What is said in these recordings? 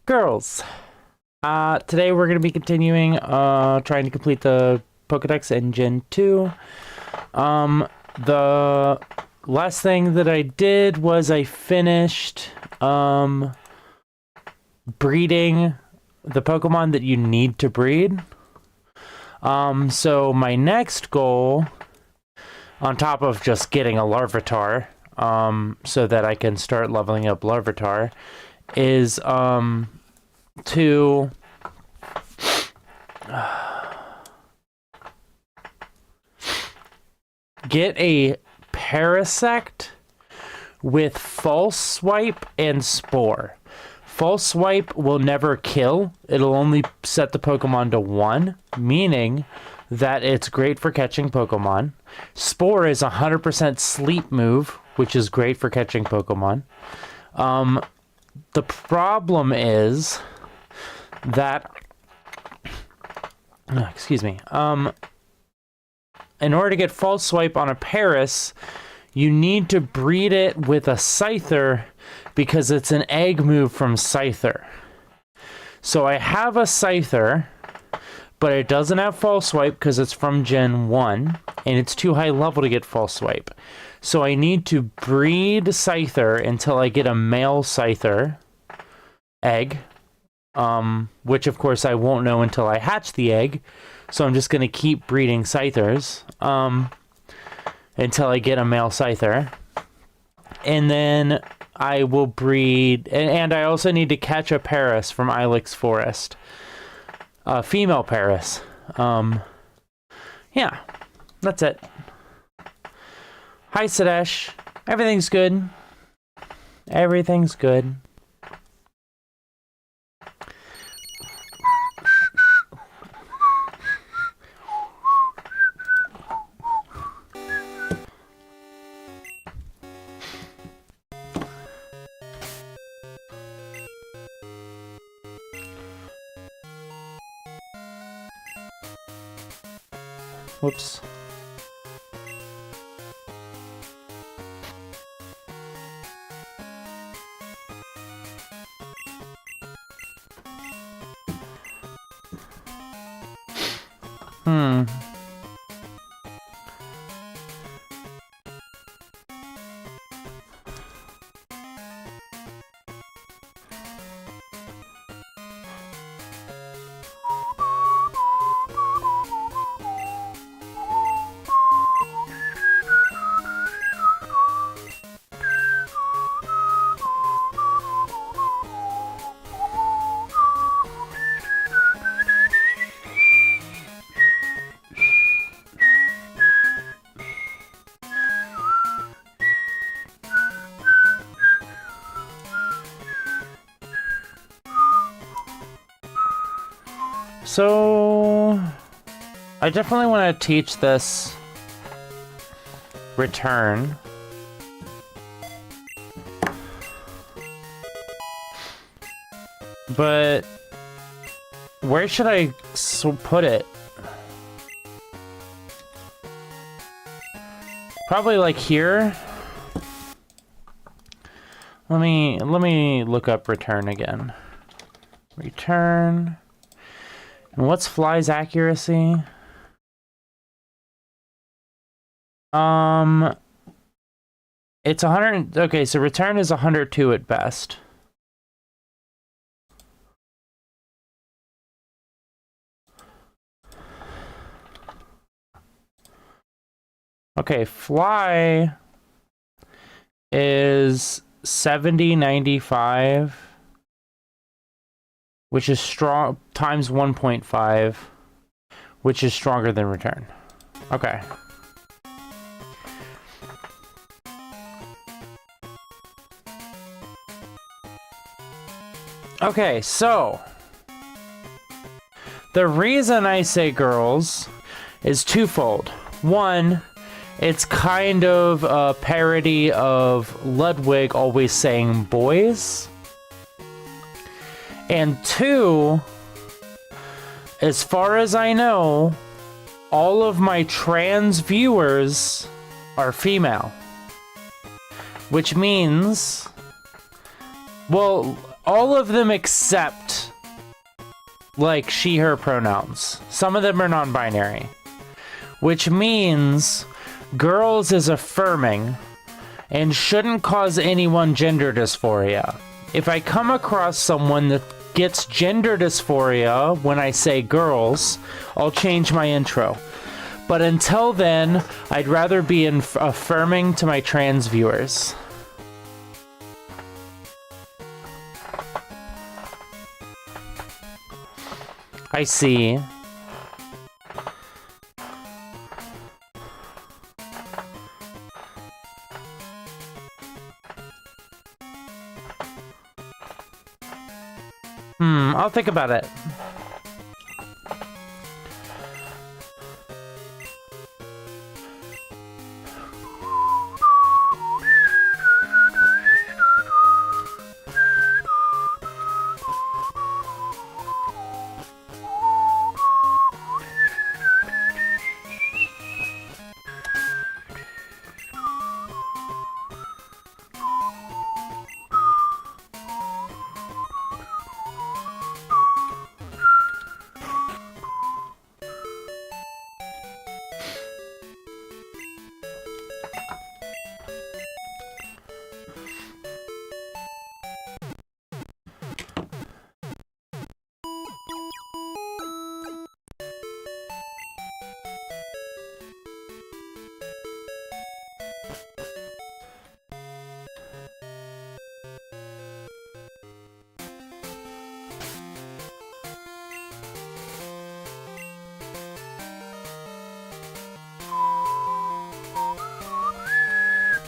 Girls, today we're going to be continuing trying to complete the Pokedex in Gen 2. The last thing that I did was I finished breeding the Pokemon that you need to breed. So my next goal, on top of just getting a Larvitar, so that I can start leveling up Larvitar, is to get a Parasect with False Swipe and Spore. False Swipe will never kill. It'll only set the Pokemon to 1, meaning that it's great for catching Pokemon. Spore is 100% sleep move, which is great for catching Pokemon. The problem is that, in order to get False Swipe on a Paras, you need to breed it with a Scyther because it's an egg move from Scyther. So I have a Scyther, but it doesn't have False Swipe because it's from Gen 1, and it's too high level to get False Swipe. So I need to breed Scyther until I get a male Scyther egg, which of course I won't know until I hatch the egg. So I'm just going to keep breeding Scythers until I get a male Scyther. And then I will breed, and I also need to catch a Paras from Ilex Forest. Female Paras. Yeah, that's it. Hi, Sadesh. Everything's good. Everything's good. Whoops. So, I definitely want to teach this return. But where should I put it? Probably like here. Let me look up return again. Return. And what's Fly's accuracy? It's 100. Okay, so return is 102 at best. Okay, Fly is 70, 95. Which is strong, times 1.5, which is stronger than return. Okay. Okay, so the reason I say girls is twofold. One, it's kind of a parody of Ludwig always saying boys. And two, as far as I know, all of my trans viewers are female. Which means, well, all of them except, like, she, her pronouns. Some of them are non-binary. Which means girls is affirming and shouldn't cause anyone gender dysphoria. If I come across someone that gets gender dysphoria when I say girls, I'll change my intro. But until then, I'd rather be affirming to my trans viewers. I see. I'll think about it.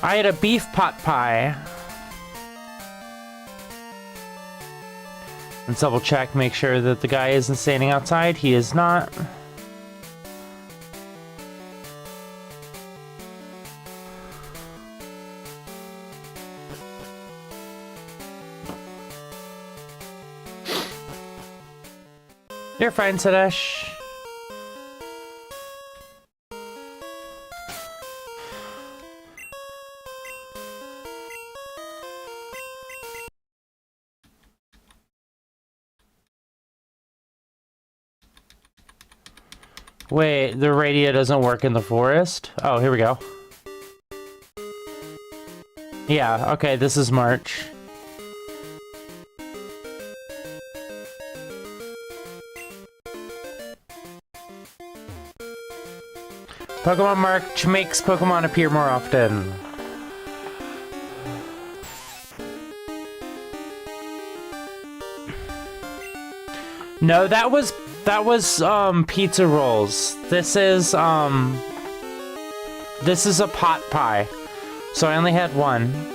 I had a beef pot pie. Let's double check, make sure that the guy isn't standing outside. He is not. You're fine, Sadesh. Wait, the radio doesn't work in the forest? Oh, here we go. Yeah, okay, this is March. Pokemon March makes Pokemon appear more often. No, that was pizza rolls. This is a pot pie. So I only had one.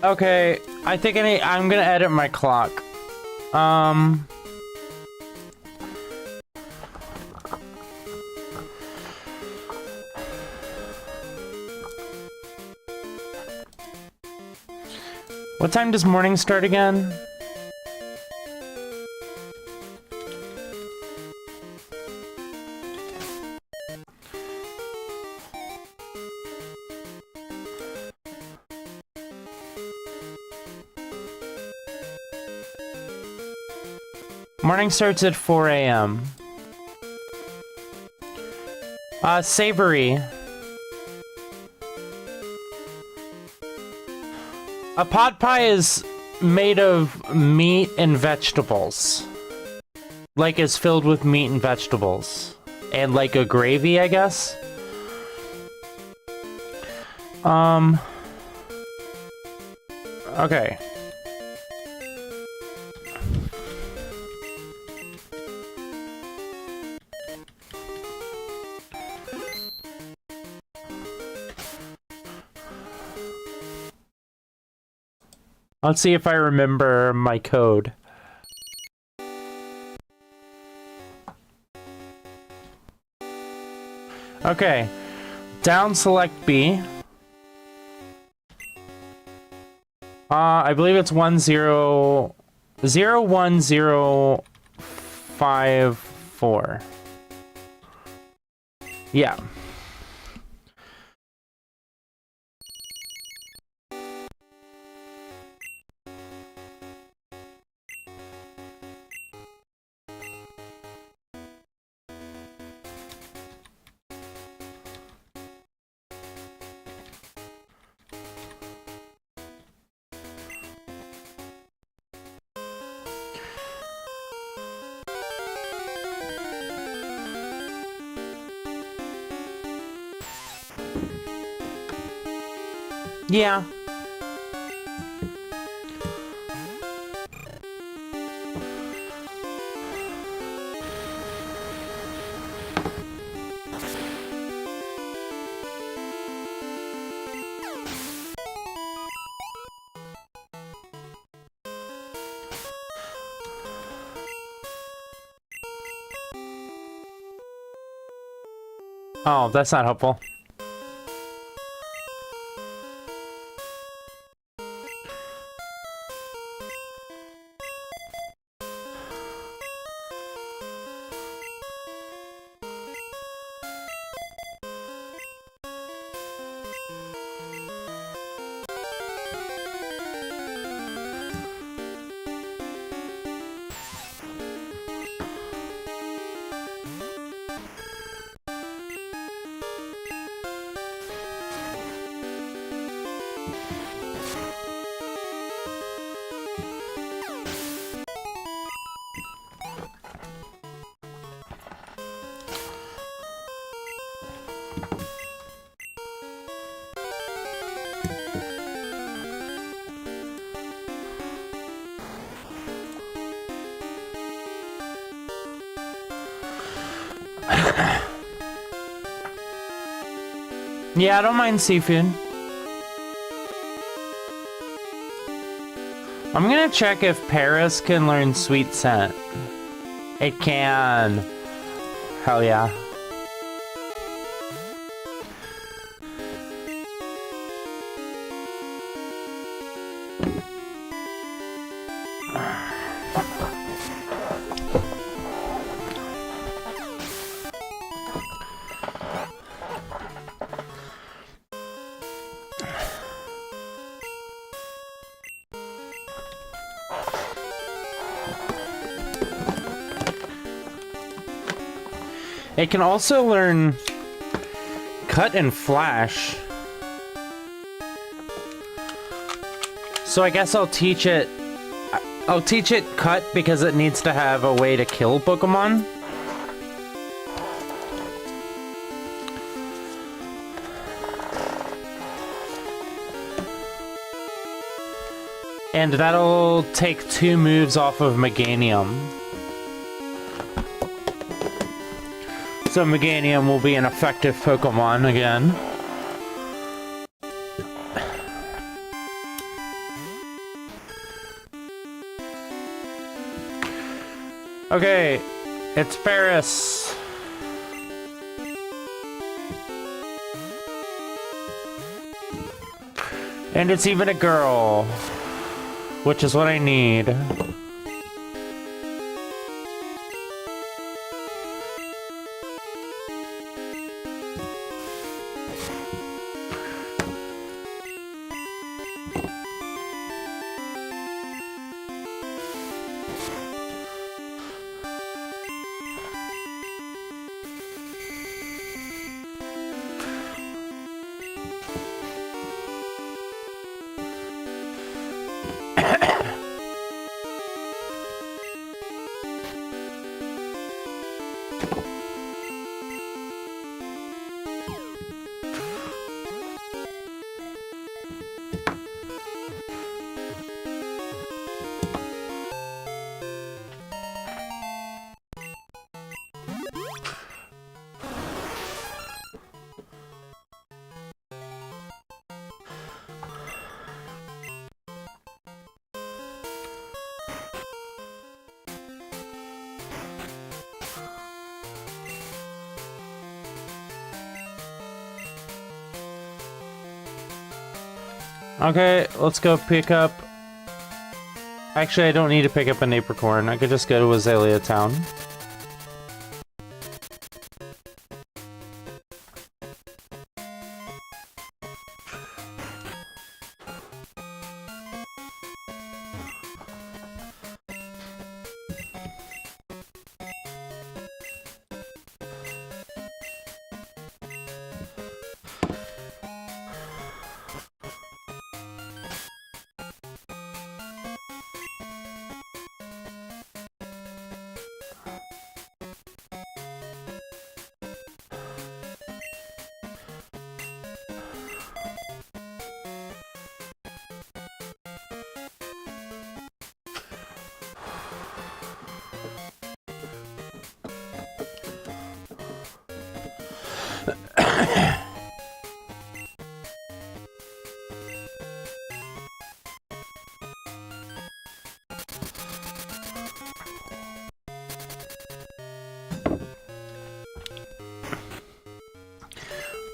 Okay, I think I'm gonna edit my clock. What time does morning start again? Morning starts at 4 a.m. Savory. A pot pie is made of meat and vegetables. Like, it's filled with meat and vegetables. And like a gravy, I guess. Okay. Let's see if I remember my code. Okay. Down select B. I believe it's 01054. Yeah. Yeah. Oh, that's not helpful. Yeah, I don't mind seafood. I'm gonna check if Paris can learn sweet scent. It can. Hell yeah. It can also learn cut and flash. So I guess I'll teach it cut because it needs to have a way to kill Pokemon. And that'll take 2 moves off of Meganium. So Meganium will be an effective Pokemon again. Okay, it's Ferris. And it's even a girl, which is what I need. Okay, let's go pick up... Actually, I don't need to pick up an apricorn. I could just go to Azalea Town.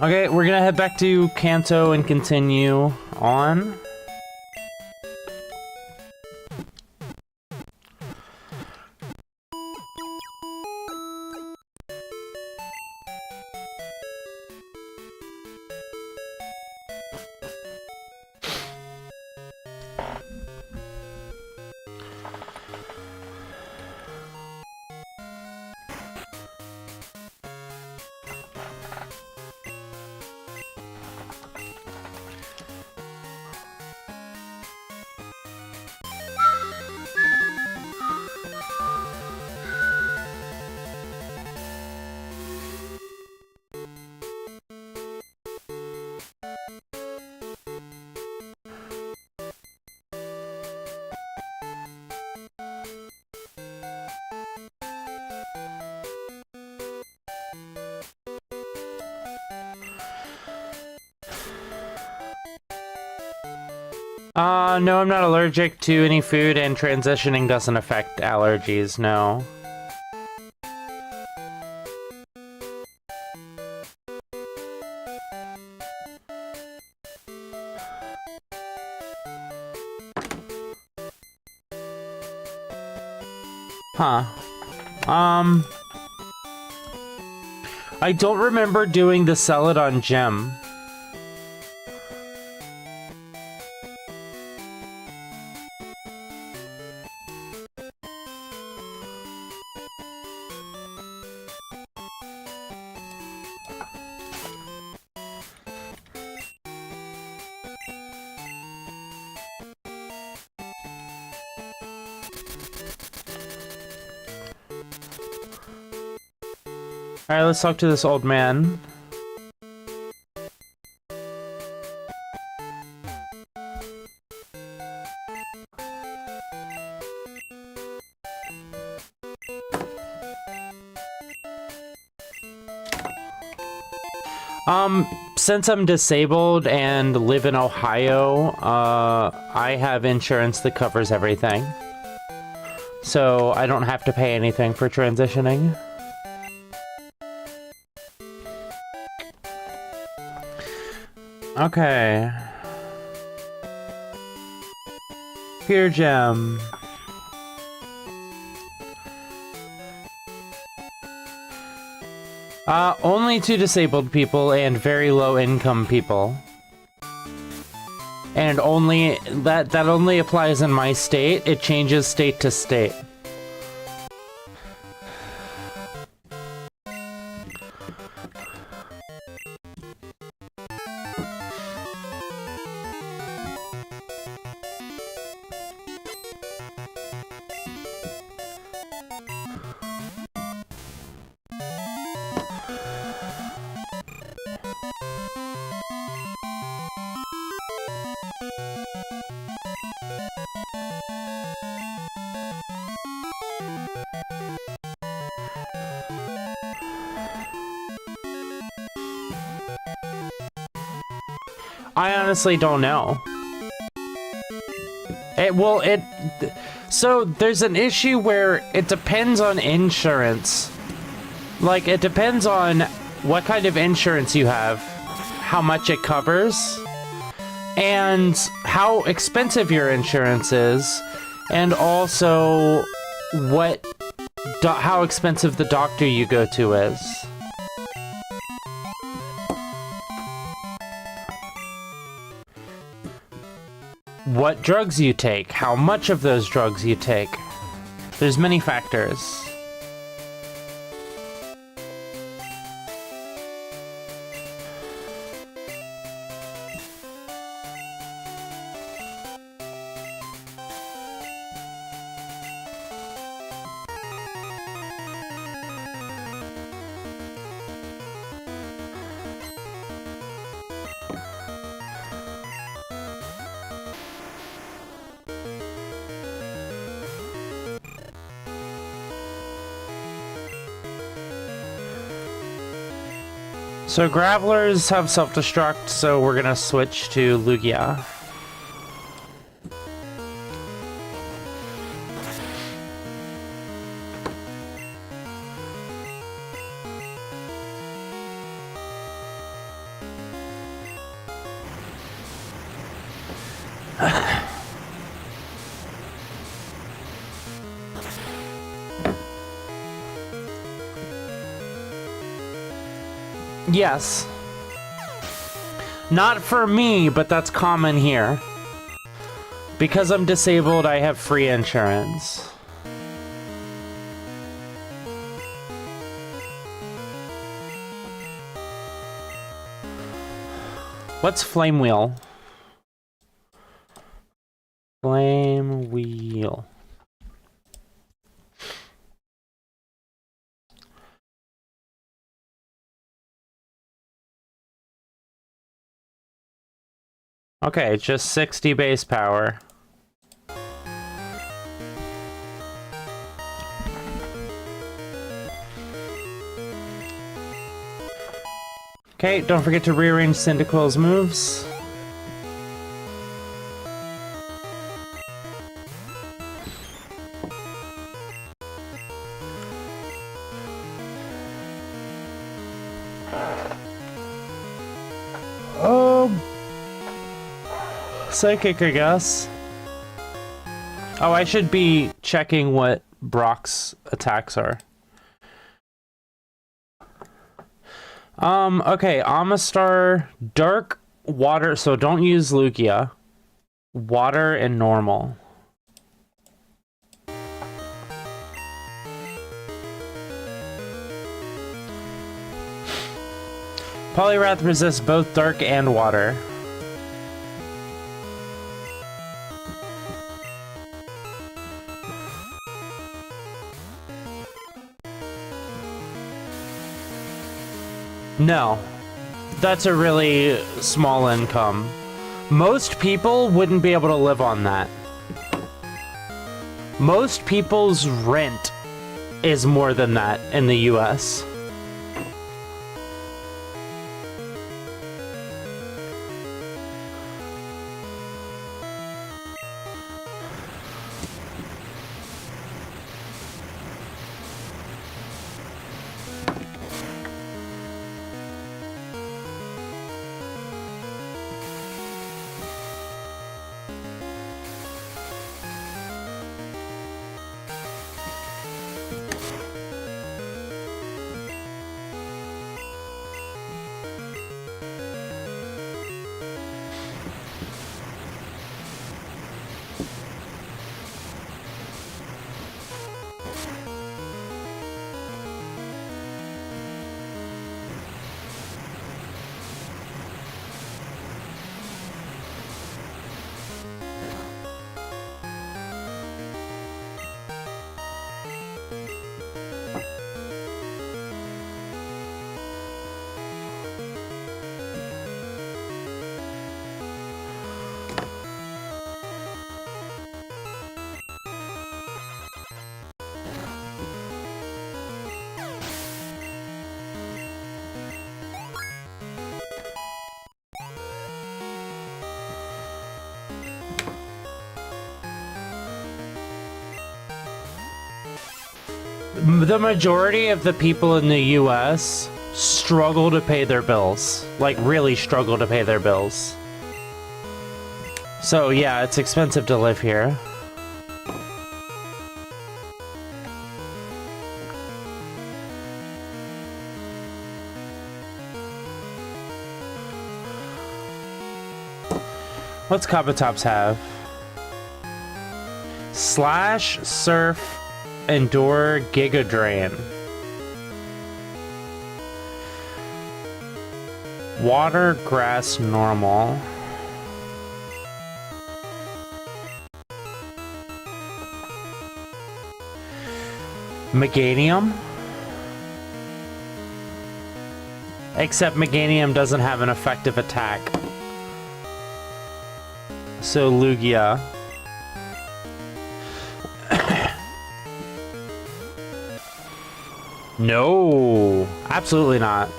Okay, we're gonna head back to Kanto and continue on. No, I'm not allergic to any food, and transitioning doesn't affect allergies, no. Huh. I don't remember doing the Celadon gem. Alright, let's talk to this old man. Since I'm disabled and live in Ohio, I have insurance that covers everything. So I don't have to pay anything for transitioning. Okay. Pure gem. Only to disabled people and very low income people. And only that only applies in my state. It changes state to state. I honestly don't know. So there's an issue where it depends on insurance. Like, it depends on what kind of insurance you have, how much it covers. and how expensive your insurance is, and also how expensive the doctor you go to is. What drugs you take, how much of those drugs you take. There's many factors. So Gravelers have self-destruct, so we're gonna switch to Lugia. Yes. Not for me, but that's common here. Because I'm disabled, I have free insurance. What's Flame Wheel? Flame Wheel. Okay, just 60 base power. Okay, don't forget to rearrange Cyndaquil's moves. Psychic, I guess. Oh, I should be checking what Brock's attacks are. Okay, Amistar, Dark, Water, so don't use Lugia. Water and Normal. Poliwrath resists both Dark and Water. No, that's a really small income. Most people wouldn't be able to live on that. Most people's rent is more than that in the US. The majority of the people in the US struggle to pay their bills. Like, really struggle to pay their bills. So yeah, it's expensive to live here. What's Kabatops have? Slash, Surf, Endure, Giga Drain. Water, Grass, Normal. Meganium? Except Meganium doesn't have an effective attack. So Lugia. No, absolutely not.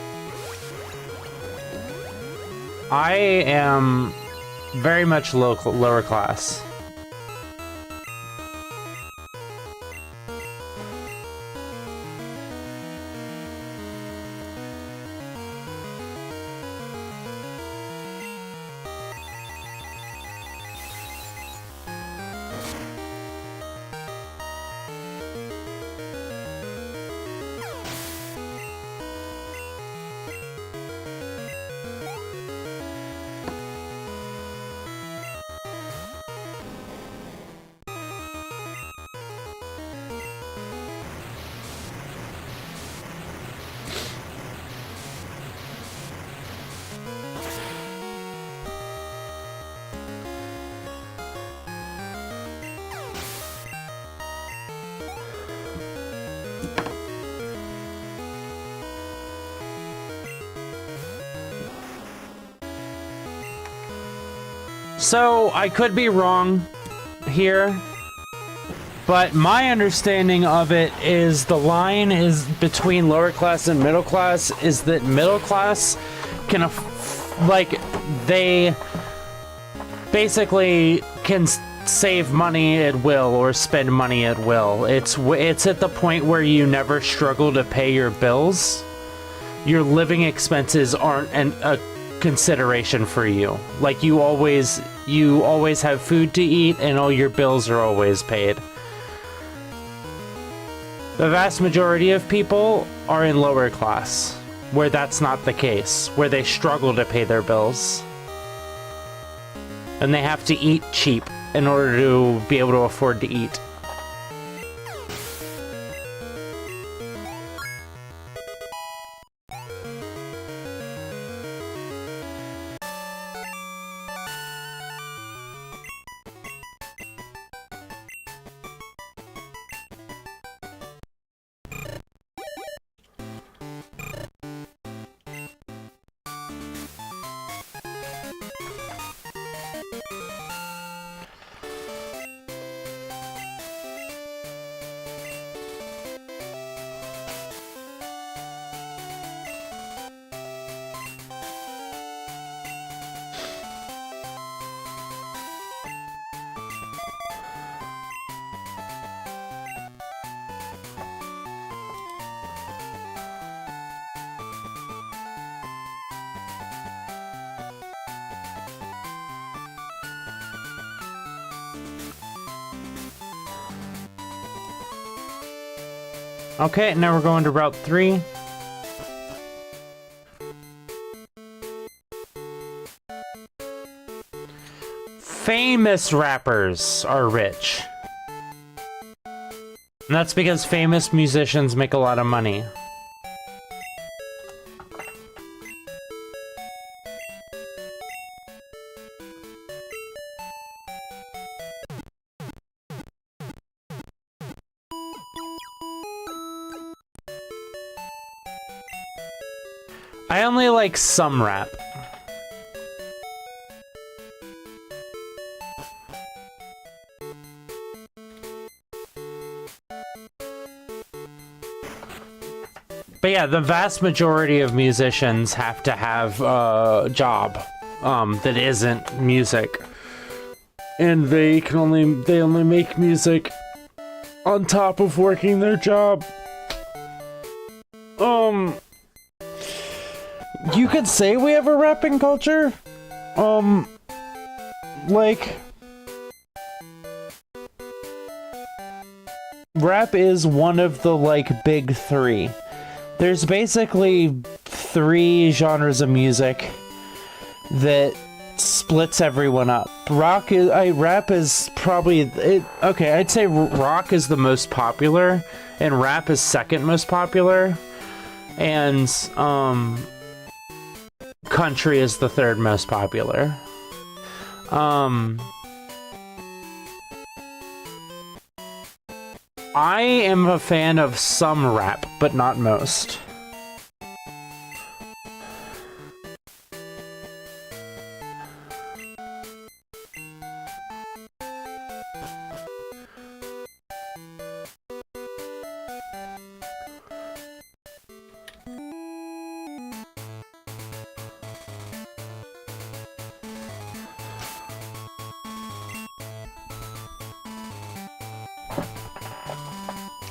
I am very much lower class. So, I could be wrong here, but my understanding of it is the line is between lower class and middle class is that middle class can, like, they basically can save money at will or spend money at will. It's at the point where you never struggle to pay your bills. Your living expenses aren't a consideration for you. Like you always have food to eat and all your bills are always paid. The vast majority of people are in lower class where that's not the case, where they struggle to pay their bills and they have to eat cheap in order to be able to afford to eat. Okay, now we're going to Route 3. Famous rappers are rich. And that's because famous musicians make a lot of money. I only like some rap. But yeah, the vast majority of musicians have to have a job that isn't music. And they only make music on top of working their job. You could say we have a rapping culture. like, rap is one of the, like, big three. There's basically three genres of music that splits everyone up. Rap is probably, okay, I'd say rock is the most popular, and rap is second most popular, and, country is the third most popular. I am a fan of some rap, but not most.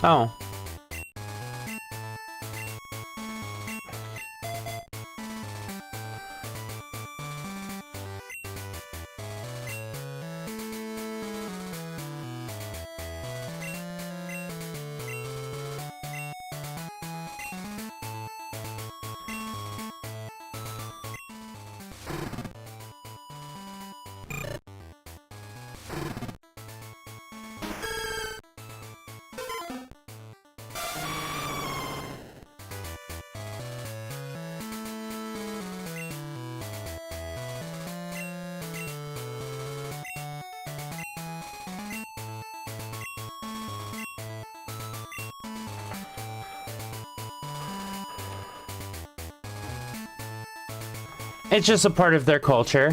Oh. It's just a part of their culture.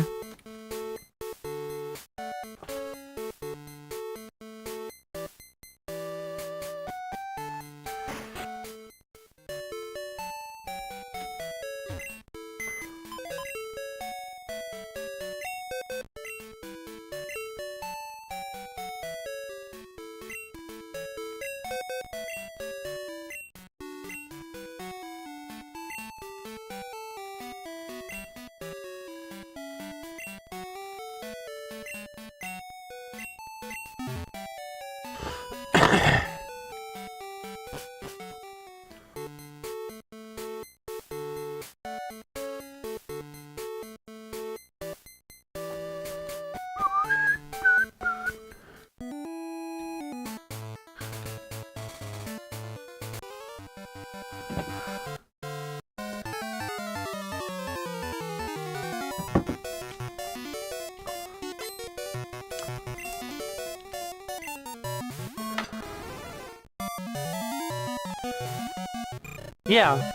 Yeah.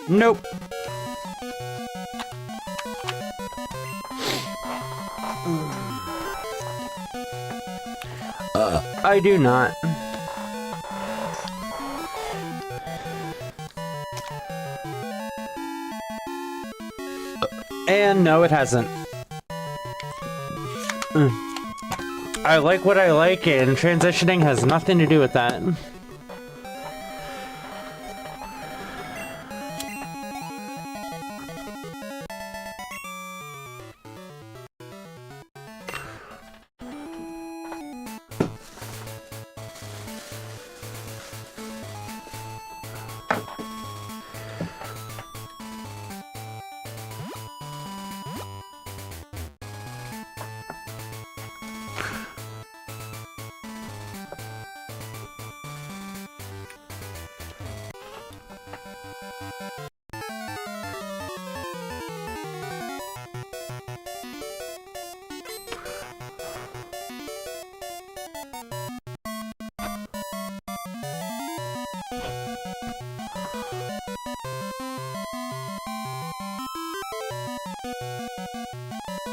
Nope. I do not. And no, it hasn't. I like what I like, and transitioning has nothing to do with that.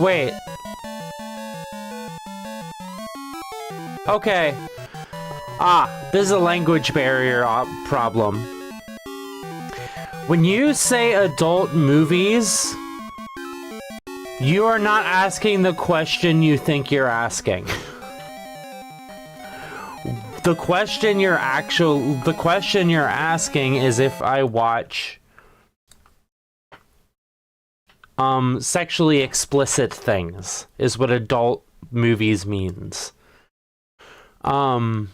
Wait. Okay. This is a language barrier problem. When you say adult movies, you are not asking the question you think you're asking. The question you're asking is if I watch sexually explicit things, is what adult movies means. What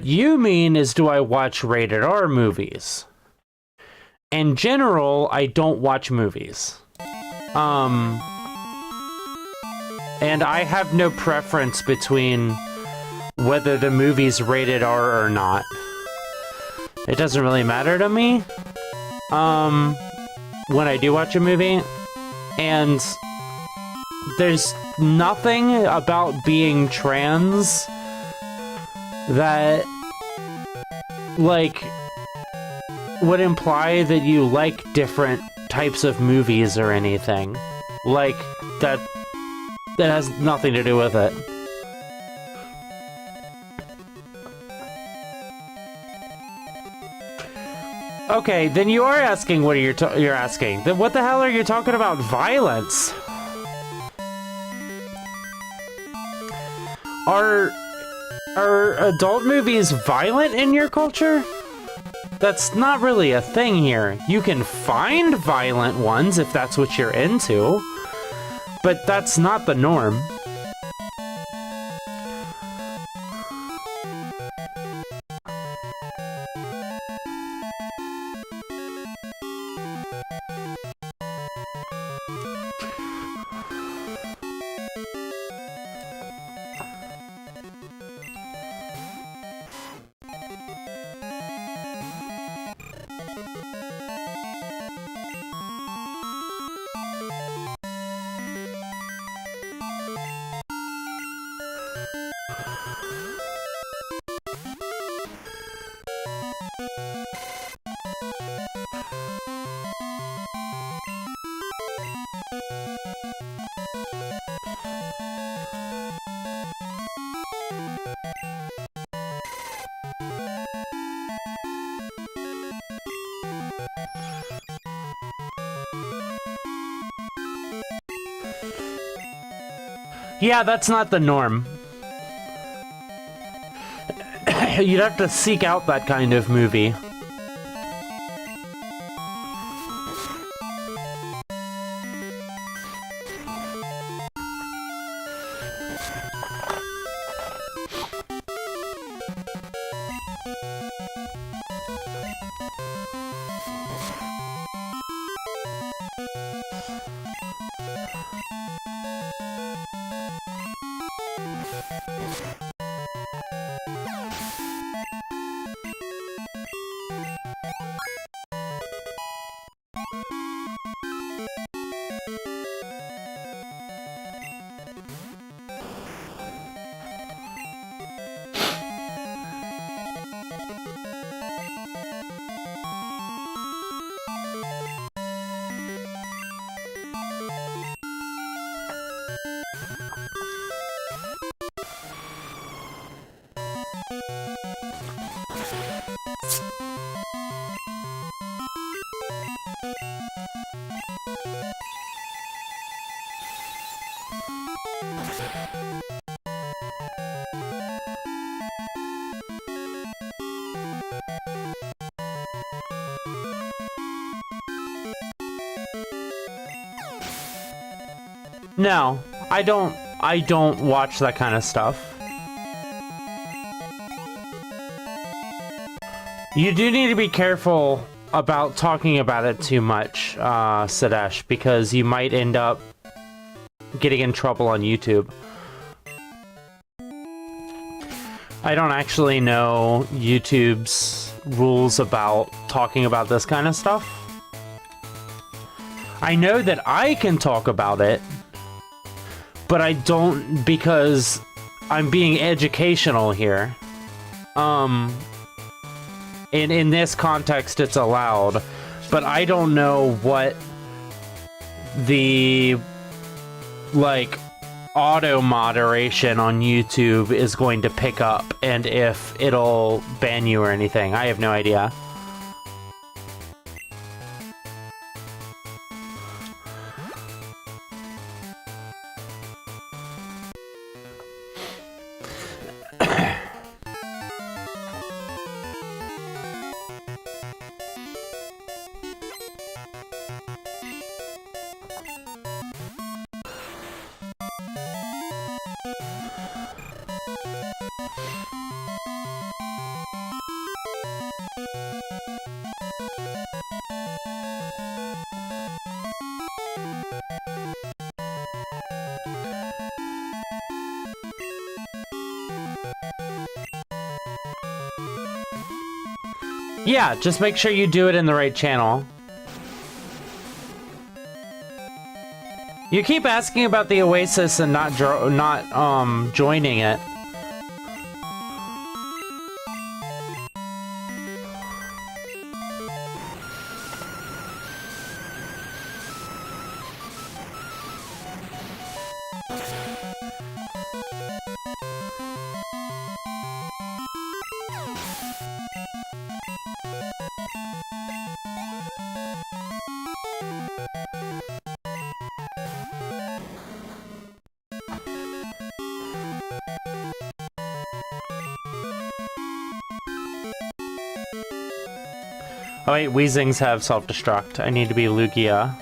you mean is, do I watch rated R movies? In general, I don't watch movies. And I have no preference between whether the movie's rated R or not. It doesn't really matter to me when I do watch a movie. And there's nothing about being trans that, like, would imply that you like different types of movies or anything. Like, that has nothing to do with it. Okay, then you are asking what you're asking. Then what the hell are you talking about? Violence? Are adult movies violent in your culture? That's not really a thing here. You can find violent ones if that's what you're into, but that's not the norm. Yeah, that's not the norm. You'd have to seek out that kind of movie. No, I don't watch that kind of stuff. You do need to be careful about talking about it too much, Sadesh, because you might end up getting in trouble on YouTube. I don't actually know YouTube's rules about talking about this kind of stuff. I know that I can talk about it, but I don't, because I'm being educational here. In this context, it's allowed, but I don't know what the like auto moderation on YouTube is going to pick up and if it'll ban you or anything. I have no idea. Yeah, just make sure you do it in the right channel. You keep asking about the Oasis and not joining it. Oh wait, Weezings have self-destruct. I need to be Lugia.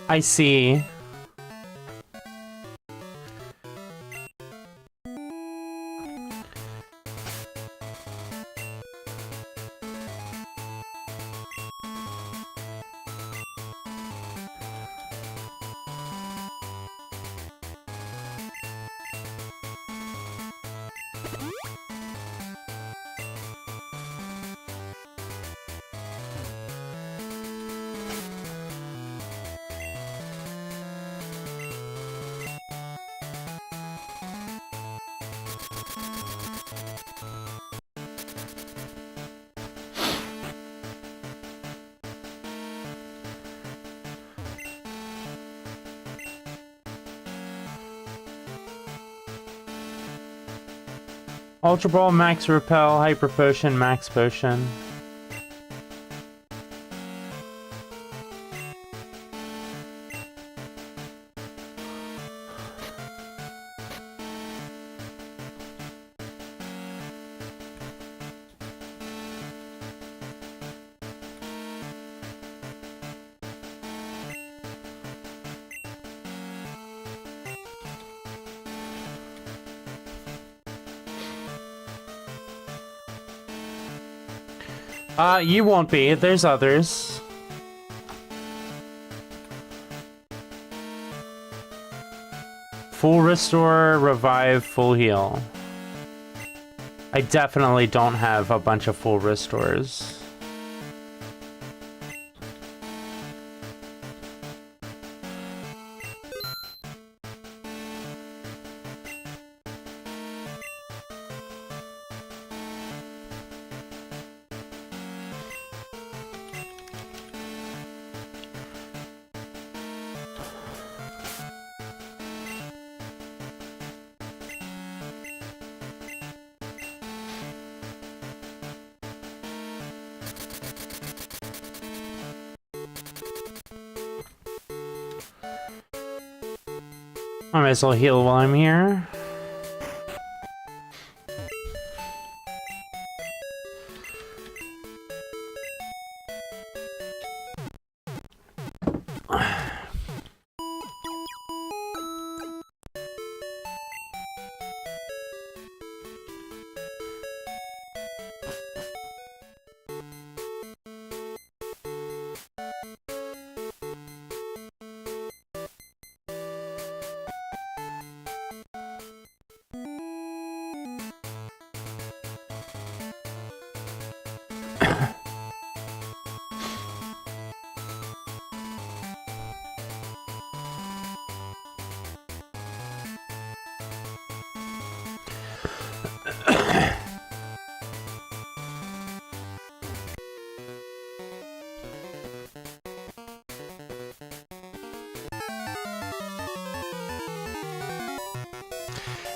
I see. Ultra Ball, Max Repel, Hyper Potion, Max Potion. You won't be. There's others. Full Restore, Revive, Full Heal. I definitely don't have a bunch of Full Restores. I might as well heal while I'm here.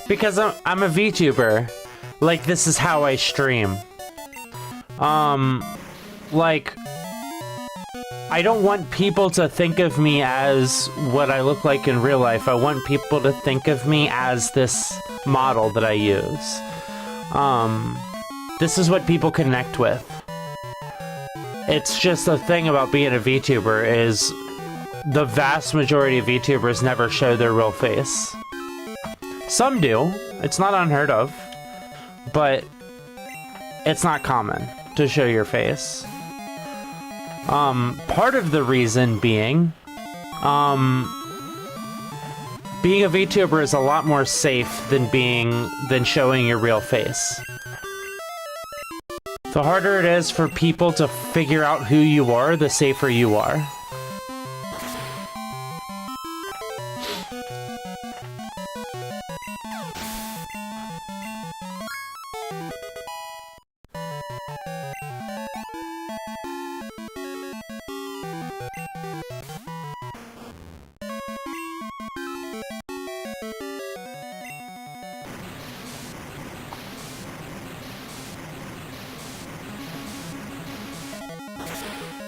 Because I'm a VTuber. Like, this is how I stream. Like, I don't want people to think of me as what I look like in real life. I want people to think of me as this model that I use. This is what people connect with. It's just the thing about being a VTuber is the vast majority of VTubers never show their real face. Some do. It's not unheard of. But it's not common to show your face. Part of the reason being, being a VTuber is a lot more safe than showing your real face. The harder it is for people to figure out who you are, the safer you are.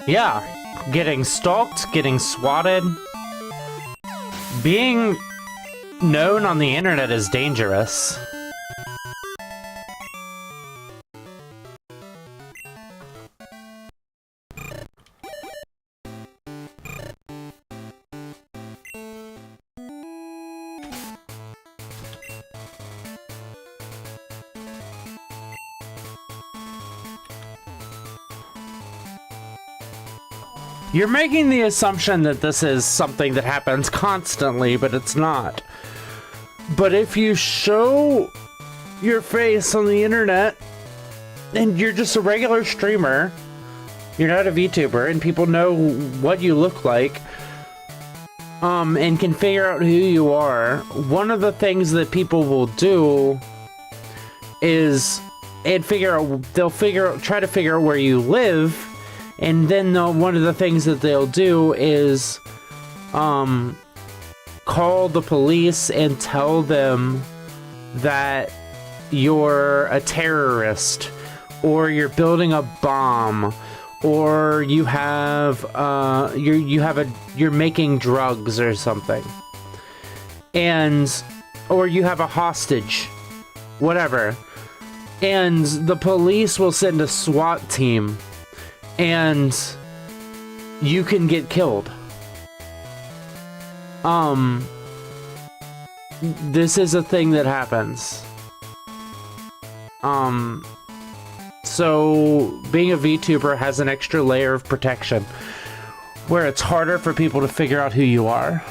Yeah, getting stalked, getting swatted. Being known on the internet is dangerous. You're making the assumption that this is something that happens constantly, but it's not. But if you show your face on the internet, and you're just a regular streamer, you're not a VTuber, and people know what you look like, and can figure out who you are, one of the things that people will do is try to figure out where you live. And then one of the things that they'll do is call the police and tell them that you're a terrorist, or you're building a bomb, or you have you're making drugs or something, or you have a hostage, whatever. And the police will send a SWAT team. And you can get killed. This is a thing that happens. So being a VTuber has an extra layer of protection, where it's harder for people to figure out who you are.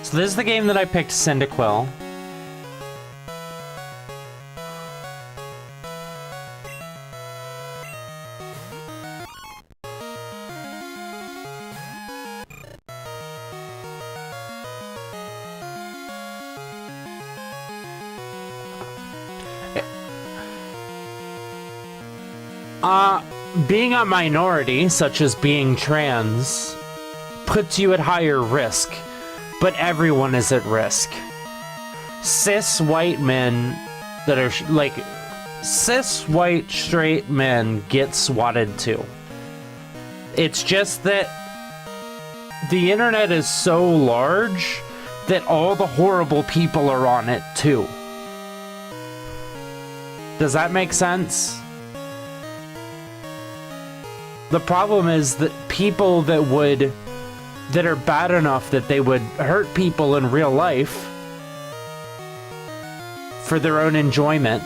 So this is the game that I picked, Cyndaquil. Being a minority, such as being trans, puts you at higher risk, but everyone is at risk. Cis white men that are like cis white straight men get swatted too. It's just that the internet is so large that all the horrible people are on it too. Does that make sense? The problem is that people that are bad enough that they would hurt people in real life for their own enjoyment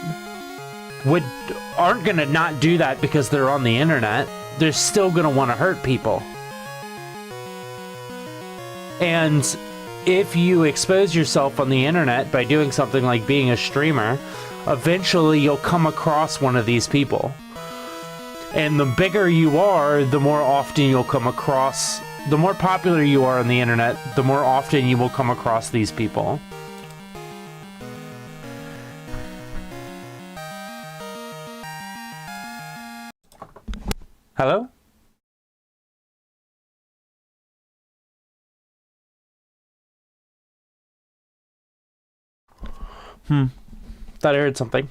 aren't gonna not do that because they're on the internet. They're still gonna want to hurt people. And if you expose yourself on the internet by doing something like being a streamer, eventually you'll come across one of these people. And the bigger you are, the more often you'll come across, the more popular you are on the internet, the more often you will come across these people. Hello? Thought I heard something.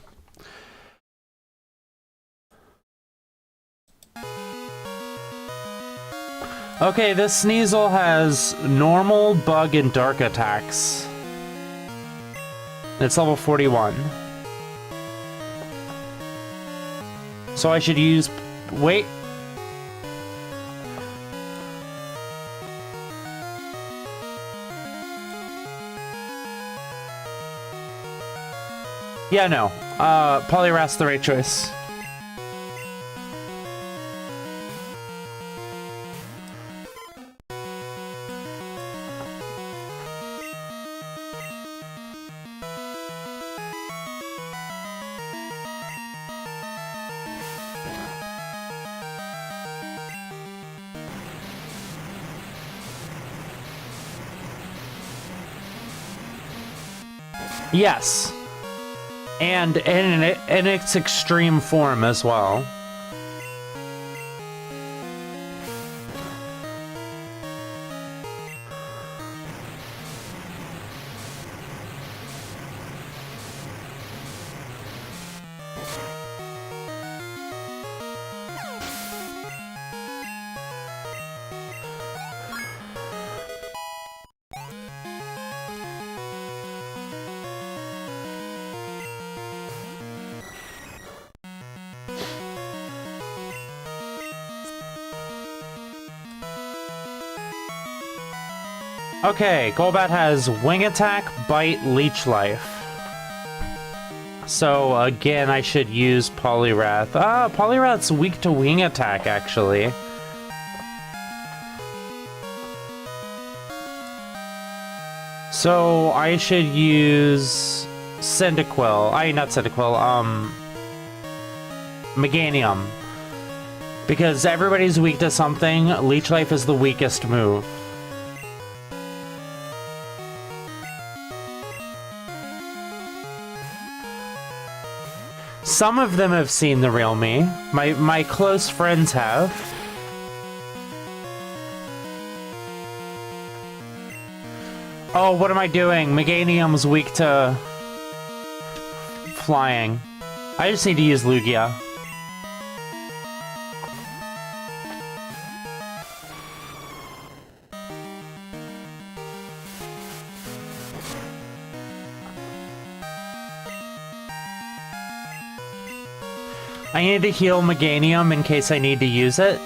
Okay, this Sneasel has normal, bug, and dark attacks. It's level 41. So I should use... Wait. Yeah, no. Polyrath's the right choice. Yes. And in its extreme form as well. Okay, Golbat has Wing Attack, Bite, Leech Life. So, again, I should use Poliwrath. Poliwrath's weak to Wing Attack, actually. So, I should use Cyndaquil. Not Cyndaquil, Meganium. Because everybody's weak to something, Leech Life is the weakest move. Some of them have seen the real me. My close friends have. Oh, what am I doing? Meganium's weak to flying. I just need to use Lugia. I need to heal Meganium in case I need to use it.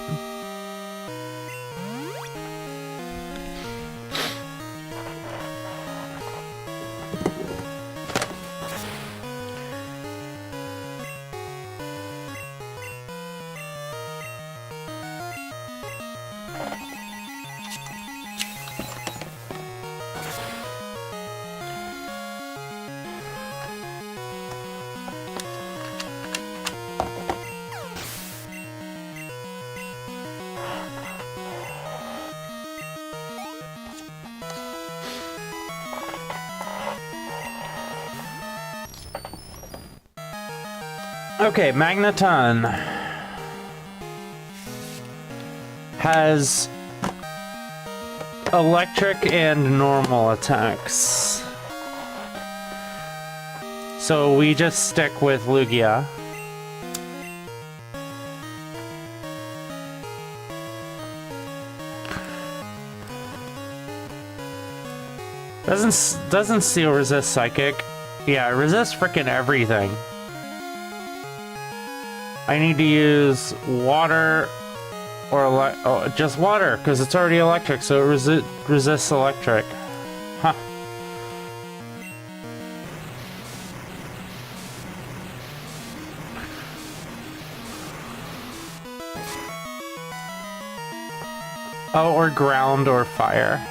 Okay, Magneton. has electric and normal attacks. So we just stick with Lugia. Doesn't Steel resist Psychic? Yeah, it resists frickin' everything. I need to use water or just water, because it's already electric, so it resists electric. Huh. Oh, or ground or fire.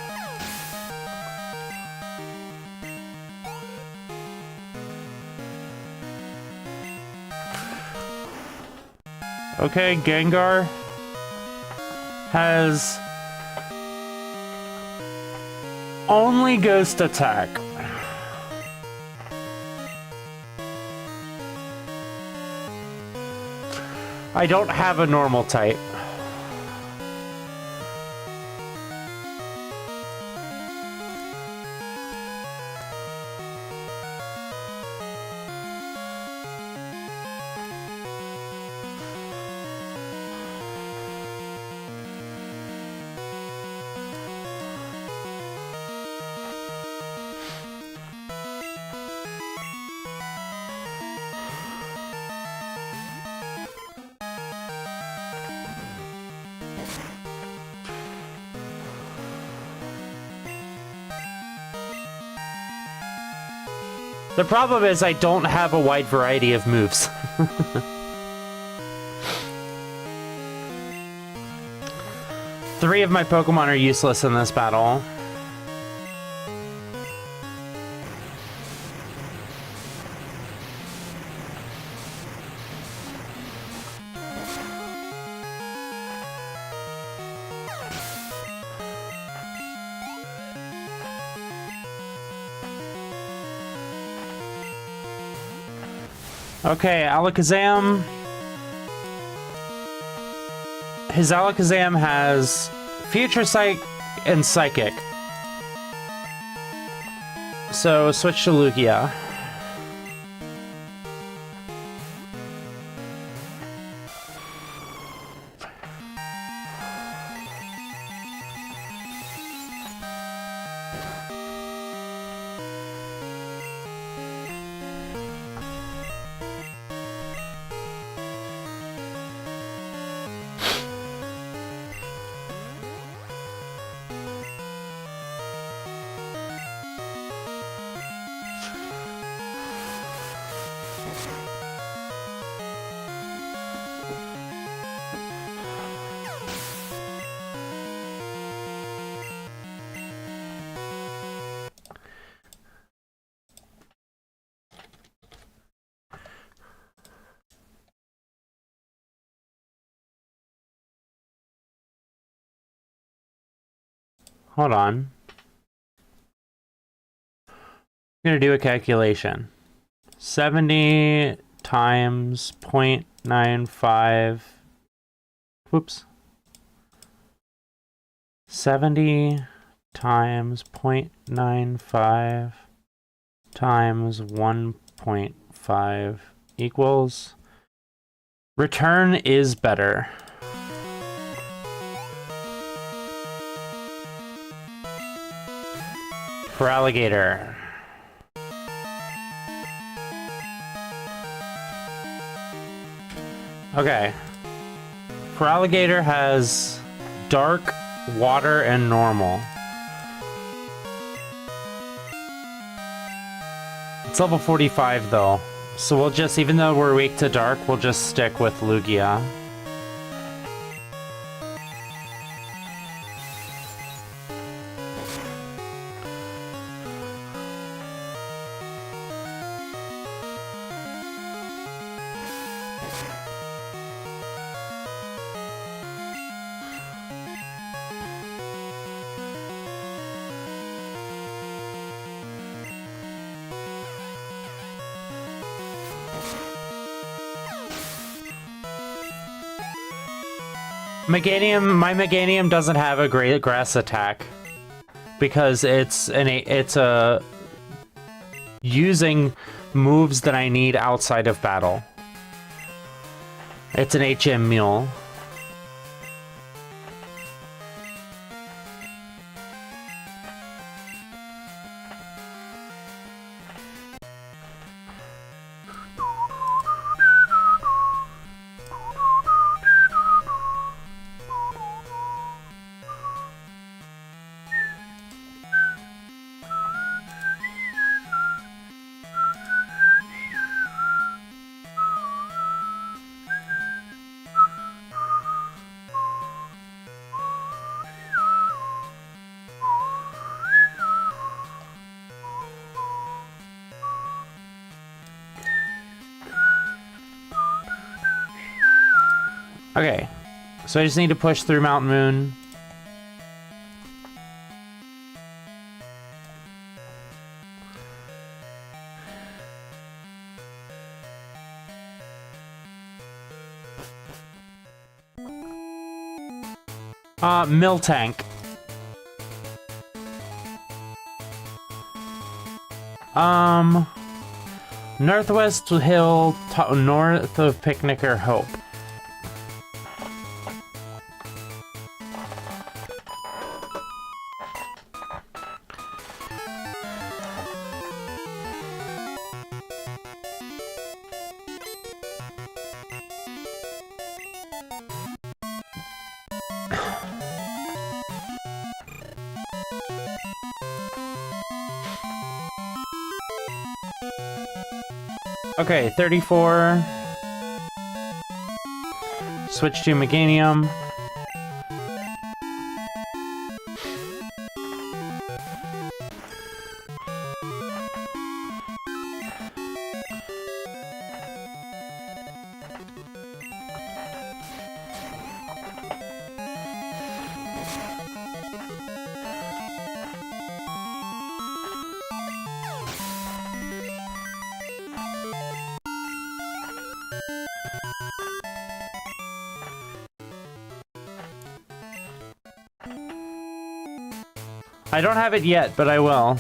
Okay, Gengar has only ghost attack. I don't have a normal type. The problem is I don't have a wide variety of moves. Three of my Pokemon are useless in this battle. Okay, Alakazam. His Alakazam has Future Sight and Psychic. So switch to Lugia. Hold on. I'm gonna do a calculation. 70 times 0.95. Whoops. 70 times 0.95 times 1.5 equals. Return is better. For alligator. Okay. For alligator has dark, water, and normal. It's level 45 though. So we'll just, even though we're weak to dark, we'll just stick with Lugia. My Meganium doesn't have a great grass attack because it's using moves that I need outside of battle. It's an HM mule. Okay, so I just need to push through Mount Moon. Mill Tank. Northwest Hill, north of Picnicker Hope. Okay, 34. Switch to Meganium. I don't have it yet, but I will.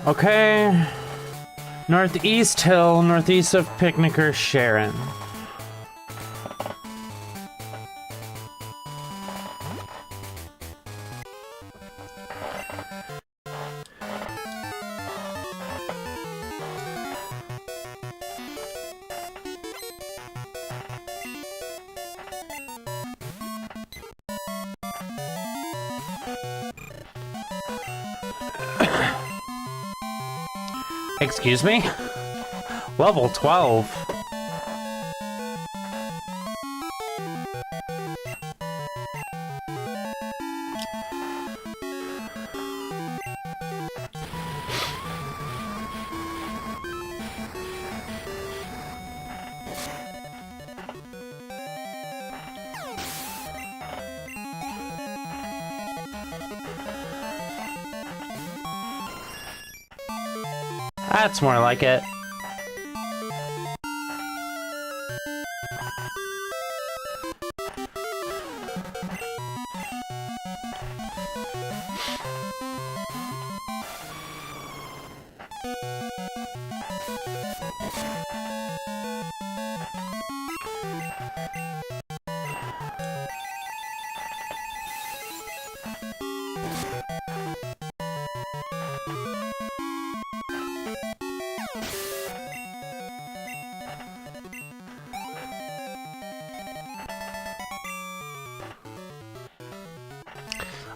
Okay. Northeast Hill, northeast of Picnicker Sharon. Excuse me? Level 12. That's more like it.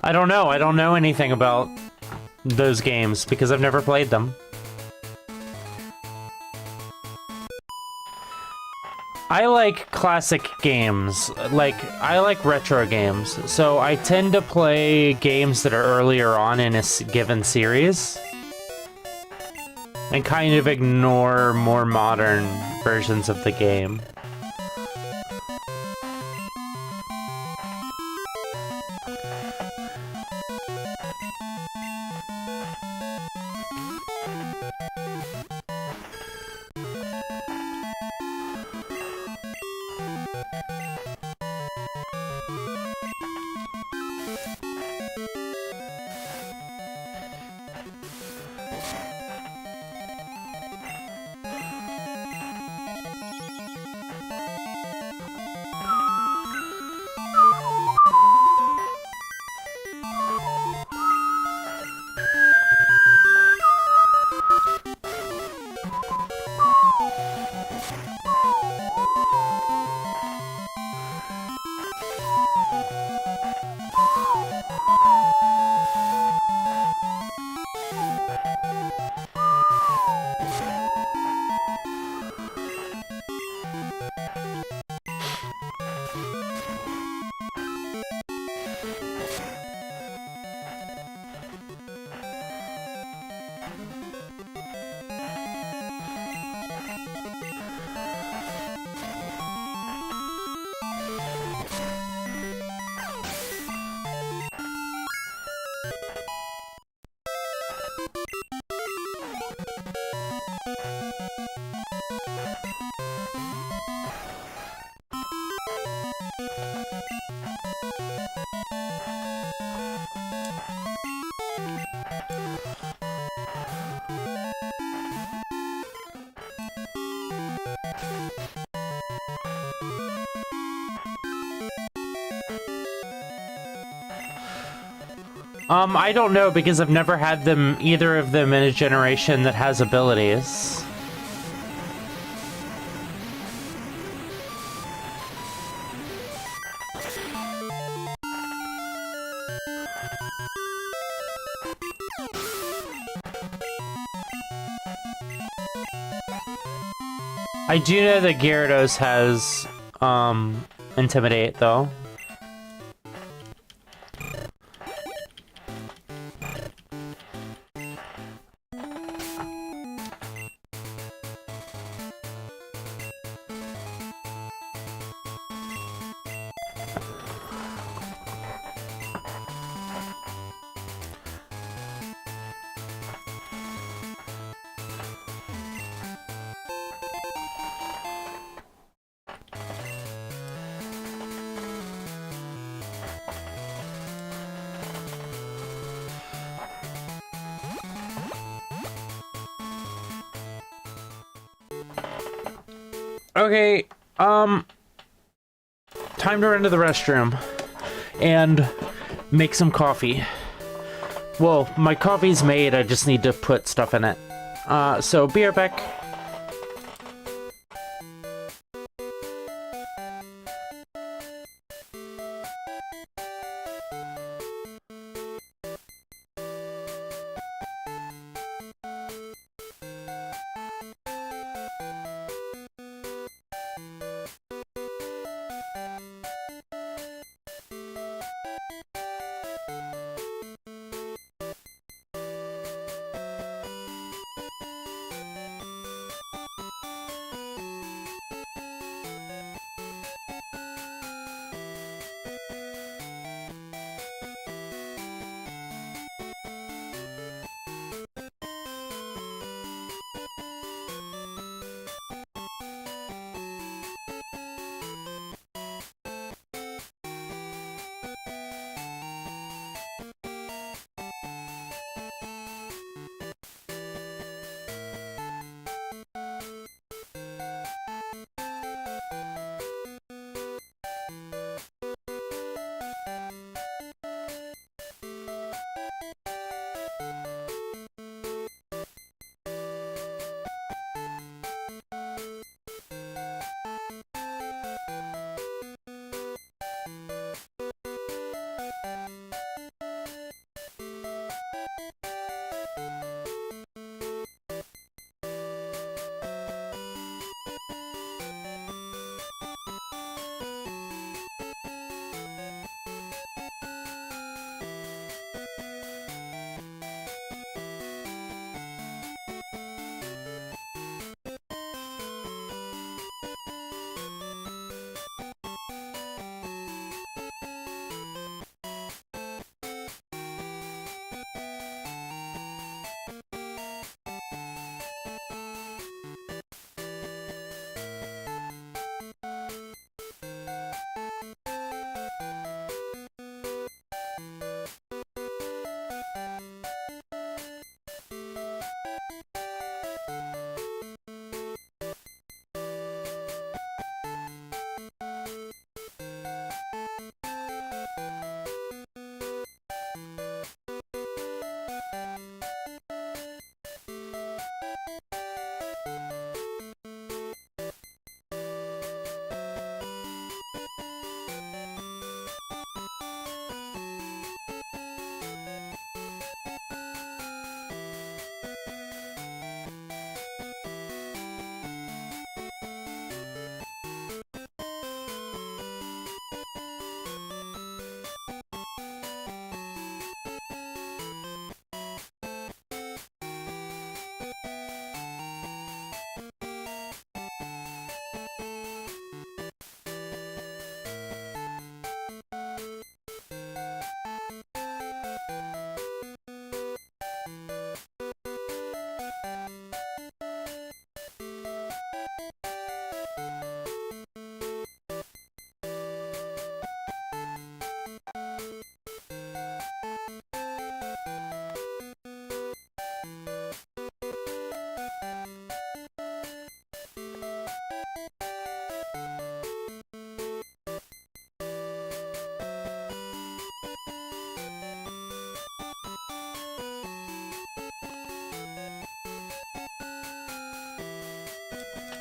I don't know. I don't know anything about those games because I've never played them. I like classic games. I like retro games. So I tend to play games that are earlier on in a given series. and kind of ignore more modern versions of the game. I don't know because I've never had them, either of them, in a generation that has abilities. I do know that Gyarados has, Intimidate, though. Okay, time to run to the restroom and make some coffee. Well, my coffee's made, I just need to put stuff in it. So be right back.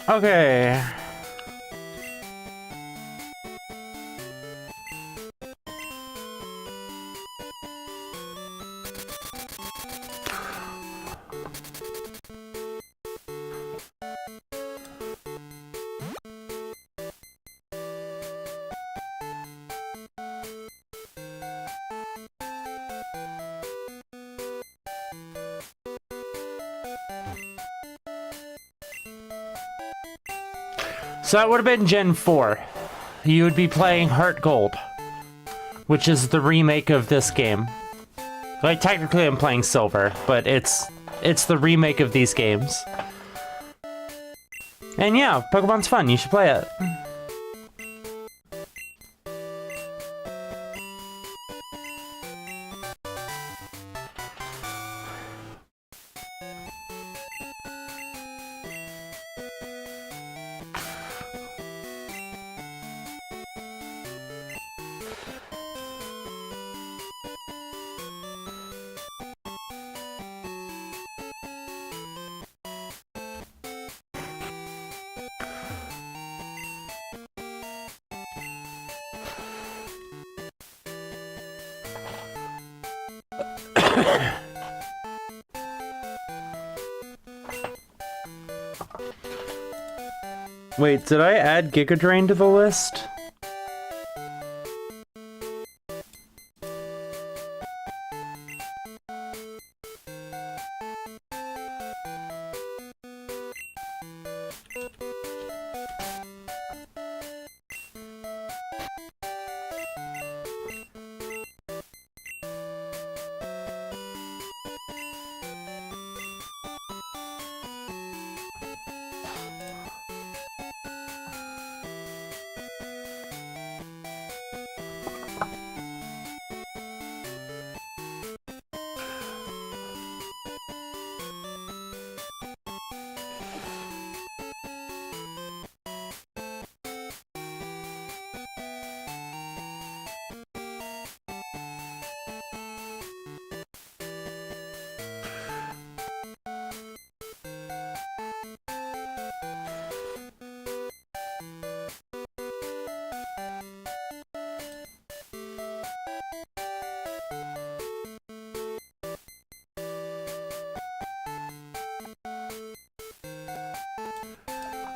Okay. So that would have been Gen 4. You would be playing Heart Gold, which is the remake of this game. Like, technically I'm playing Silver, but it's the remake of these games. And yeah, Pokemon's fun. You should play it. Wait, did I add Giga Drain to the list?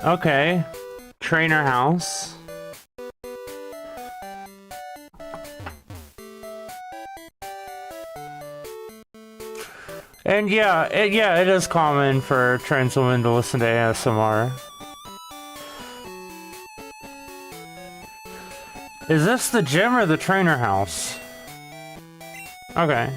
Okay. Trainer House. And yeah, it is common for trans women to listen to ASMR. Is this the gym or the trainer house? Okay.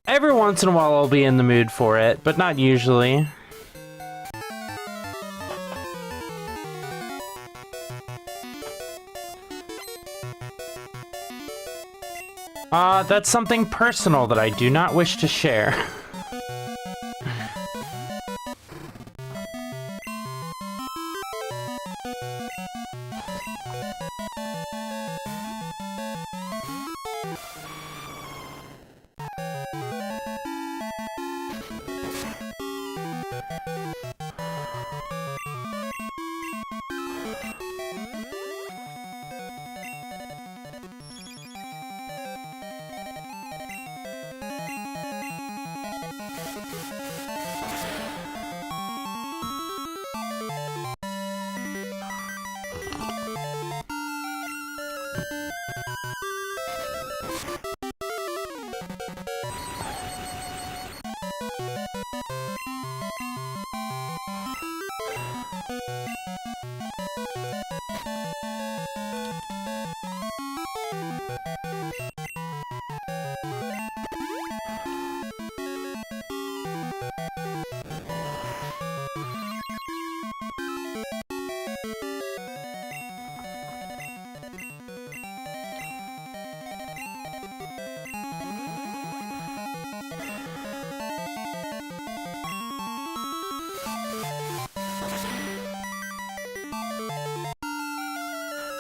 Every once in a while I'll be in the mood for it, but not usually. That's something personal that I do not wish to share.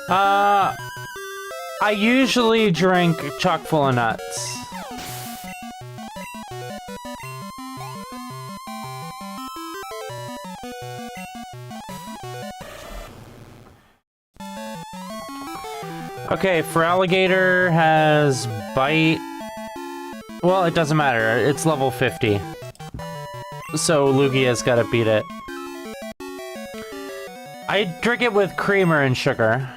I usually drink chock full of nuts. Okay, for alligator has bite. Well, it doesn't matter. It's level 50. So Lugia's gotta beat it. I drink it with creamer and sugar.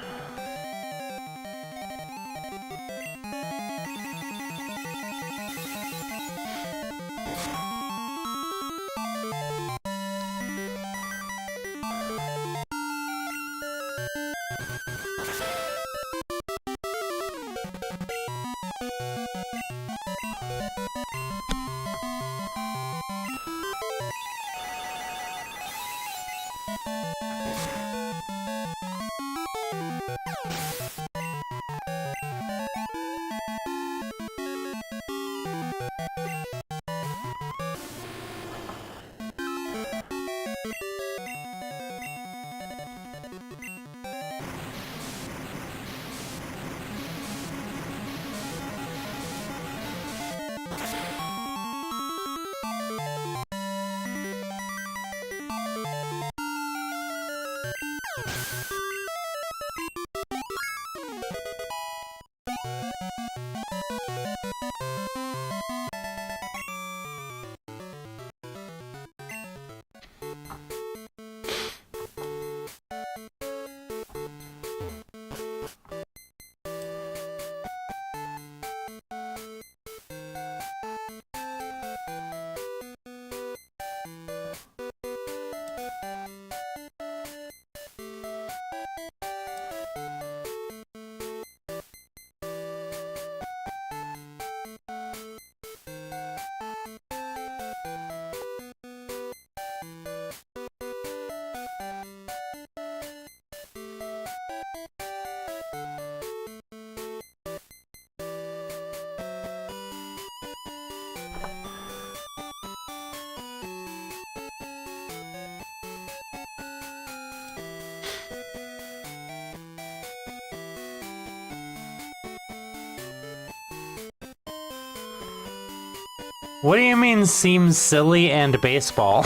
What do you mean seems silly and baseball?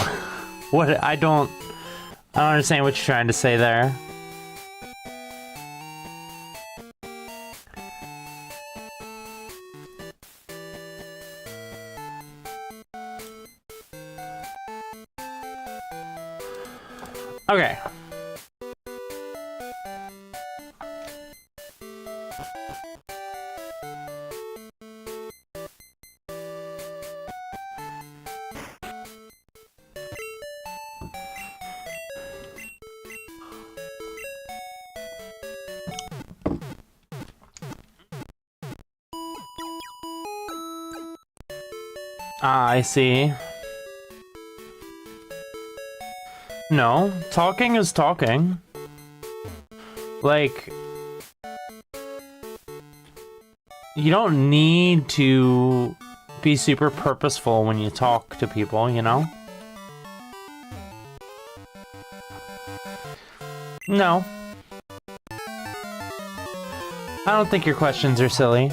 What? I don't understand what you're trying to say there. Okay. Ah, I see. No, talking is talking. Like, you don't need to be super purposeful when you talk to people, you know? No. I don't think your questions are silly.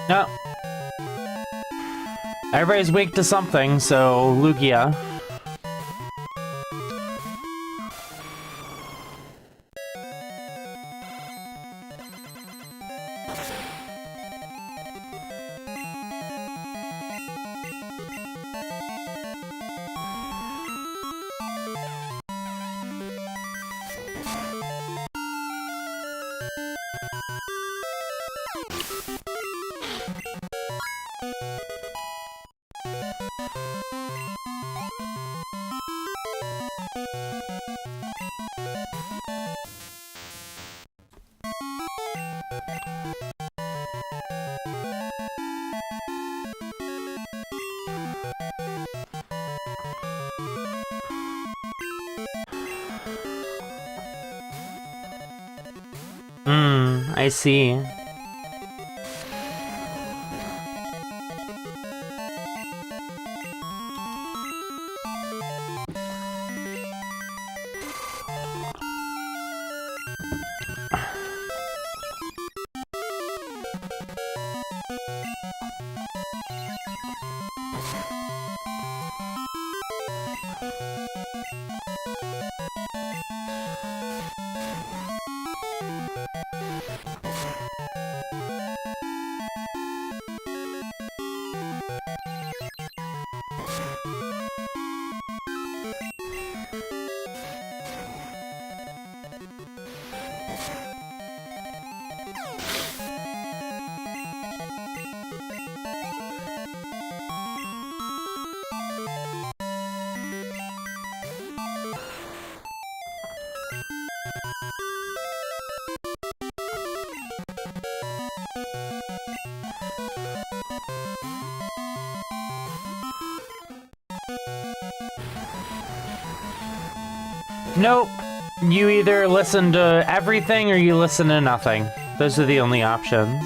No. Everybody's weak to something, so Lugia. I see. Nope. You either listen to everything or you listen to nothing. Those are the only options.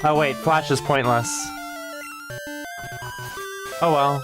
Oh wait, Flash is pointless. Oh well.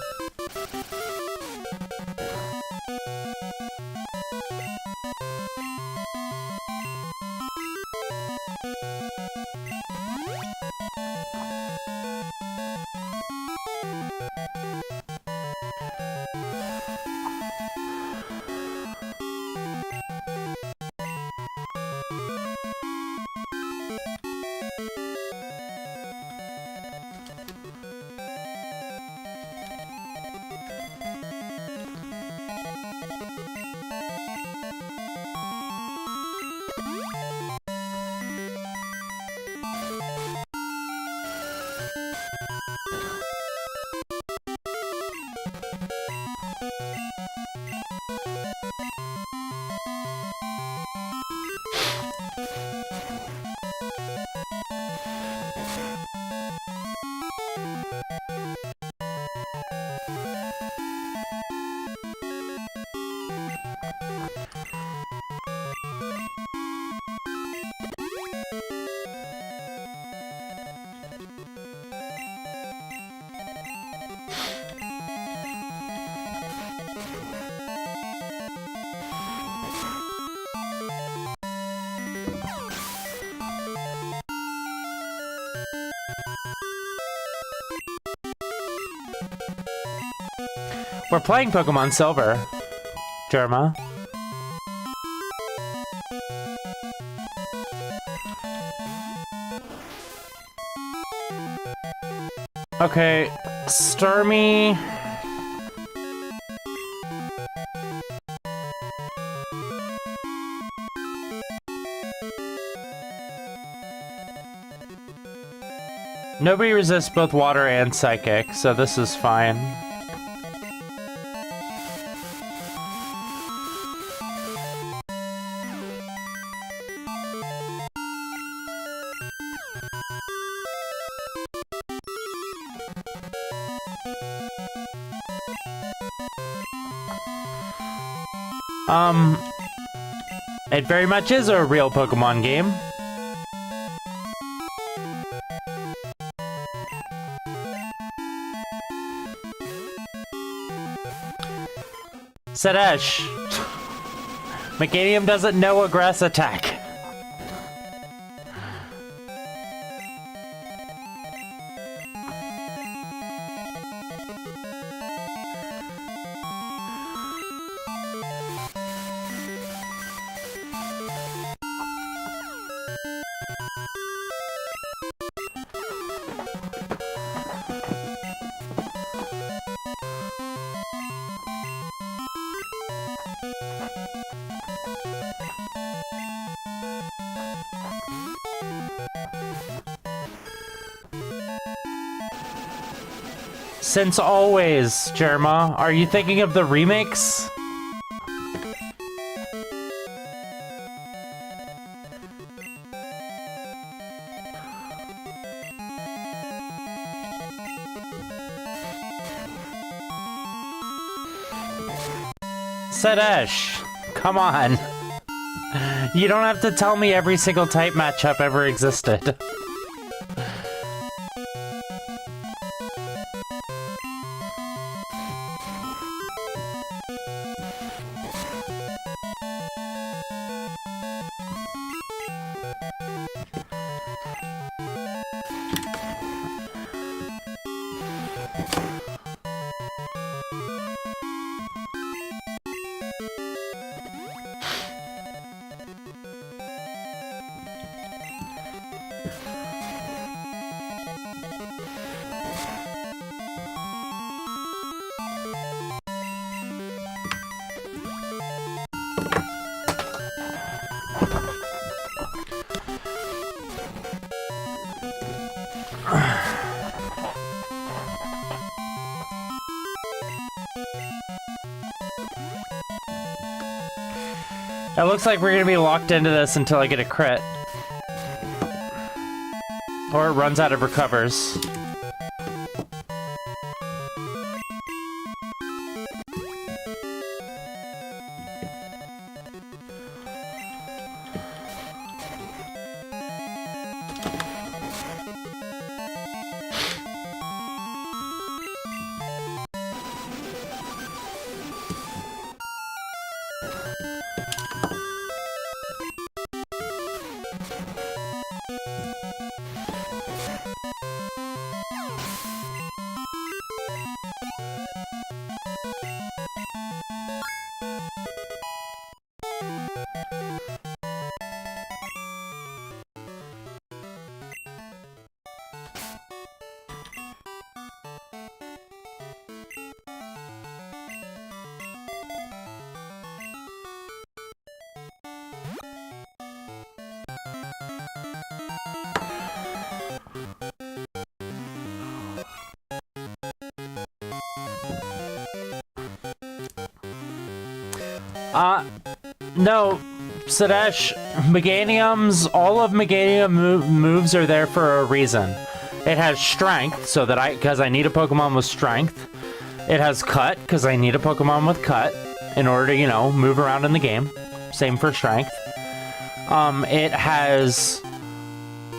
We're playing Pokemon Silver, Jerma. Okay, Starmie. Nobody resists both water and psychic, so this is fine. It very much is a real Pokemon game. Sadesh. Meganium doesn't know aggress attack. Since always, Jerma. Are you thinking of the remakes? Sadesh, come on. You don't have to tell me every single type matchup ever existed. It looks like we're gonna be locked into this until I get a crit. Or it runs out of recovers. No, Sadesh, Meganium's, all of Meganium moves are there for a reason. It has strength, so that because I need a Pokemon with strength. It has cut, because I need a Pokemon with cut in order to, you know, move around in the game. Same for strength. It has,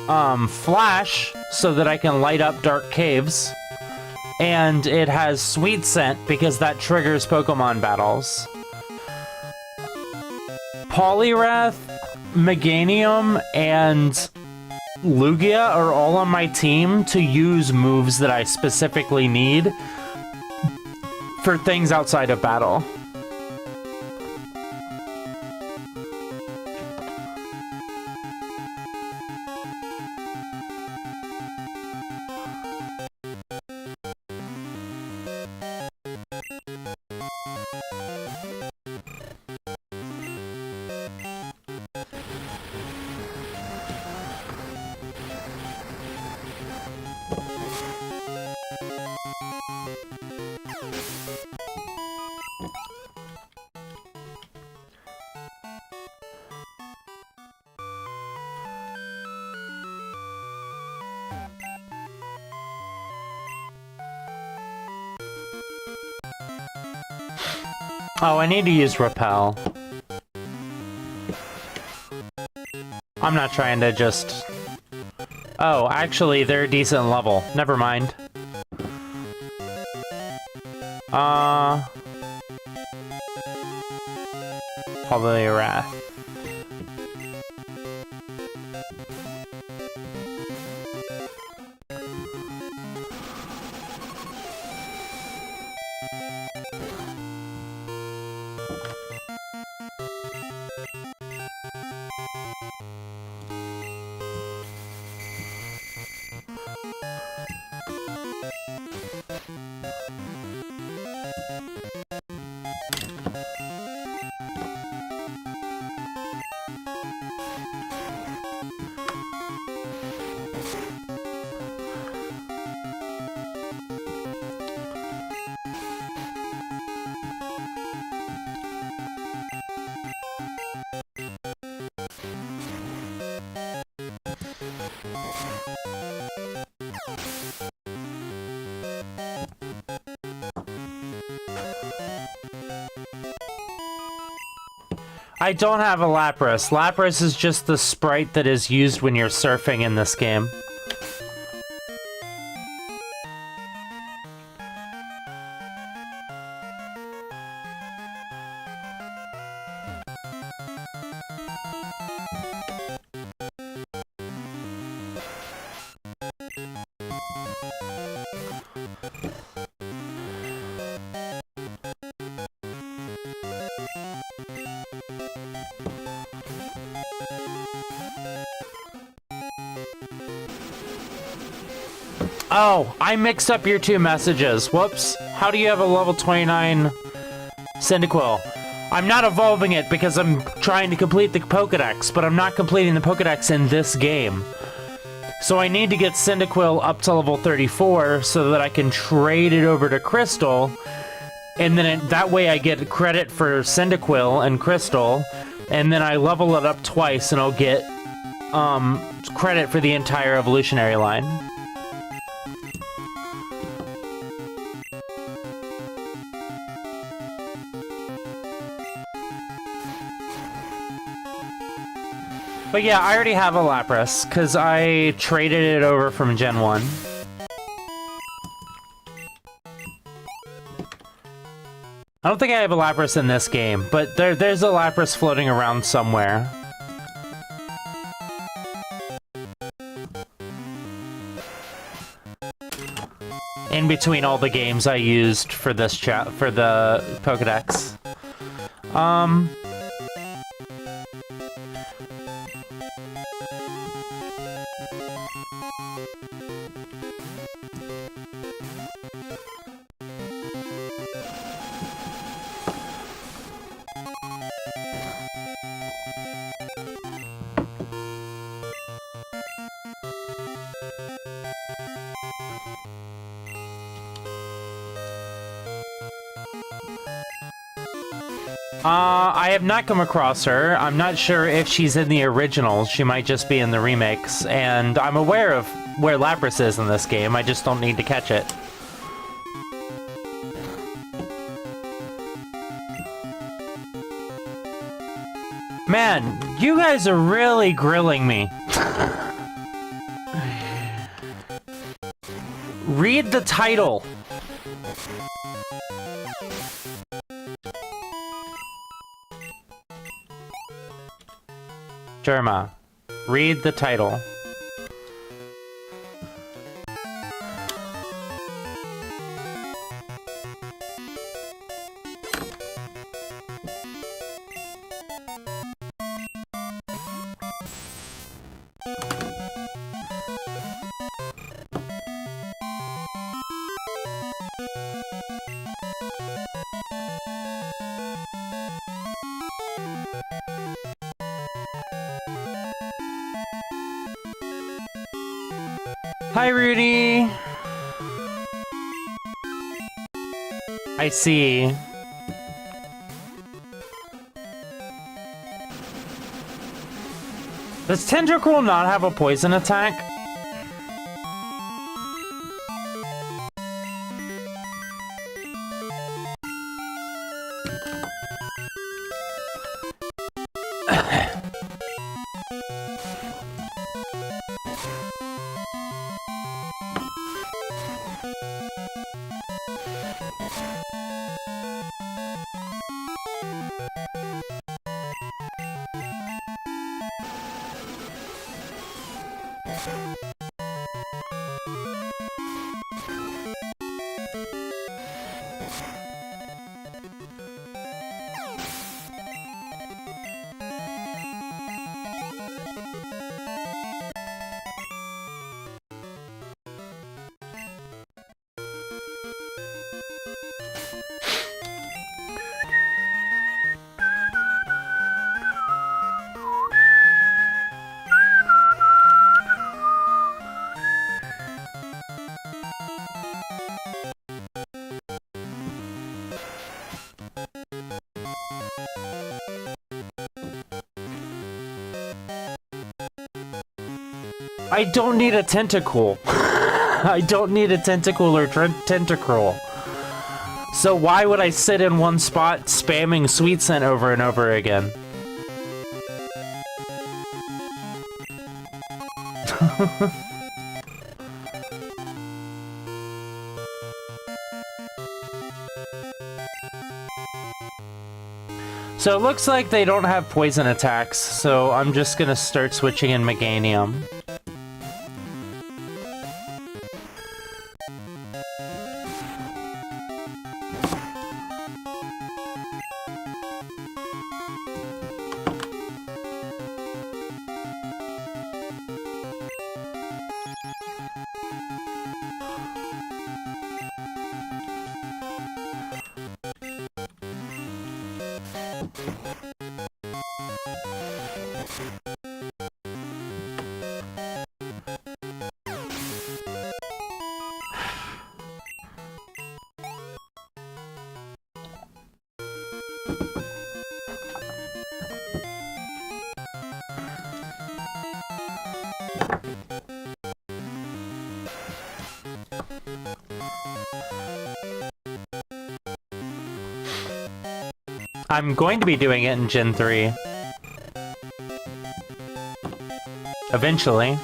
flash, so that I can light up dark caves. And it has sweet scent, because that triggers Pokemon battles. Poliwrath, Meganium, and Lugia are all on my team to use moves that I specifically need for things outside of battle. Oh, I need to use repel. I'm not trying to just... Oh, actually, they're a decent level. Never mind. Probably a wrath. I don't have a Lapras. Lapras is just the sprite that is used when you're surfing in this game. Oh, I mixed up your two messages. Whoops. How do you have a level 29 Cyndaquil? I'm not evolving it because I'm trying to complete the Pokedex, but I'm not completing the Pokedex in this game. So I need to get Cyndaquil up to level 34 so that I can trade it over to Crystal, and then that way I get credit for Cyndaquil and Crystal, and then I level it up twice and I'll get credit for the entire evolutionary line. But yeah, I already have a Lapras, because I traded it over from Gen 1. I don't think I have a Lapras in this game, but there's a Lapras floating around somewhere. In between all the games I used for this for the Pokedex. I have not come across her. I'm not sure if she's in the originals. She might just be in the remakes. And I'm aware of where Lapras is in this game. I just don't need to catch it. Man, you guys are really grilling me. Read the title. Germa, read the title. Hi, Rudy. I see. Does Tentacruel not have a poison attack? I don't need a tentacle. I don't need a tentacle or tentacruel. So why would I sit in one spot spamming sweet scent over and over again? So it looks like they don't have poison attacks, so I'm just gonna start switching in Meganium. I'm going to be doing it in Gen 3. Eventually.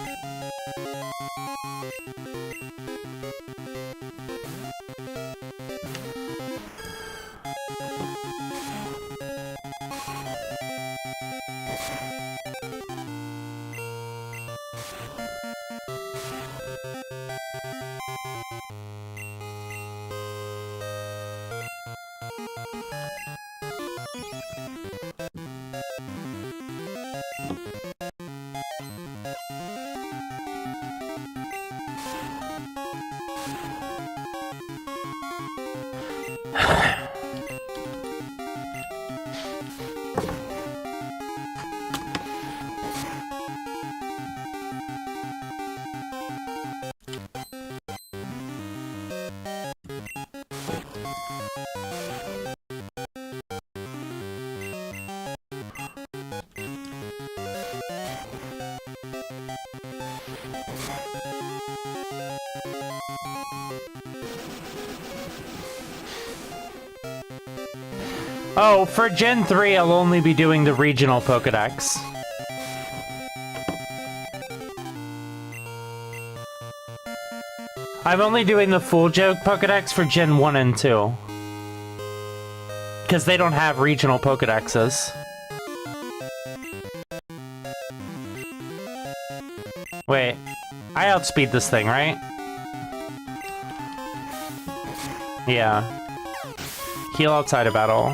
Oh, for Gen 3, I'll only be doing the regional Pokedex. I'm only doing the full joke Pokedex for Gen 1 and 2. Because they don't have regional Pokedexes. Wait, I outspeed this thing, right? Yeah. Heal outside of battle.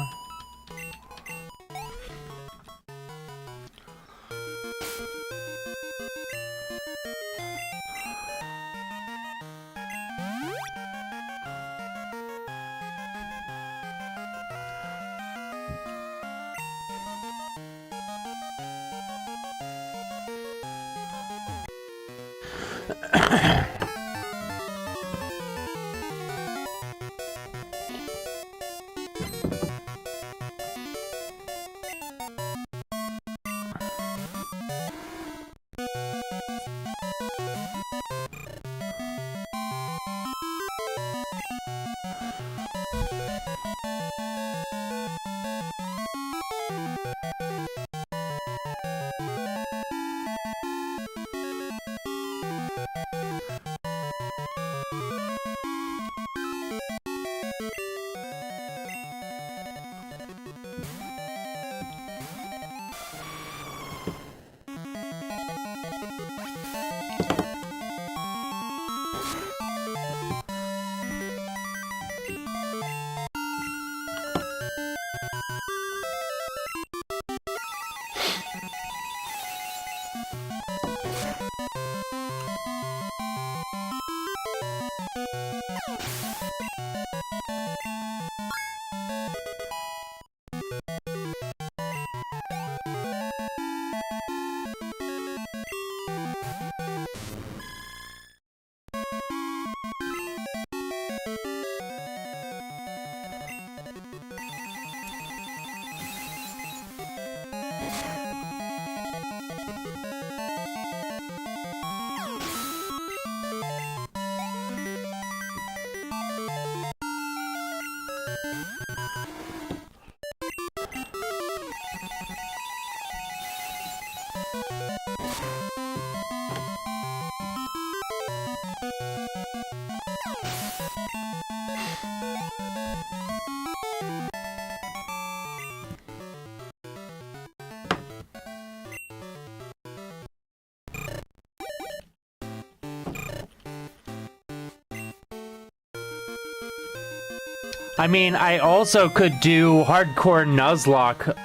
I mean, I also could do hardcore Nuzlocke,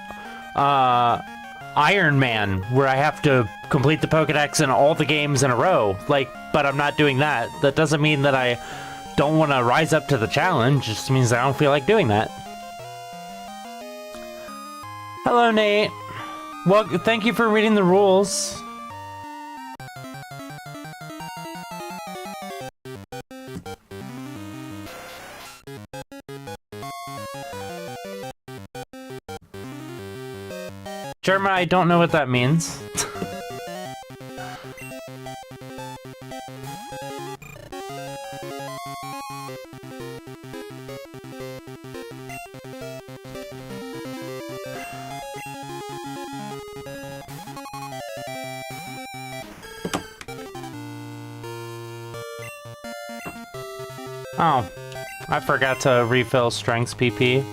Iron Man, where I have to complete the Pokedex in all the games in a row. Like, but I'm not doing that. That doesn't mean that I don't want to rise up to the challenge. It just means I don't feel like doing that. Hello, Nate. Well, thank you for reading the rules. German, I don't know what that means. Oh, I forgot to refill Strength's PP.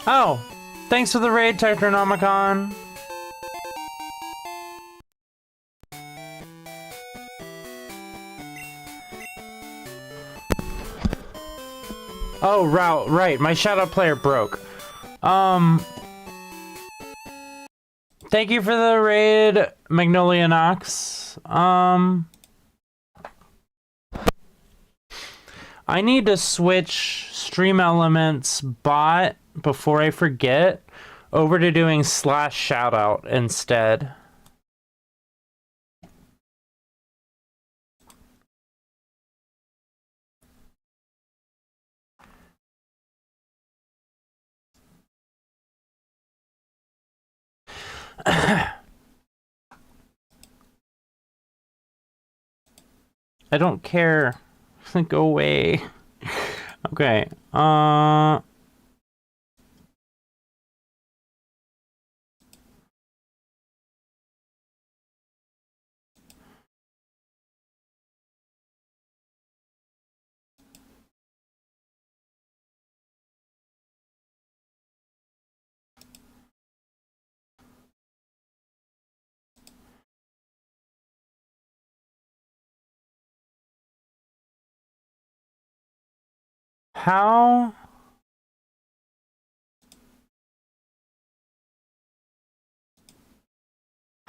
Oh, thanks for the raid, Technonomicon. Oh, right, my shadow player broke. Thank you for the raid, Magnolia Nox. I need to switch Stream Elements bot before I forget over to doing /shoutout instead. I don't care. Go away. Okay.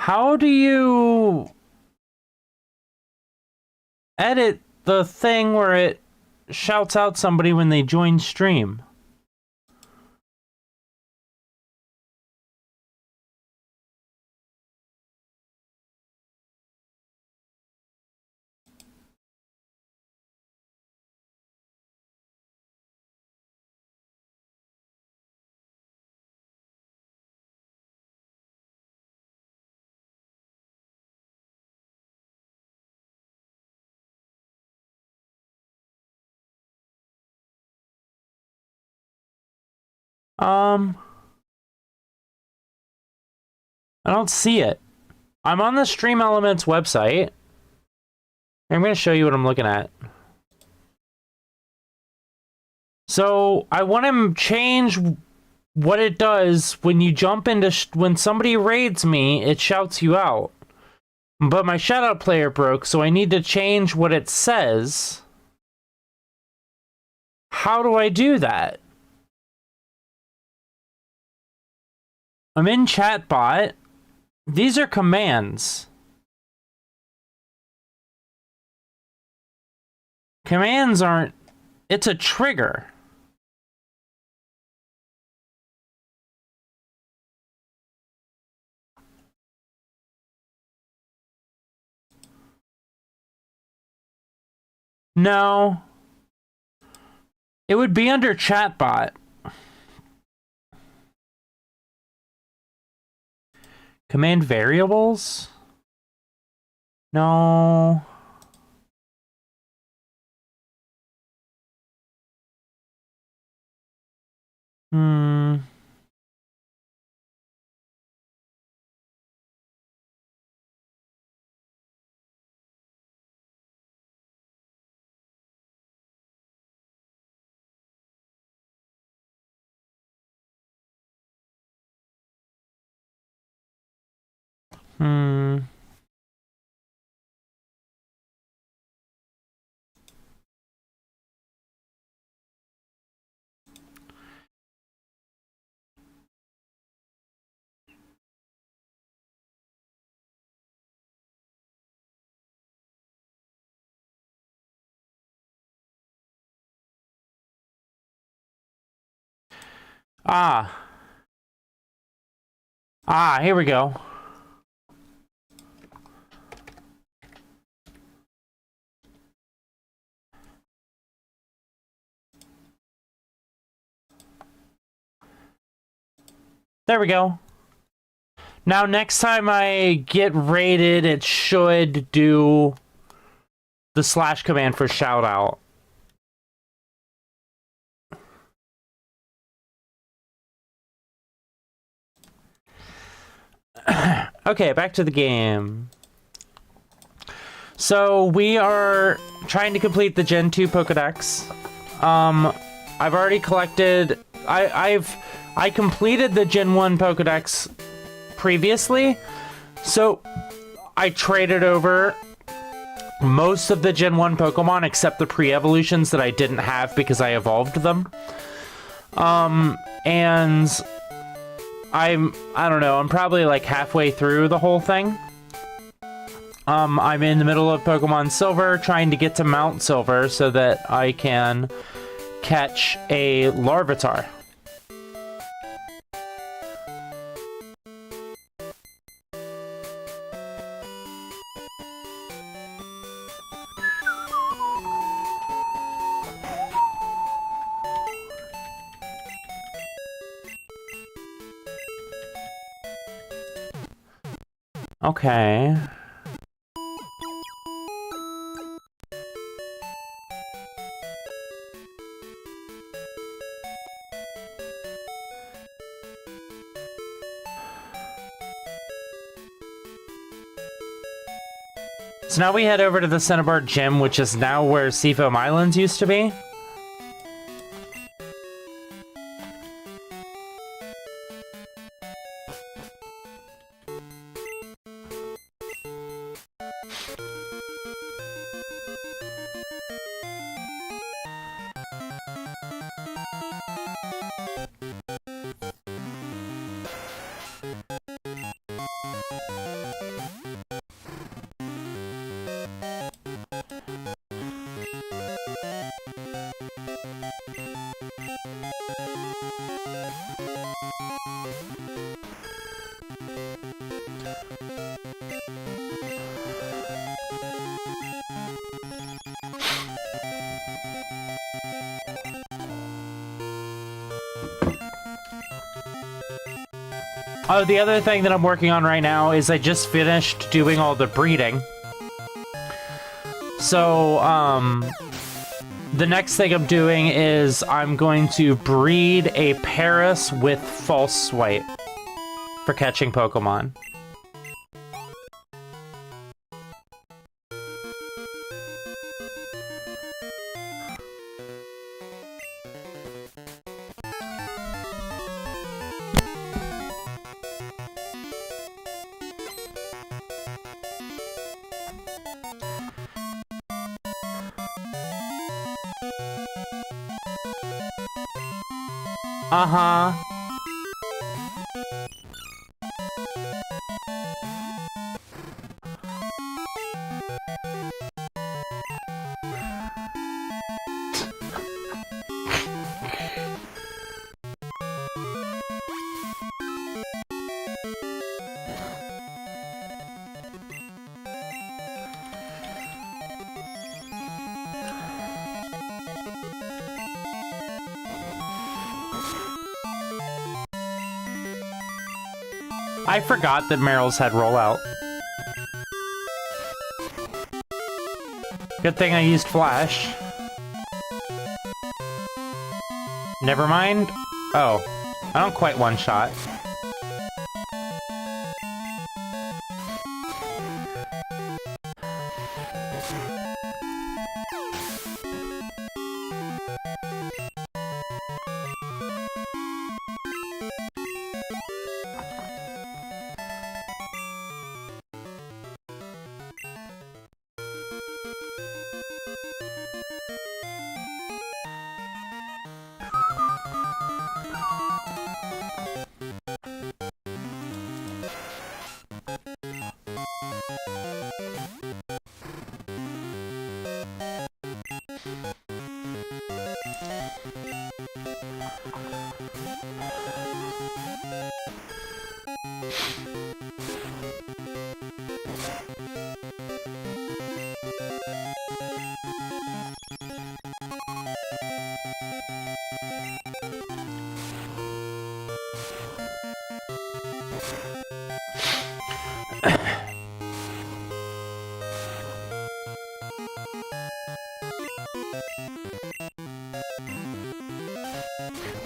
How do you edit the thing where it shouts out somebody when they join stream? I don't see it. I'm on the Stream Elements website. I'm going to show you what I'm looking at. So I want to change what it does when you jump into... when somebody raids me, it shouts you out. But my shoutout player broke, so I need to change what it says. How do I do that? I'm in chatbot. These are commands. Commands aren't... it's a trigger. No. It would be under chatbot. Command variables? No. Hmm. Hmm. Here we go. There we go. Now, next time I get raided, it should do the slash command for shout out. Okay, back to the game. So we are trying to complete the Gen 2 Pokedex. I've already collected... I completed the Gen 1 Pokedex previously, so I traded over most of the Gen 1 Pokemon except the pre-evolutions that I didn't have because I evolved them. And I don't know, I'm probably like halfway through the whole thing. I'm in the middle of Pokemon Silver, trying to get to Mount Silver so that I can catch a Larvitar. Okay. So now we head over to the Cinnabar Gym, which is now where Seafoam Islands used to be. Oh, the other thing that I'm working on right now is I just finished doing all the breeding. So, the next thing I'm doing is I'm going to breed a Paris with false swipe for catching Pokemon. Uh-huh. I forgot that Meryl's had rollout. Good thing I used Flash. Never mind. Oh, I don't quite one-shot.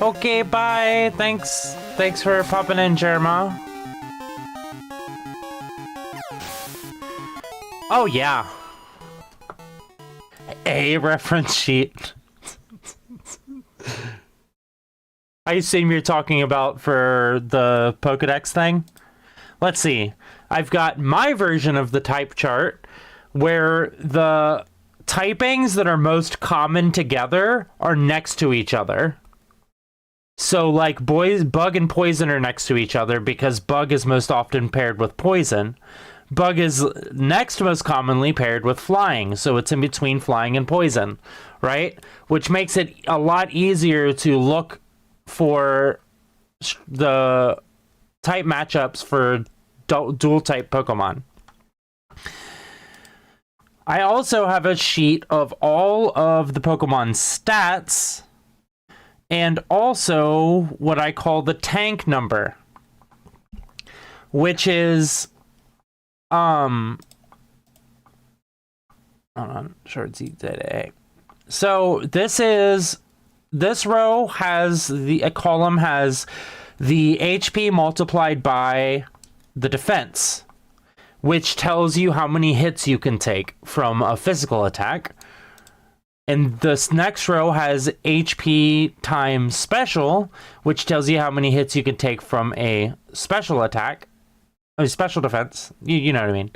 Okay, bye. Thanks for popping in, Jerma. Oh, yeah. A reference sheet. I assume you're talking about for the Pokedex thing? Let's see. I've got my version of the type chart where the typings that are most common together are next to each other. So, like, bug and poison are next to each other because bug is most often paired with poison. Bug is next most commonly paired with flying, so it's in between flying and poison, right? Which makes it a lot easier to look for the type matchups for dual type Pokemon. I also have a sheet of all of the Pokemon stats and also what I call the tank number, which is hold on, short Z A. So this row has a column has the HP multiplied by the defense, which tells you how many hits you can take from a physical attack. And this next row has HP times special, which tells you how many hits you can take from a special attack, a special defense. You know what I mean.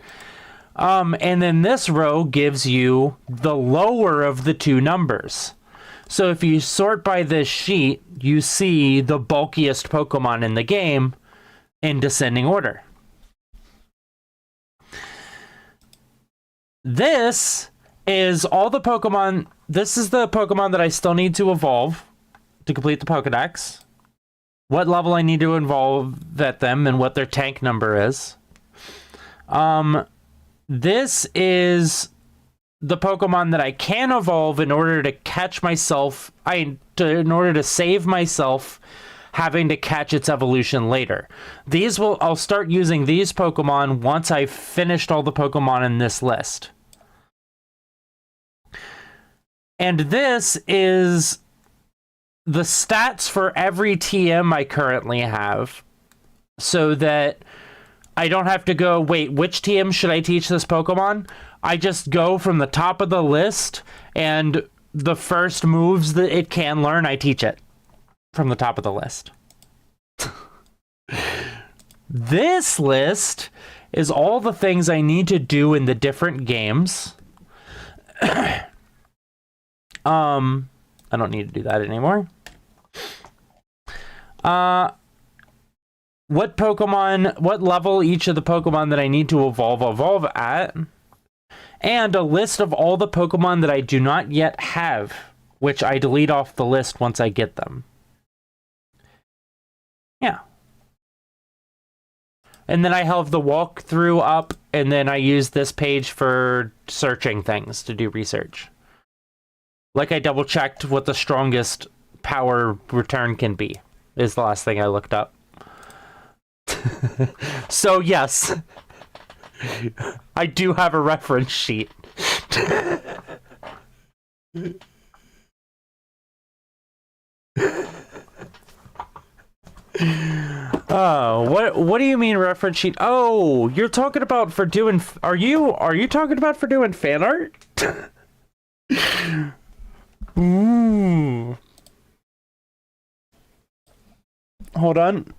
And then this row gives you the lower of the two numbers. So if you sort by this sheet, you see the bulkiest Pokemon in the game in descending order. This is all the Pokemon. This is the Pokemon that I still need to evolve to complete the Pokedex. What level I need to evolve at them and what their tank number is. This is the Pokemon that I can evolve in order to catch myself. In order to save myself having to catch its evolution later. I'll start using these Pokemon once I've finished all the Pokemon in this list. And this is the stats for every TM I currently have, so that I don't have to go, wait, which TM should I teach this Pokemon? I just go from the top of the list, and the first moves that it can learn, I teach it from the top of the list. This list is all the things I need to do in the different games. I don't need to do that anymore. What level each of the Pokemon that I need to evolve at, and a list of all the Pokemon that I do not yet have, which I delete off the list once I get them. Yeah. And then I have the walkthrough up, and then I use this page for searching things to do research. Like, I double checked what the strongest power return can be, is the last thing I looked up. So yes, I do have a reference sheet. Oh, what do you mean reference sheet? Oh, you're talking about for doing, are you talking about for doing fan art? Ooh. Hold on.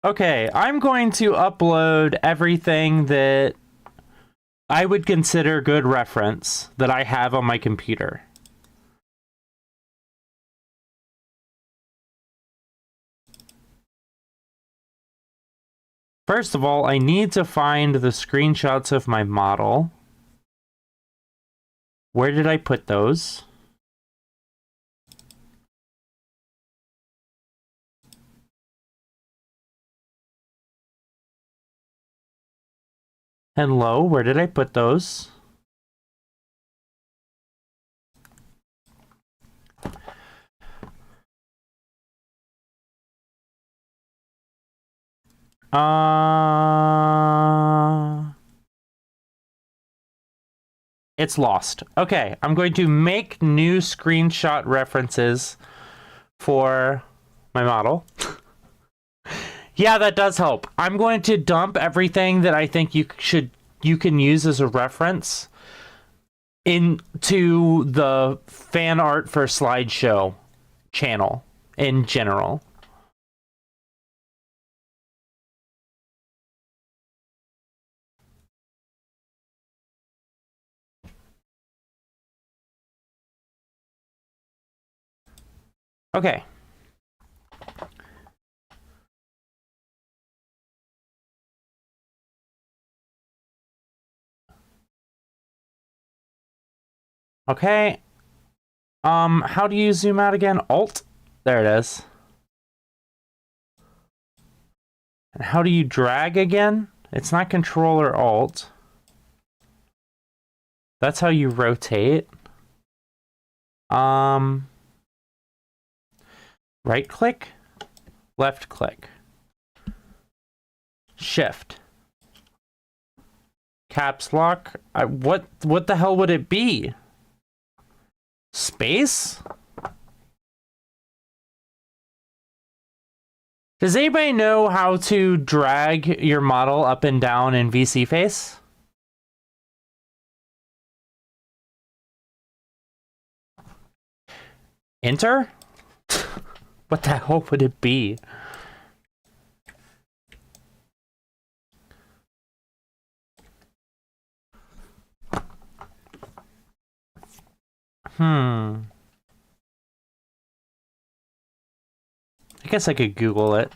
Okay, I'm going to upload everything that I would consider good reference that I have on my computer. First of all, I need to find the screenshots of my model. Where did I put those? Hello, where did I put those? It's lost. Okay, I'm going to make new screenshot references for my model. Yeah, that does help. I'm going to dump everything that I think you can use as a reference into the fan art for slideshow channel in general. Okay. Okay. How do you zoom out again? Alt? There it is. And how do you drag again? It's not Control or Alt. That's how you rotate. Right click, left click, shift, caps lock. What the hell would it be? Space? Does anybody know how to drag your model up and down in VC Face? Enter? What the hell would it be? I guess I could Google it.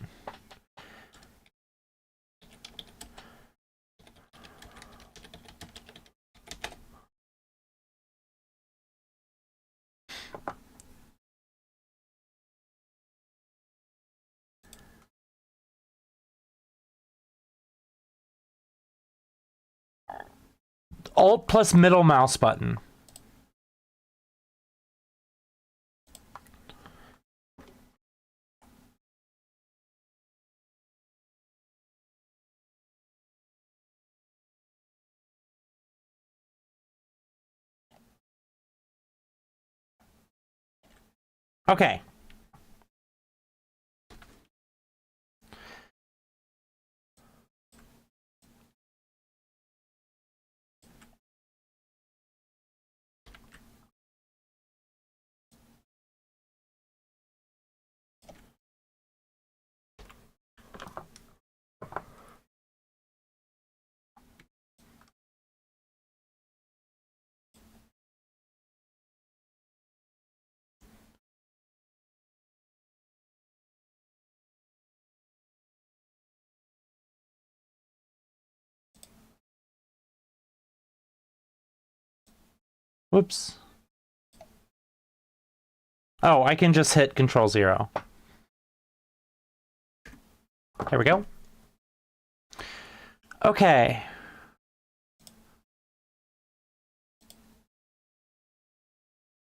Alt plus middle mouse button. Okay. Whoops. Oh, I can just hit Control 0. There we go. Okay.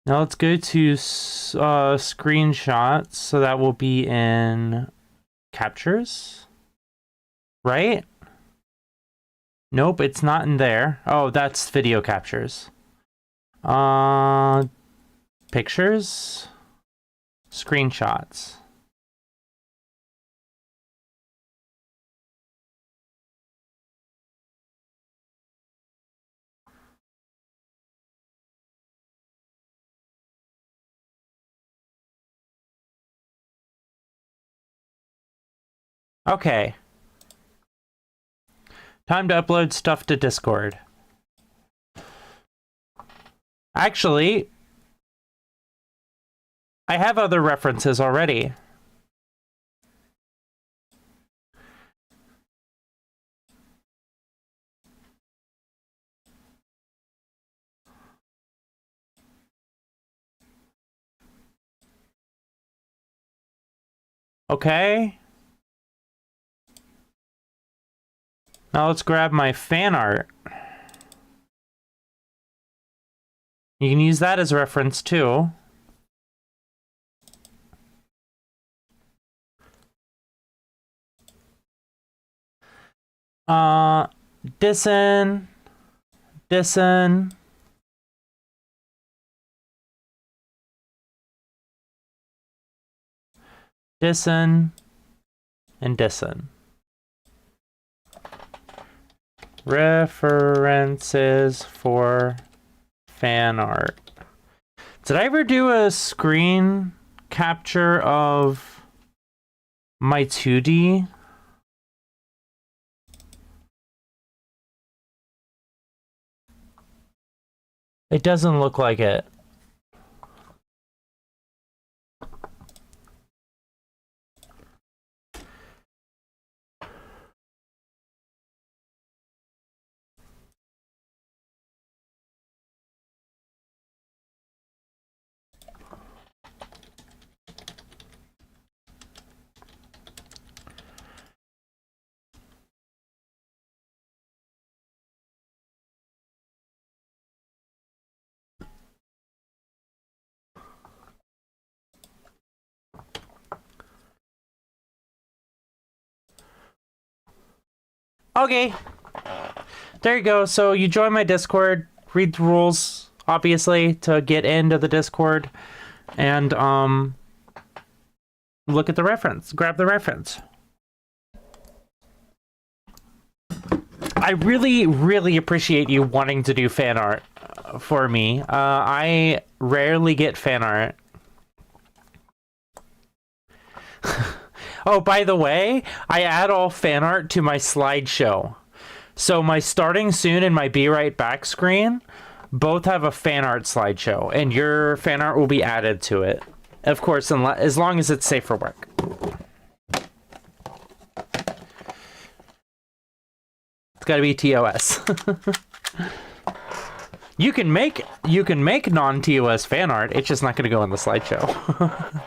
Now let's go to screenshots. So that will be in captures, right? Nope, it's not in there. Oh, that's video captures. Pictures, screenshots. Okay. Time to upload stuff to Discord. Actually, I have other references already. Okay. Now let's grab my fan art. You can use that as a reference too. Dissen, Dissen, Dissen, and Dissen. References for fan art. Did I ever do a screen capture of my 2D? It doesn't look like it. Okay. There you go. So you join my Discord, read the rules, obviously, to get into the Discord, and look at the reference. Grab the reference. I really, really appreciate you wanting to do fan art for me. I rarely get fan art. Oh, by the way, I add all fan art to my slideshow. So my starting soon and my be right back screen both have a fan art slideshow, and your fan art will be added to it. Of course, as long as it's safe for work. It's got to be TOS. You can make non-TOS fan art. It's just not going to go in the slideshow.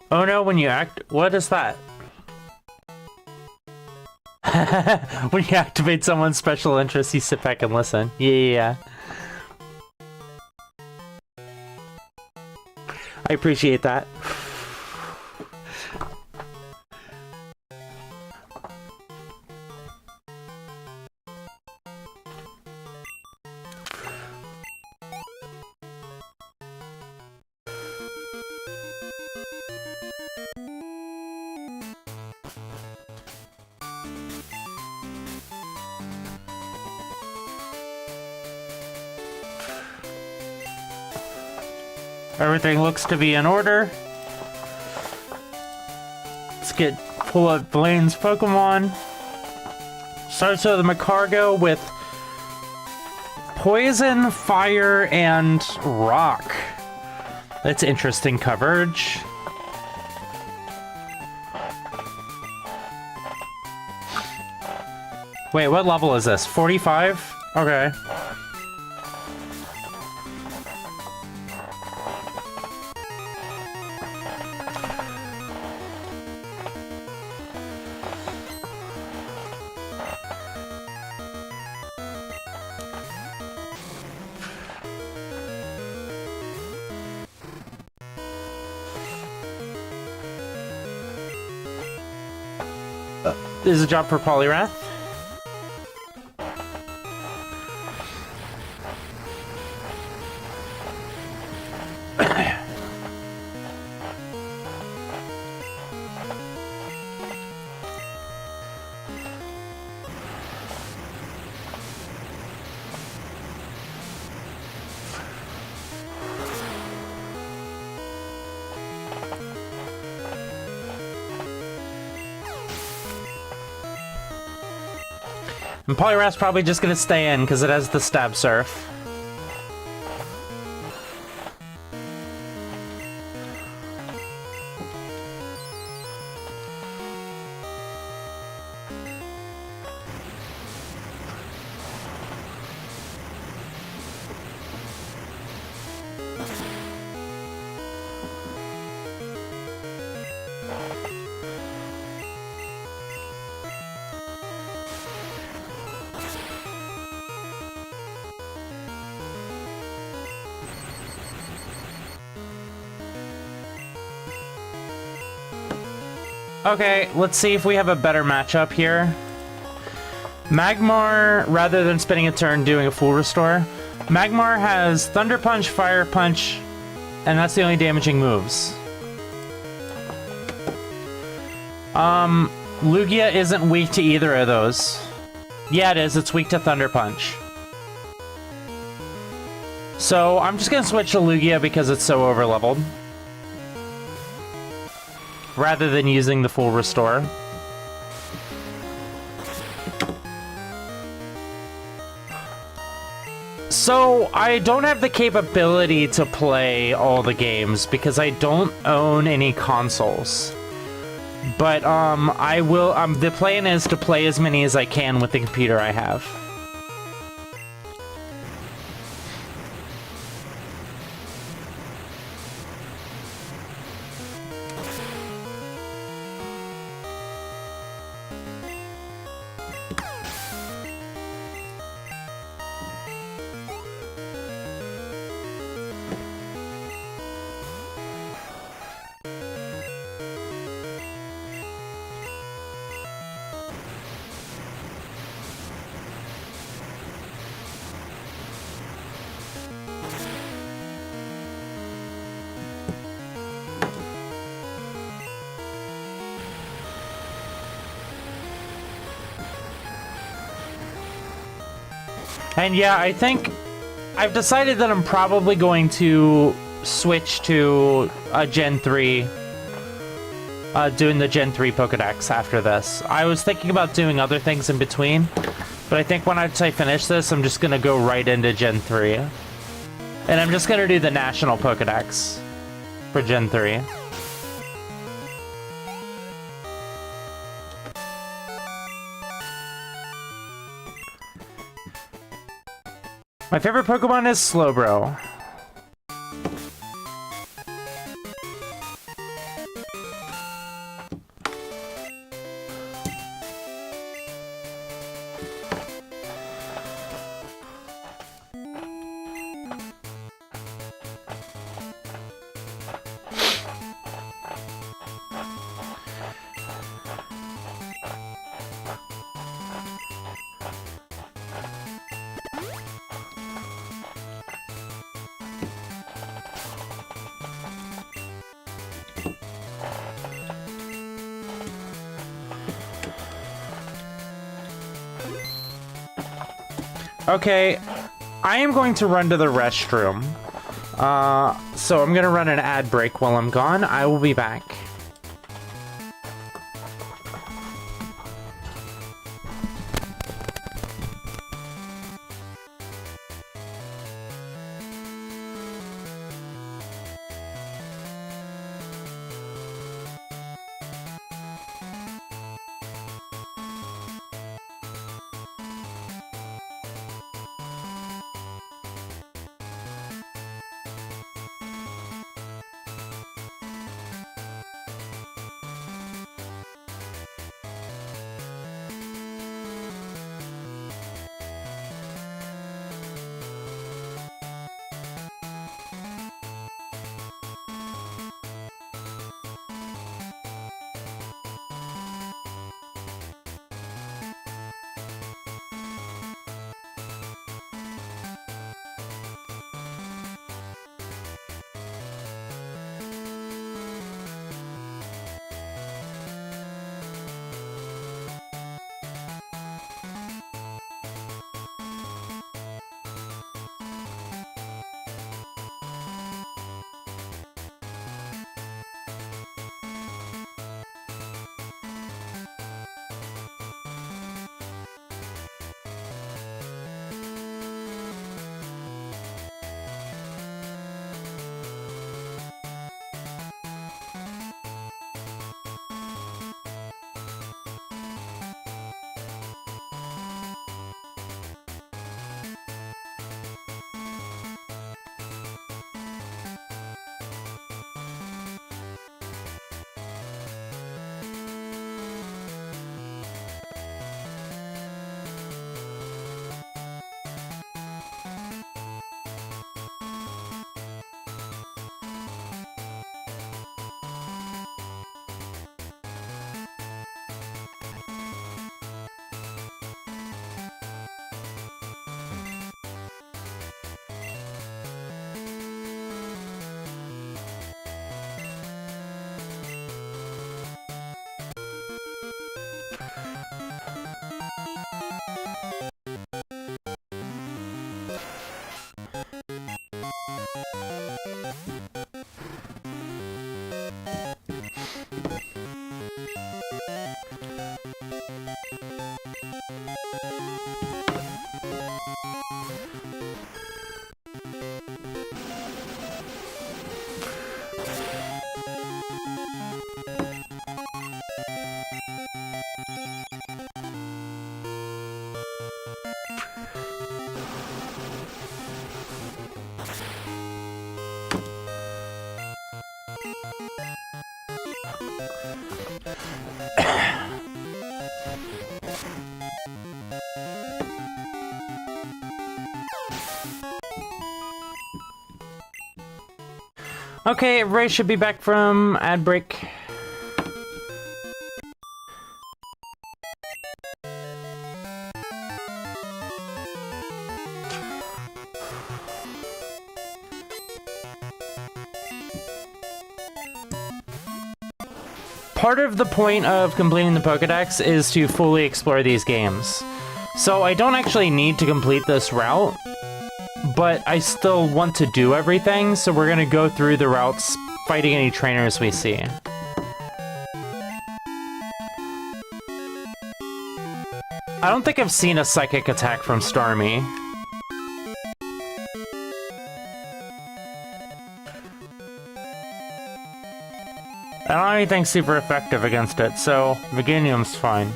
Oh no, when you act... What is that? When you activate someone's special interest, you sit back and listen. Yeah. I appreciate that. Everything looks to be in order. Let's pull up Blaine's Pokemon. Starts with a Macargo with Poison, Fire, and Rock. That's interesting coverage. Wait, what level is this? 45? Okay. This is a job for Poliwrath. And Poliwrath's probably just gonna stay in because it has the Stab Surf. Okay, let's see if we have a better matchup here. Magmar, rather than spending a turn doing a full restore, Magmar has Thunder Punch, Fire Punch, and that's the only damaging moves. Lugia isn't weak to either of those. Yeah, it is. It's weak to Thunder Punch. So I'm just gonna switch to Lugia because it's so overleveled, rather than using the full restore. So I don't have the capability to play all the games because I don't own any consoles. But I will, the plan is to play as many as I can with the computer I have. And yeah, I think I've decided that I'm probably going to switch to a Gen 3, doing the Gen 3 Pokedex after this. I was thinking about doing other things in between, but I think once I finish this, I'm just going to go right into Gen 3. And I'm just going to do the National Pokedex for Gen 3. My favorite Pokemon is Slowbro. Okay, I am going to run to the restroom. So I'm gonna run an ad break while I'm gone. I will be back. Okay, everybody should be back from ad break. Part of the point of completing the Pokedex is to fully explore these games. So I don't actually need to complete this route, but I still want to do everything, so we're gonna go through the routes, fighting any trainers we see. I don't think I've seen a psychic attack from Starmie. I don't have anything super effective against it, so Viginium's fine.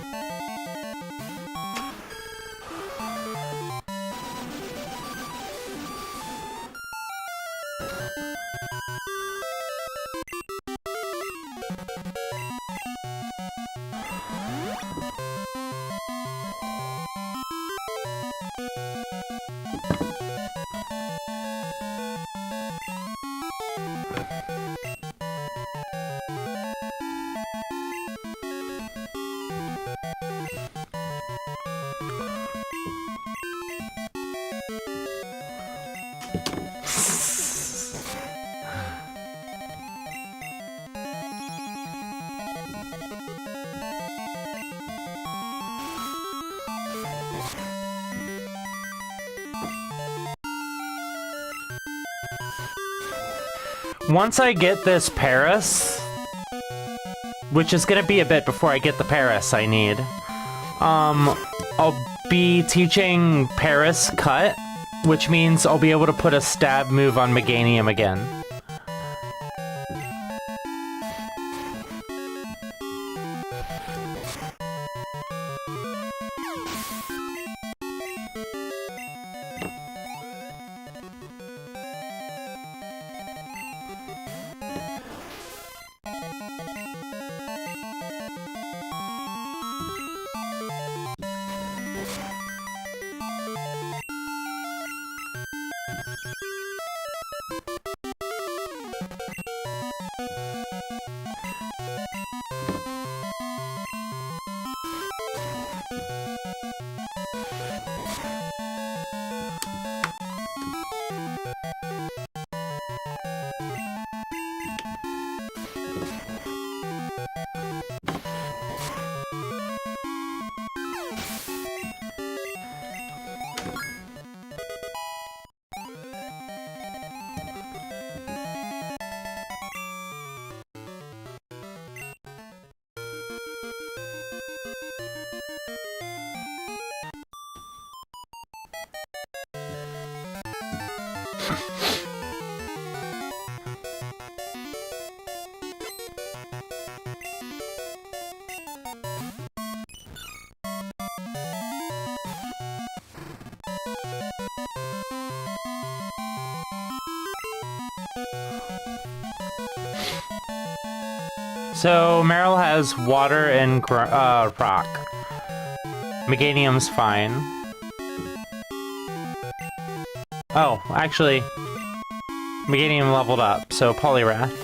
Once I get this Paris, which is gonna be a bit before I get the Paris I need, I'll be teaching Paris Cut, which means I'll be able to put a stab move on Meganium again. So Meryl has water and rock. Meganium's fine. Oh, actually, Meganium leveled up, so Poliwrath.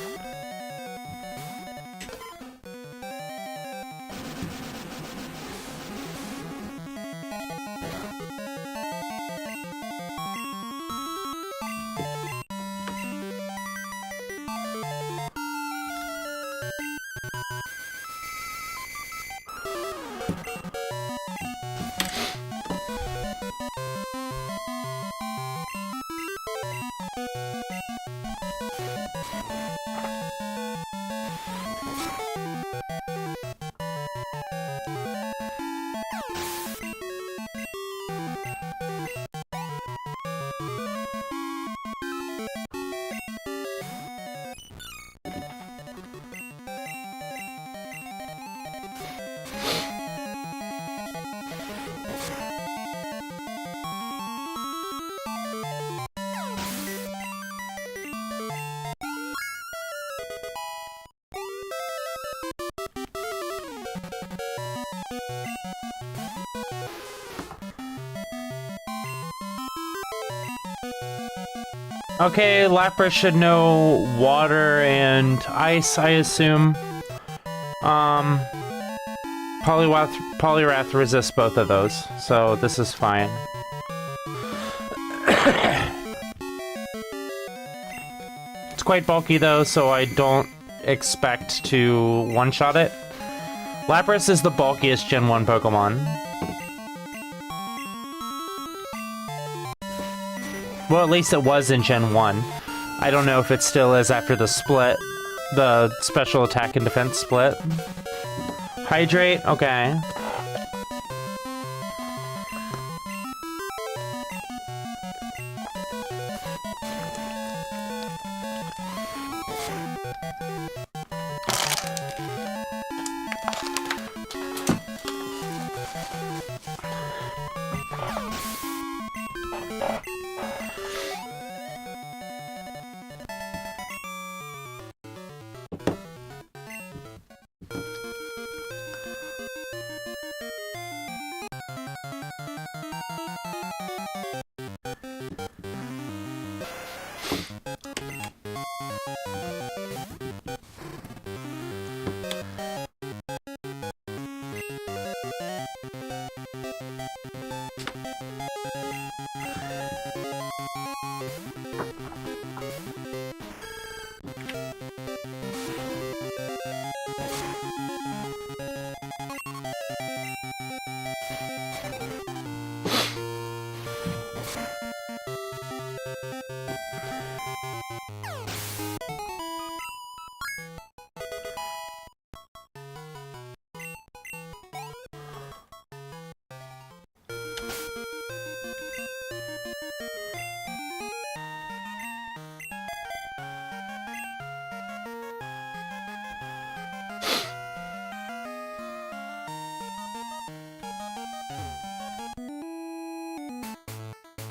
Okay, Lapras should know water and ice, I assume. Poliwrath resists both of those, so this is fine. It's quite bulky though, so I don't expect to one-shot it. Lapras is the bulkiest Gen 1 Pokemon. Well, at least it was in Gen 1. I don't know if it still is after the split. The special attack and defense split. Hydrate? Okay.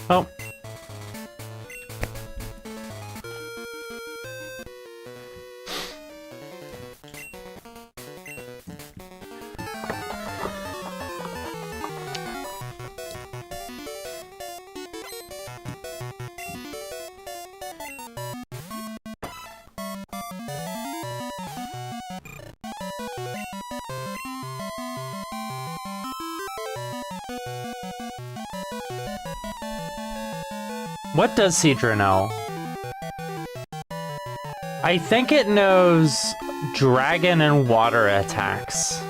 Oh. What does Cedra know? I think it knows dragon and water attacks.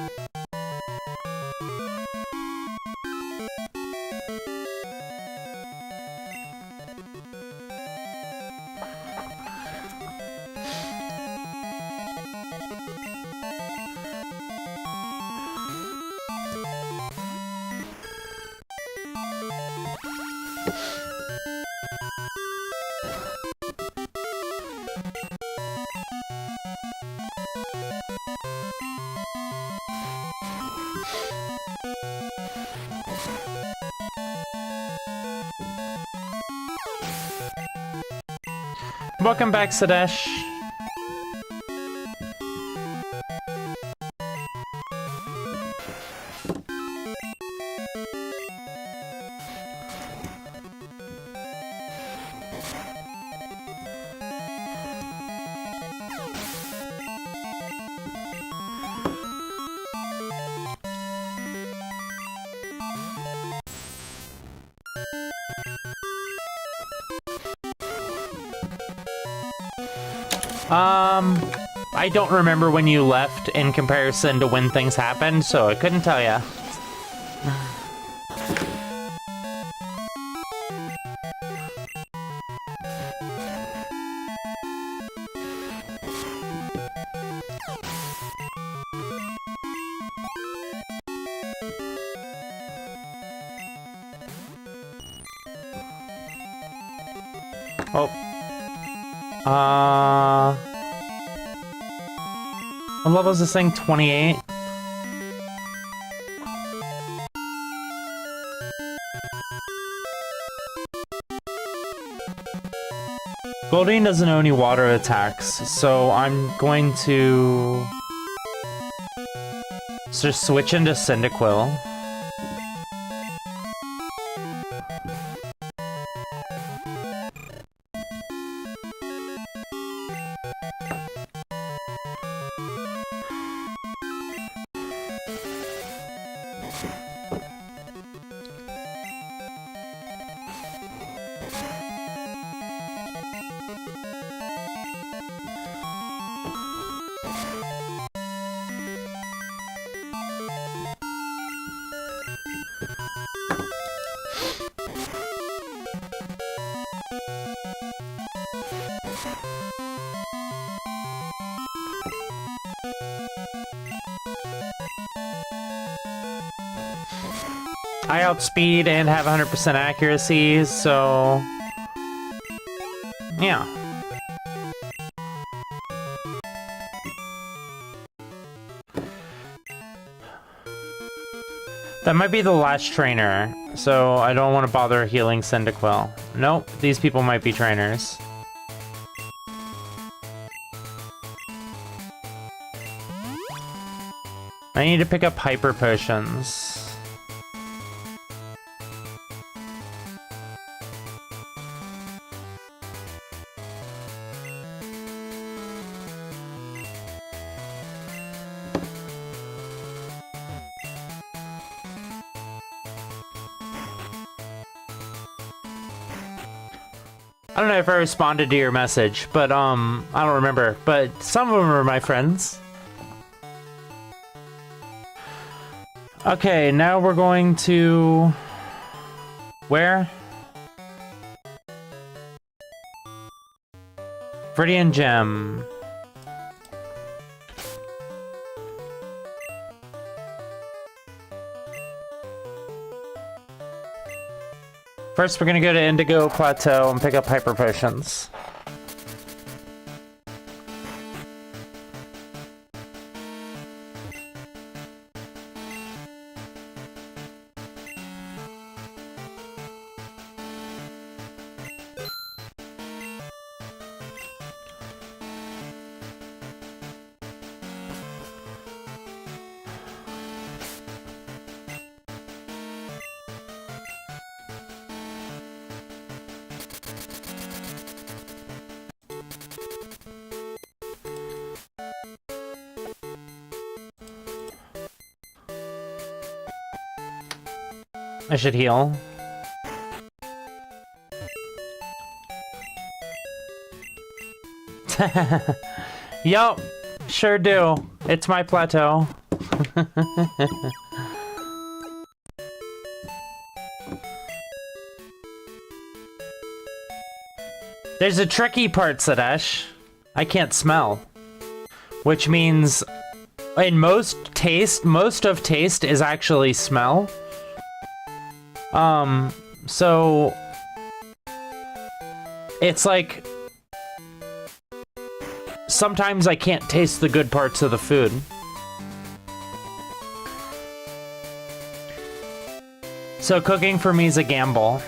Welcome back, Sadesh. I don't remember when you left in comparison to when things happened, so I couldn't tell ya. Oh. What level is this thing? 28? Goldine doesn't know any water attacks, so I'm going to just switch into Cyndaquil. I outspeed and have 100% accuracy, so yeah. That might be the last trainer, so I don't want to bother healing Cyndaquil. Nope, these people might be trainers. I need to pick up hyper potions. I don't know if I responded to your message, but I don't remember. But some of them are my friends. Okay, now we're going to... where? Viridian Gem. First, we're gonna go to Indigo Plateau and pick up hyper potions. I should heal. Yup, sure do. It's my plateau. There's a tricky part, Sadesh. I can't smell. Which means, in most of taste is actually smell. So... it's like... sometimes I can't taste the good parts of the food. So cooking for me is a gamble.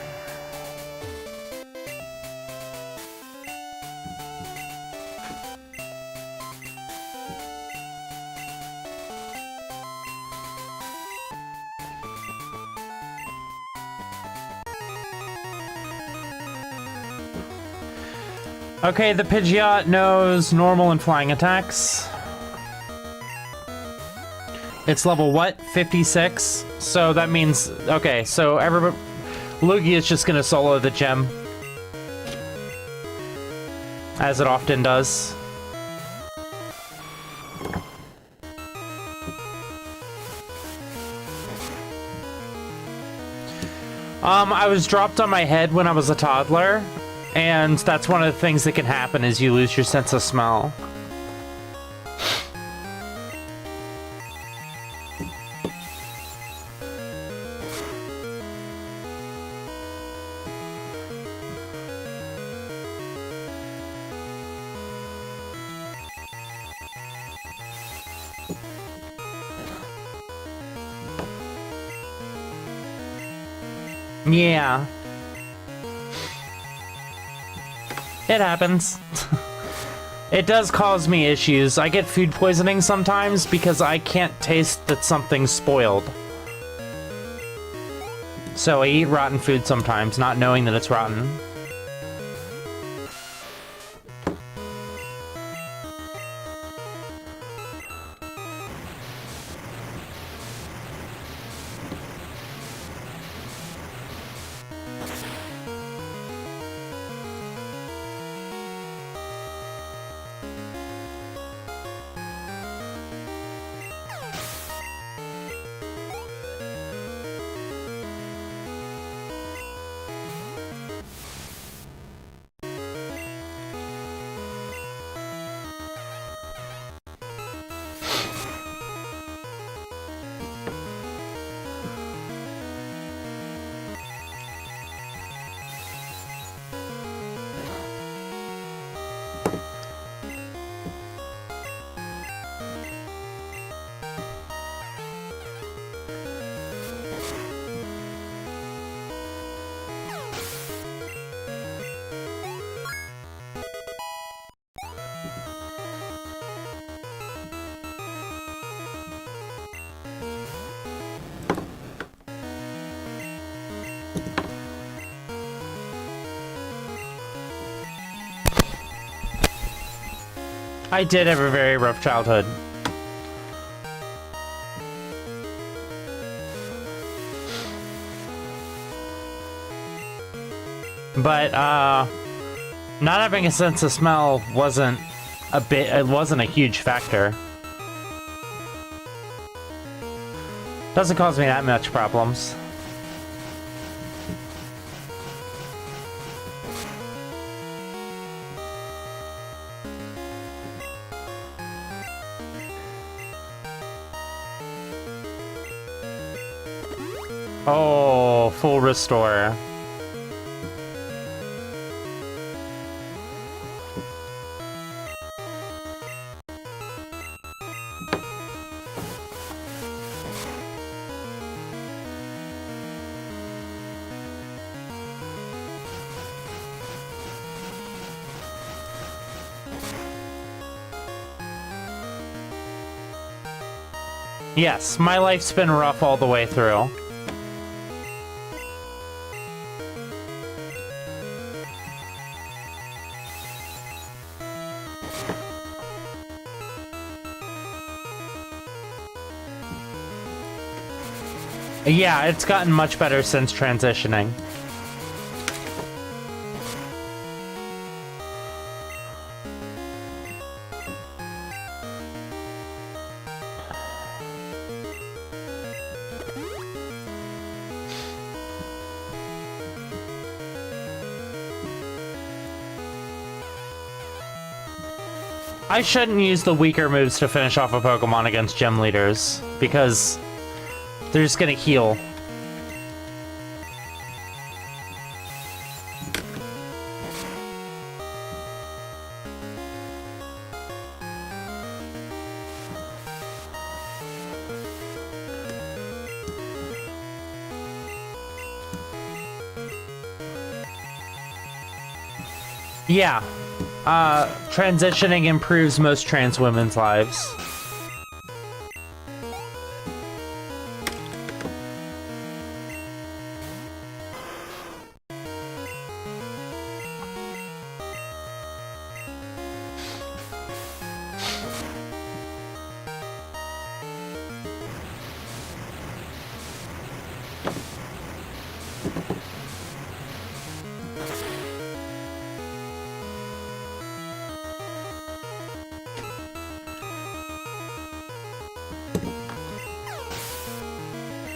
Okay, the Pidgeot knows normal and flying attacks. It's level what? 56? So that means... okay, so everybody... Lugia is just gonna solo the gem. As it often does. I was dropped on my head when I was a toddler. And that's one of the things that can happen is you lose your sense of smell. Yeah. It happens. It does cause me issues. I get food poisoning sometimes because I can't taste that something's spoiled. So I eat rotten food sometimes, not knowing that it's rotten. I did have a very rough childhood. But, not having a sense of smell wasn't a huge factor. Doesn't cause me that much problems. Oh, full restore. Yes, my life's been rough all the way through. Yeah, it's gotten much better since transitioning. I shouldn't use the weaker moves to finish off a Pokemon against gym leaders, because they're just gonna heal. Yeah. Transitioning improves most trans women's lives.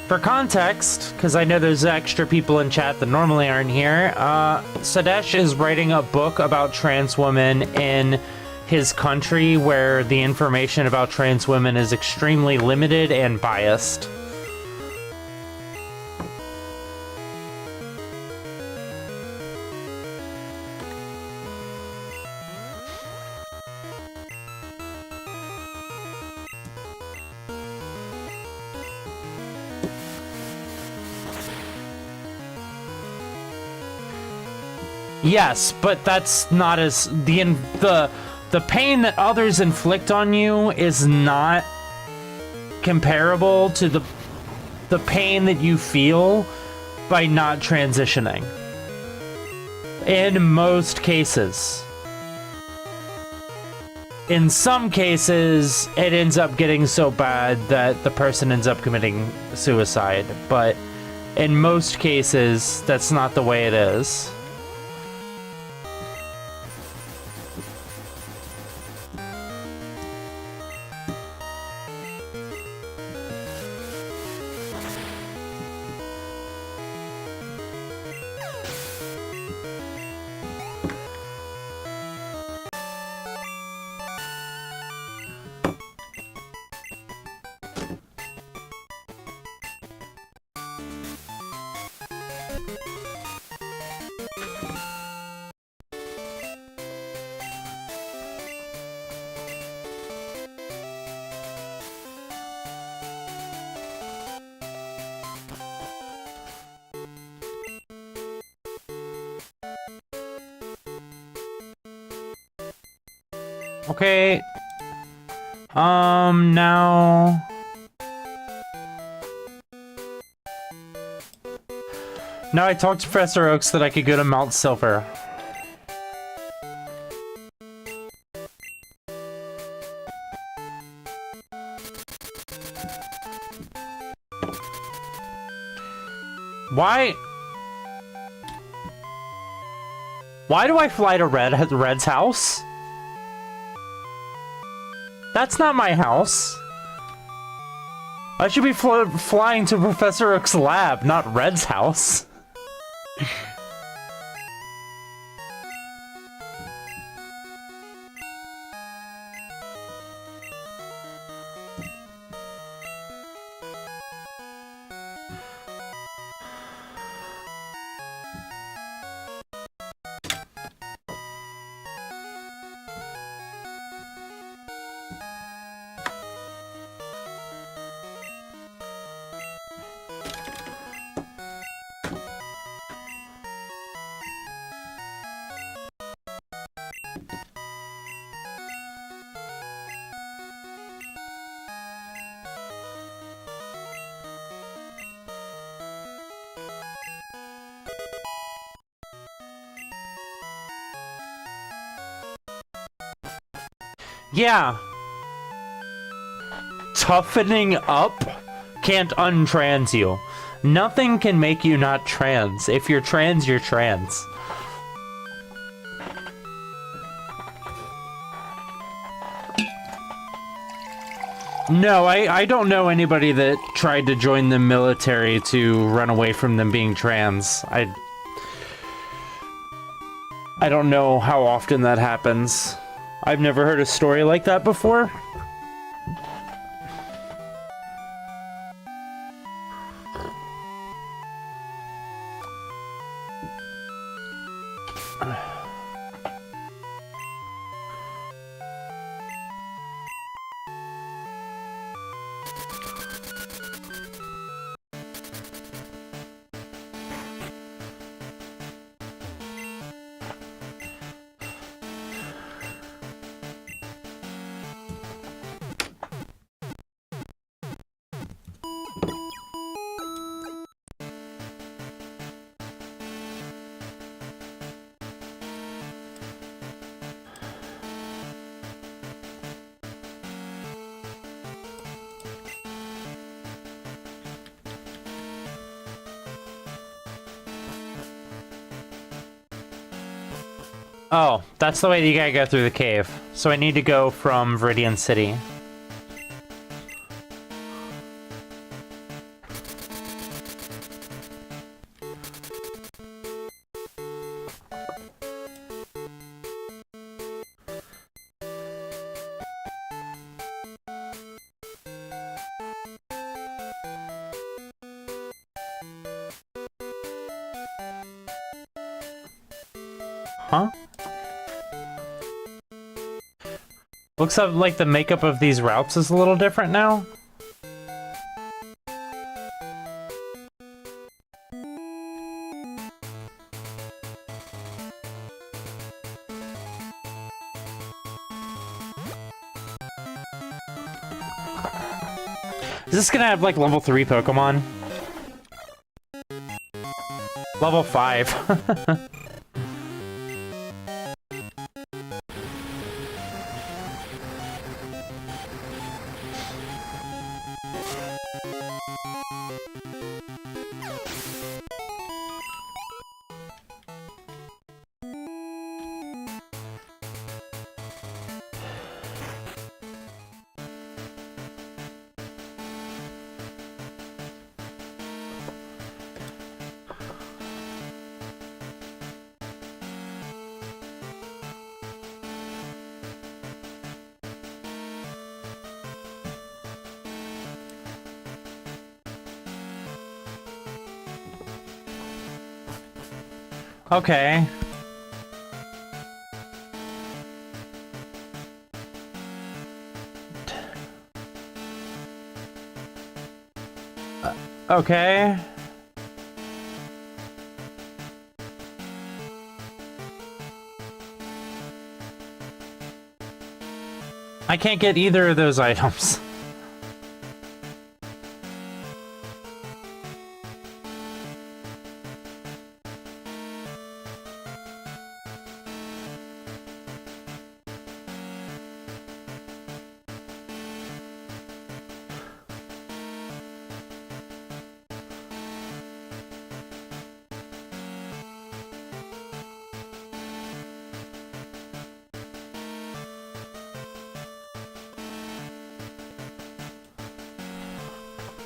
For context, because I know there's extra people in chat that normally aren't here, Sadesh is writing a book about trans women in his country where the information about trans women is extremely limited and biased. Yes, but that's not as the pain that others inflict on you is not comparable to the pain that you feel by not transitioning. In most cases. In some cases, it ends up getting so bad that the person ends up committing suicide, but in most cases, that's not the way it is. Okay. Now... Now I talked to Professor Oaks that I could go to Mount Silver. Why? Why do I fly to Red's house? That's not my house. I should be flying to Professor Oak's lab, not Red's house. Yeah. Toughening up can't untrans you. Nothing can make you not trans. If you're trans, you're trans. No, I don't know anybody that tried to join the military to run away from them being trans. I don't know how often that happens. I've never heard a story like that before. Oh, that's the way you gotta go through the cave. So I need to go from Viridian City. Huh? Looks like the makeup of these routes is a little different now. Is this gonna have like level 3 Pokemon? Level 5. Okay. Okay. I can't get either of those items.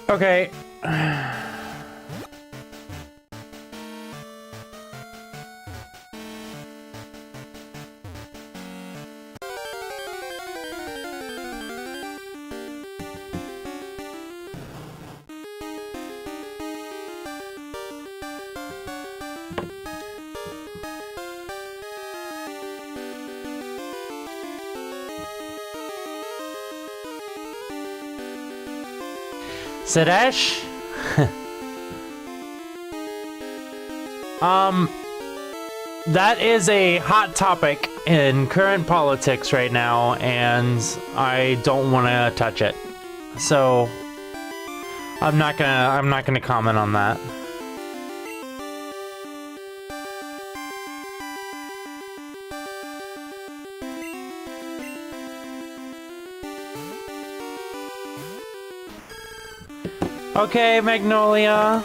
Okay. Sadesh? That is a hot topic in current politics right now, and I don't want to touch it. So I'm not gonna comment on that. Okay, Magnolia.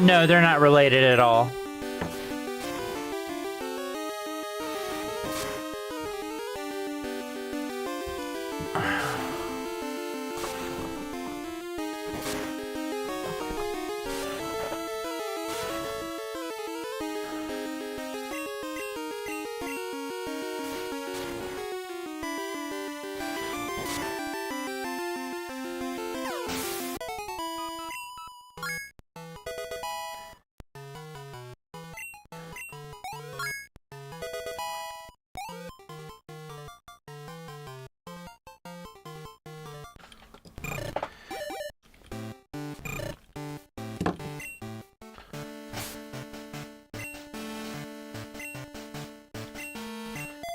No, they're not related at all.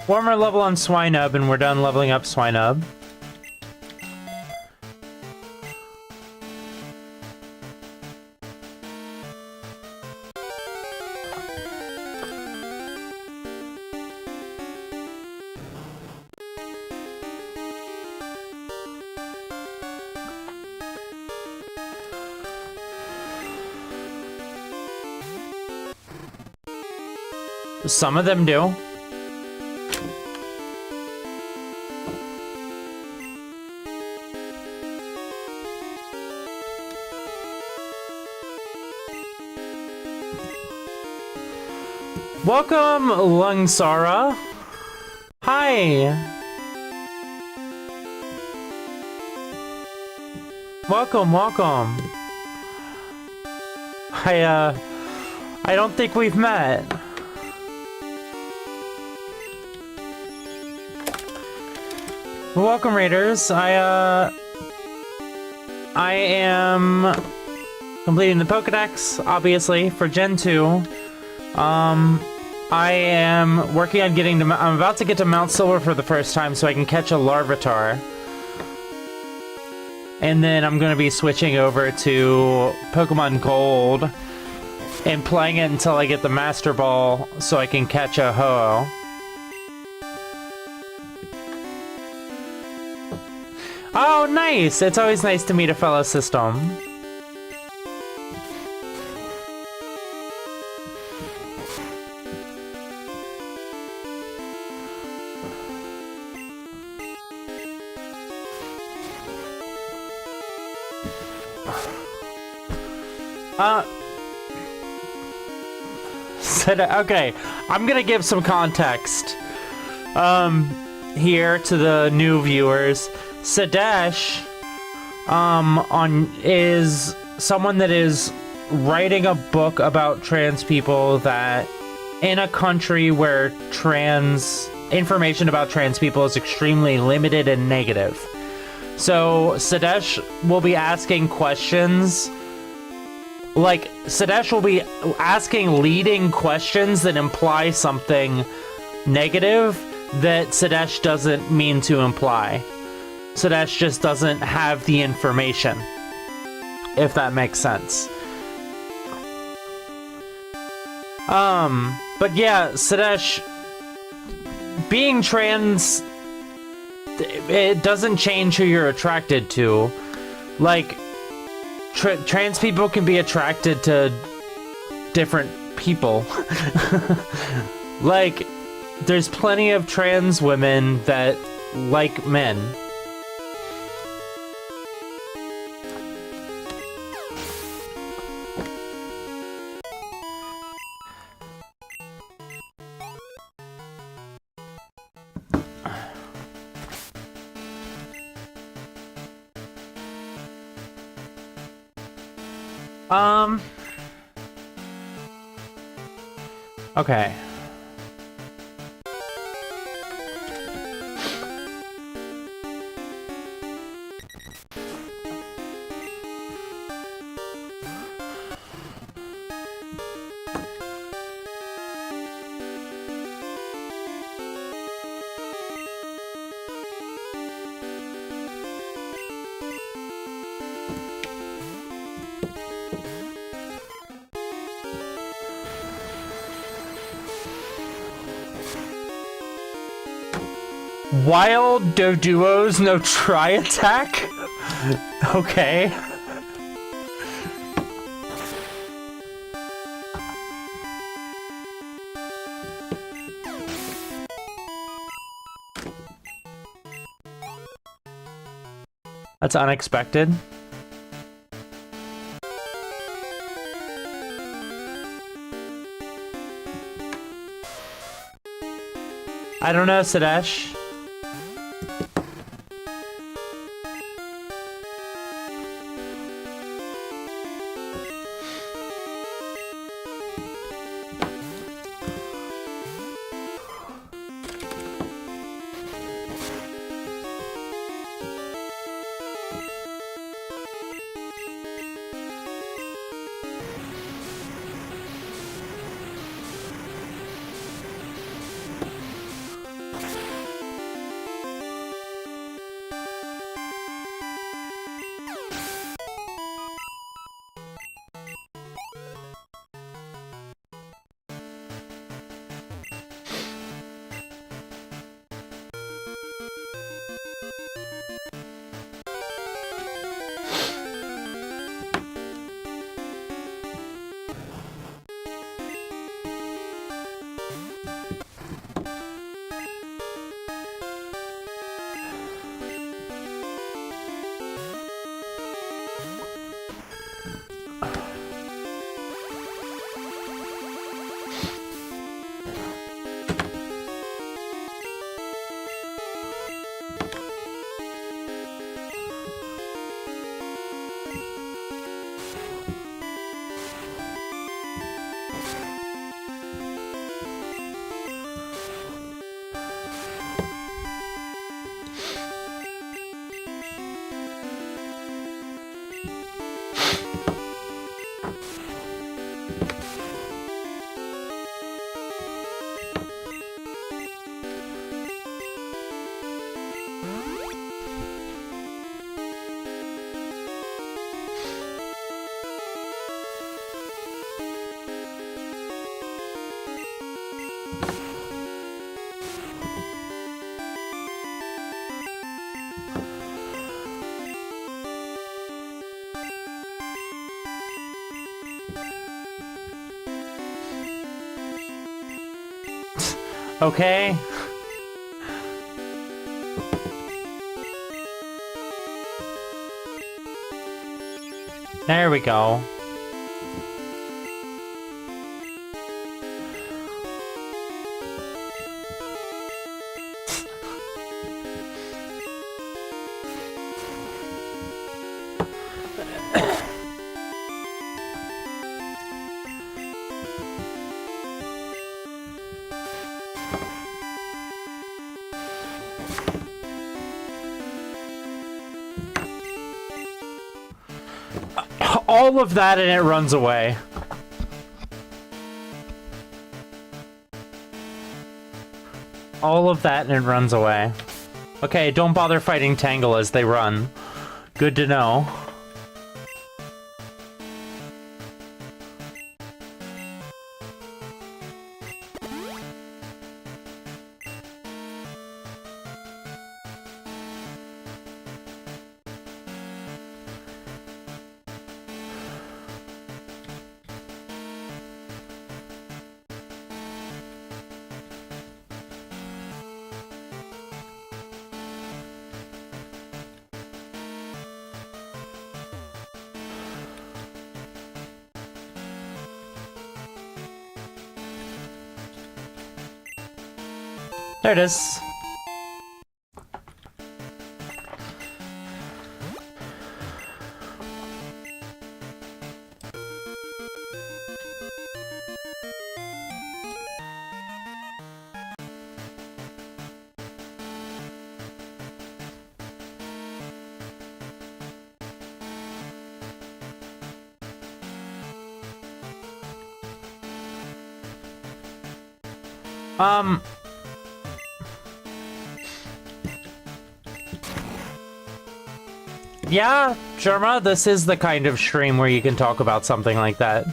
One more level on Swinub and we're done leveling up Swinub. Some of them do. Welcome, Lungsara. Hi. Welcome, welcome. I don't think we've met. Welcome, Raiders. I am completing the Pokedex, obviously, for Gen 2. I am working on getting to... I'm about to get to Mount Silver for the first time so I can catch a Larvitar. And then I'm going to be switching over to Pokemon Gold and playing it until I get the Master Ball so I can catch a Ho-Oh. Oh, nice! It's always nice to meet a fellow system. Okay, I'm gonna give some context here to the new viewers. Sadesh is someone that is writing a book about trans people that in a country where information about trans people is extremely limited and negative. So Sadesh will be asking questions. Like, Sadesh will be asking leading questions that imply something negative that Sadesh doesn't mean to imply. Sadesh just doesn't have the information, if that makes sense. But yeah, Sadesh, being trans, it doesn't change who you're attracted to. Like, trans people can be attracted to different people. Like, there's plenty of trans women that like men. Okay. Wild Doduos, no try attack? Okay. That's unexpected. I don't know, Sadesh. Okay. There we go. All of that and it runs away. All of that and it runs away. Okay, don't bother fighting Tangle as they run. Good to know. There it is. Yeah, Sharma, this is the kind of stream where you can talk about something like that.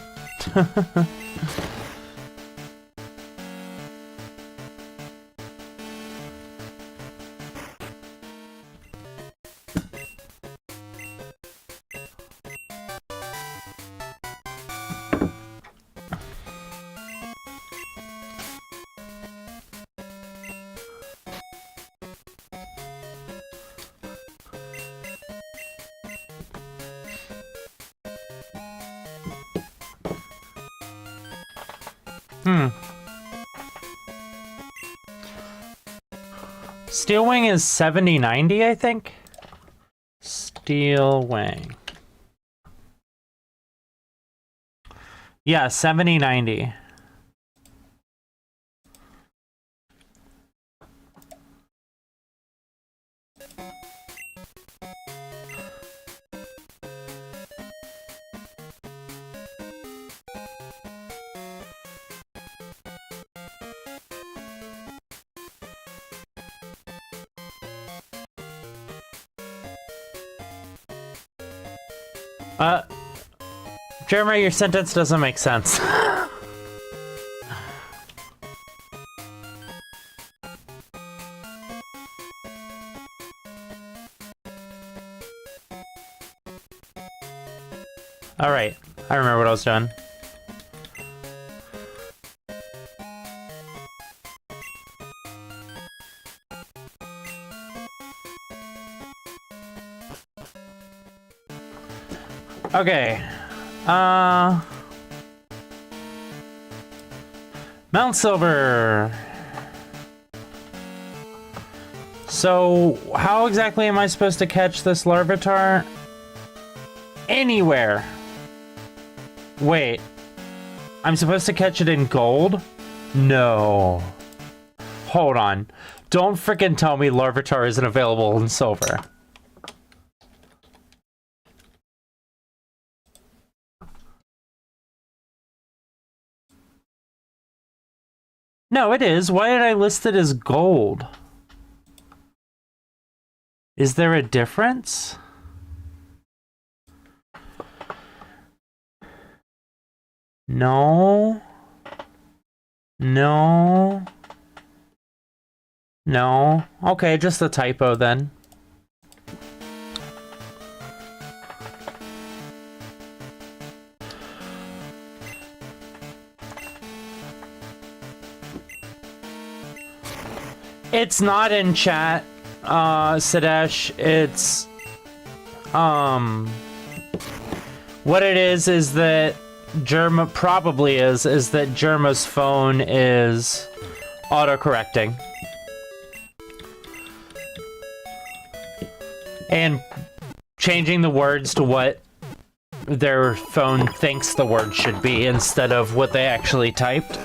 Steel Wing is 7090, I think. Steel Wing. Yeah, 7090. Jeremiah, your sentence doesn't make sense. Alright, I remember what I was doing. Okay. Mount Silver. So, how exactly am I supposed to catch this Larvitar? Anywhere. Wait. I'm supposed to catch it in gold? No. Hold on. Don't frickin' tell me Larvitar isn't available in silver. No, it is. Why did I list it as gold? Is there a difference? No. No. No. Okay, just a typo then. It's not in chat, Sadesh. It's, what it is that Germa probably is that Germa's phone is autocorrecting. And changing the words to what their phone thinks the word should be instead of what they actually typed.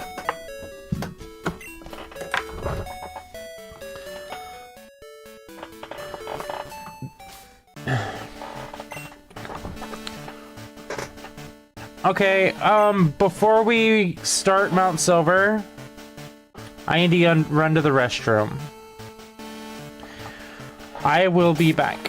Okay, before we start Mount Silver, I need to run to the restroom. I will be back.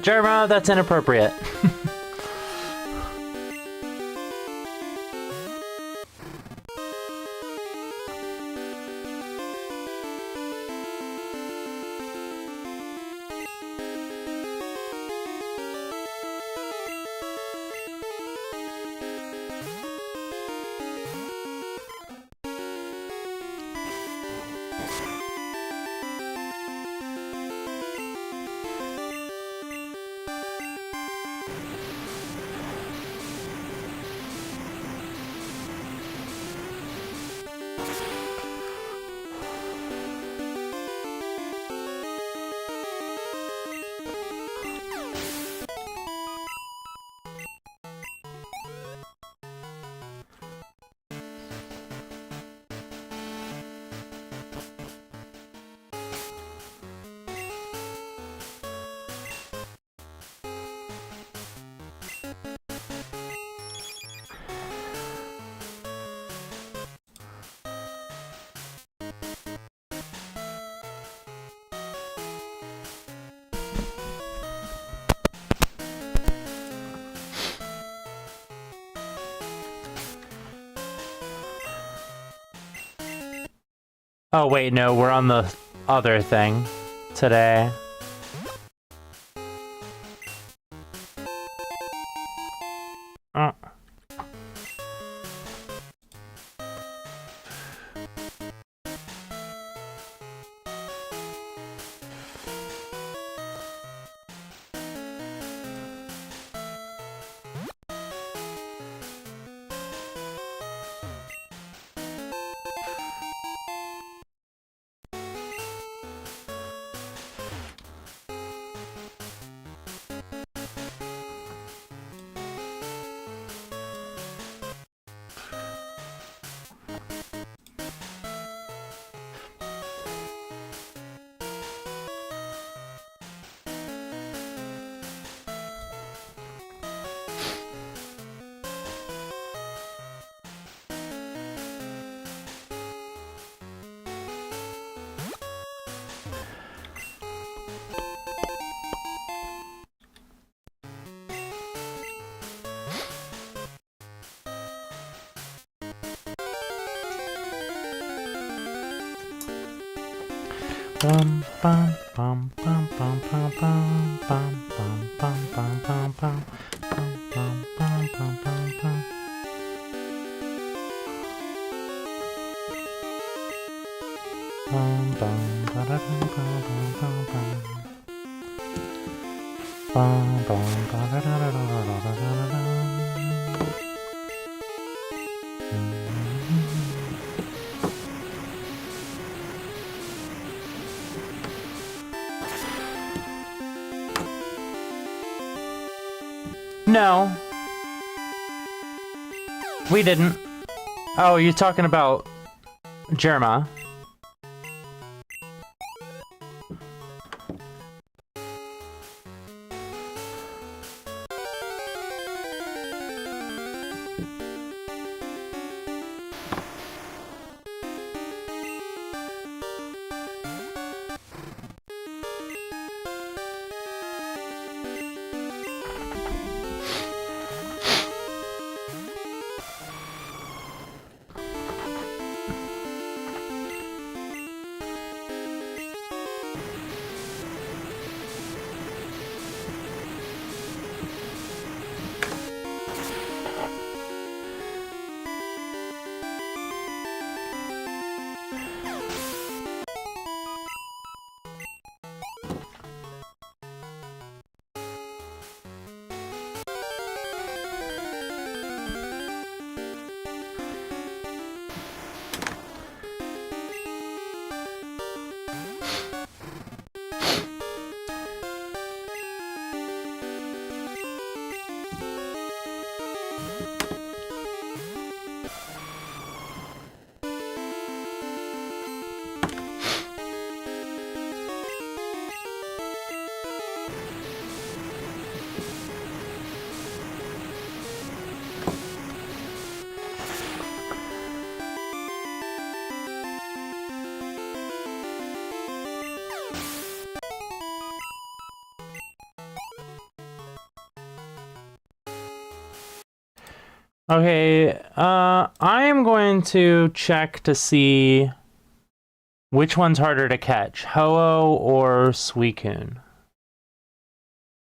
Jeremiah, that's inappropriate. Oh wait, no, we're on the other thing today. Bum bum bum bum bum bum bum bum bum bum bum bum bum bum bum bum bum bum. Bum bum ba da dum bum bum bum bum. Bum bum ba da da da da da da da da. No. We didn't. Oh, you're talking about Jerma. Okay, I am going to check to see which one's harder to catch, Ho-Oh or Suicune.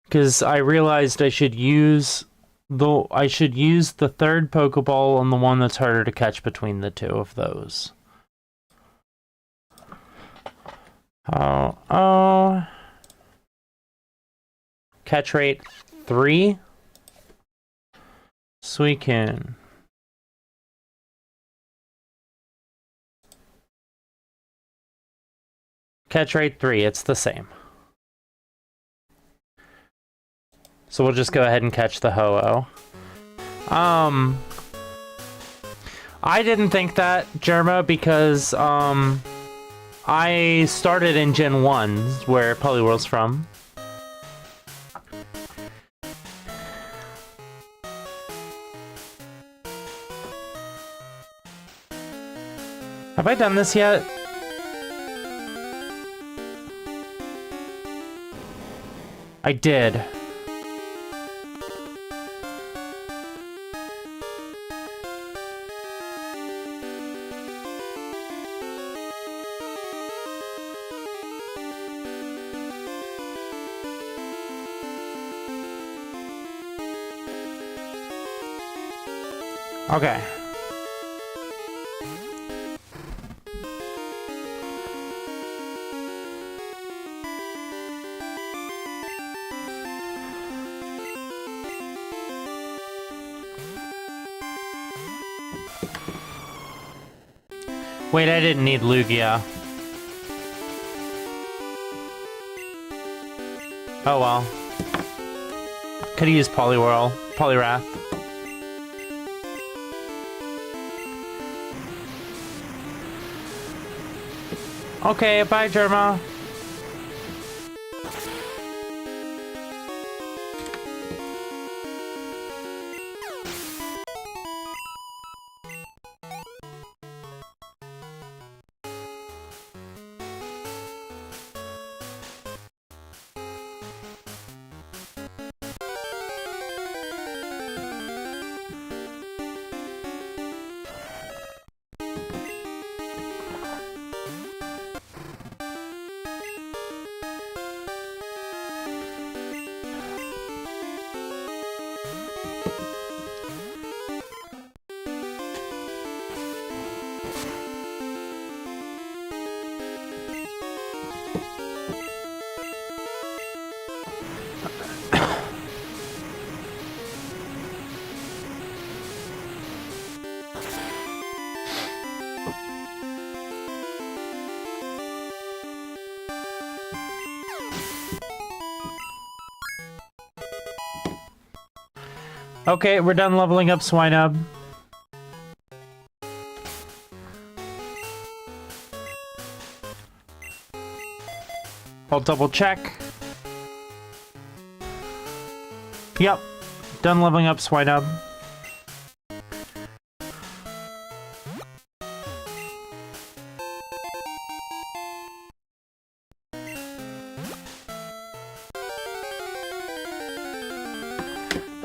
Because I realized I should use the third Pokeball on the one that's harder to catch between the two of those. Oh. Catch rate 3. Suicune. Catch rate 3, it's the same. So we'll just go ahead and catch the Ho-Oh. I didn't think that, Germa, because I started in Gen 1, where Poliwhirl's from. Have I done this yet? I did. Okay. Wait, I didn't need Lugia. Oh well. Could've used Poliwhirl. Poliwrath. Okay, bye, Germa. Okay, we're done leveling up Swinub. I'll double check. Yep, done leveling up Swinub.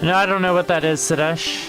No, I don't know what that is, Sidesh.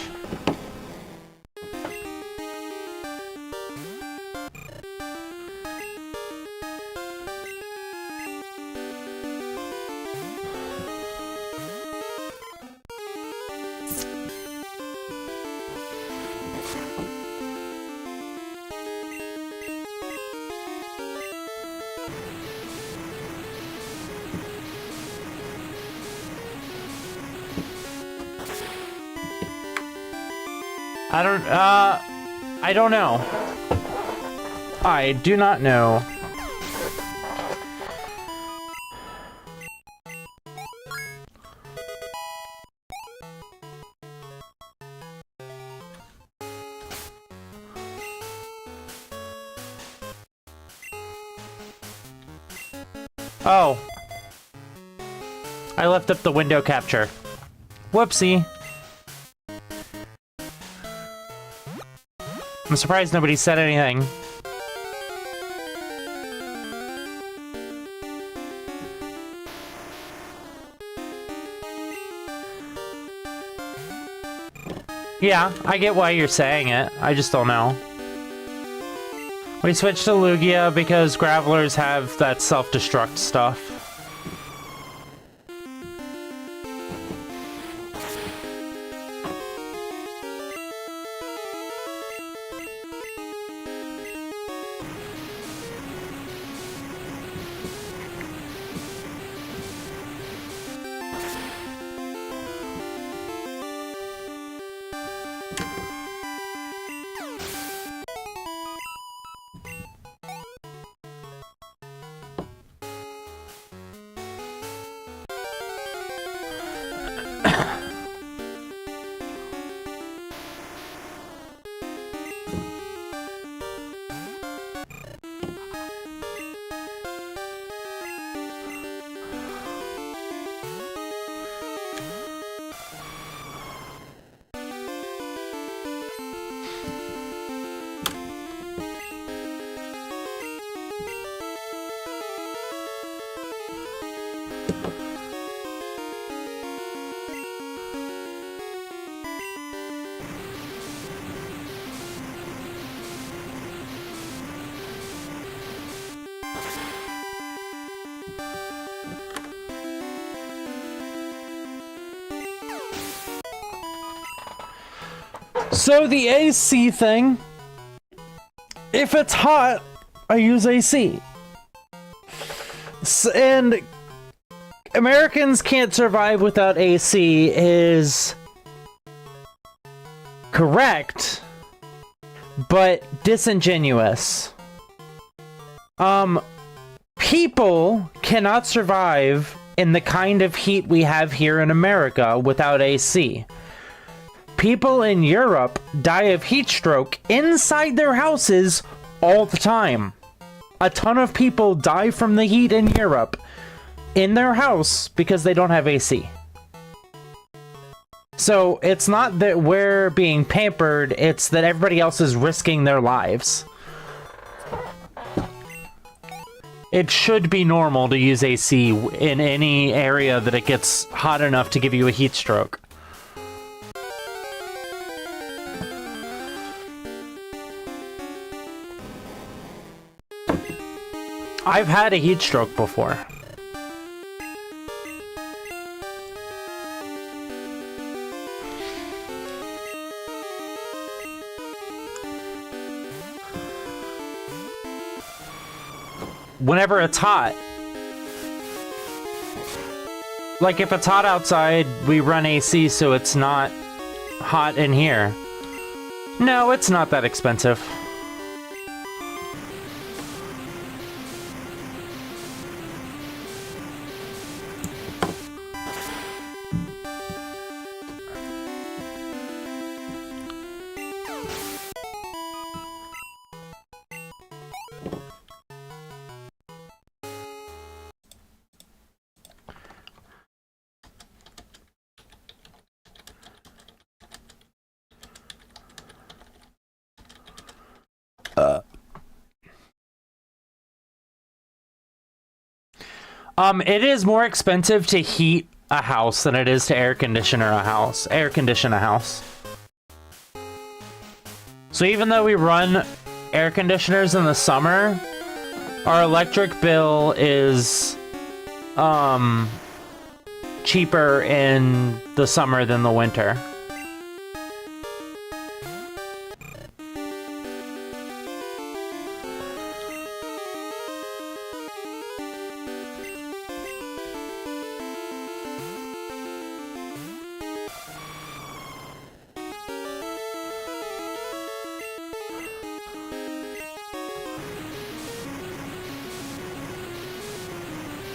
I don't know. I do not know. Oh. I left up the window capture. Whoopsie. I'm surprised nobody said anything. Yeah, I get why you're saying it. I just don't know. We switched to Lugia because Gravelers have that self-destruct stuff. So the AC thing, if it's hot, I use AC. And Americans can't survive without AC is correct, but disingenuous. People cannot survive in the kind of heat we have here in America without AC. People in Europe die of heat stroke inside their houses all the time. A ton of people die from the heat in Europe in their house because they don't have AC. So it's not that we're being pampered, it's that everybody else is risking their lives. It should be normal to use AC in any area that it gets hot enough to give you a heat stroke. I've had a heat stroke before. Whenever it's hot. Like if it's hot outside, we run AC so it's not hot in here. No, it's not that expensive. It is more expensive to heat a house than it is to air condition a house. So even though we run air conditioners in the summer, our electric bill is cheaper in the summer than the winter.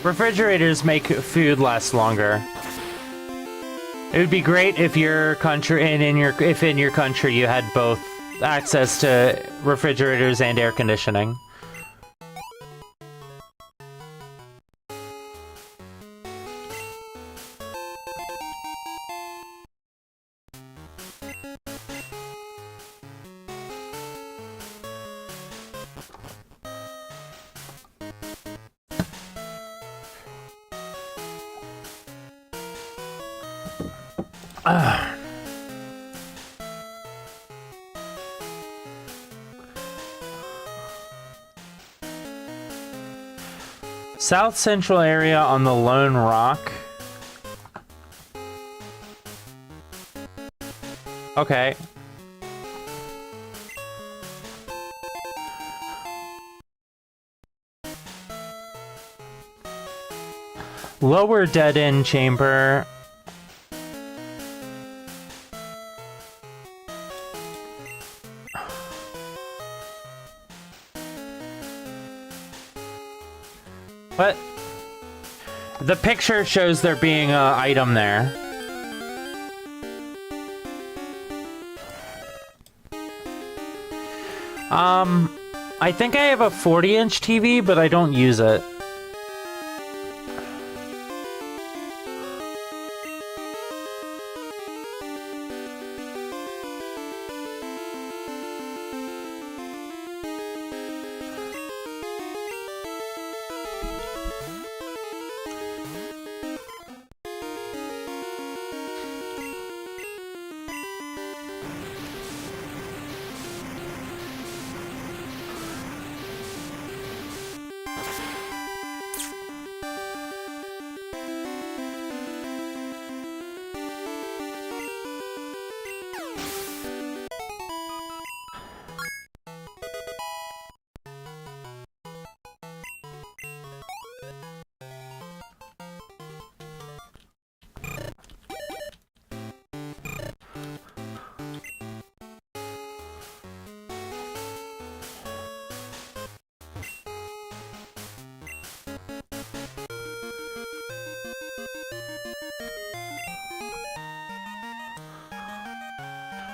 Refrigerators make food last longer. It would be great if your country if in your country you had both access to refrigerators and air conditioning. South Central area on the Lone Rock. Okay. Lower dead-end chamber. What? The picture shows there being an item there. I think I have a 40-inch TV, but I don't use it.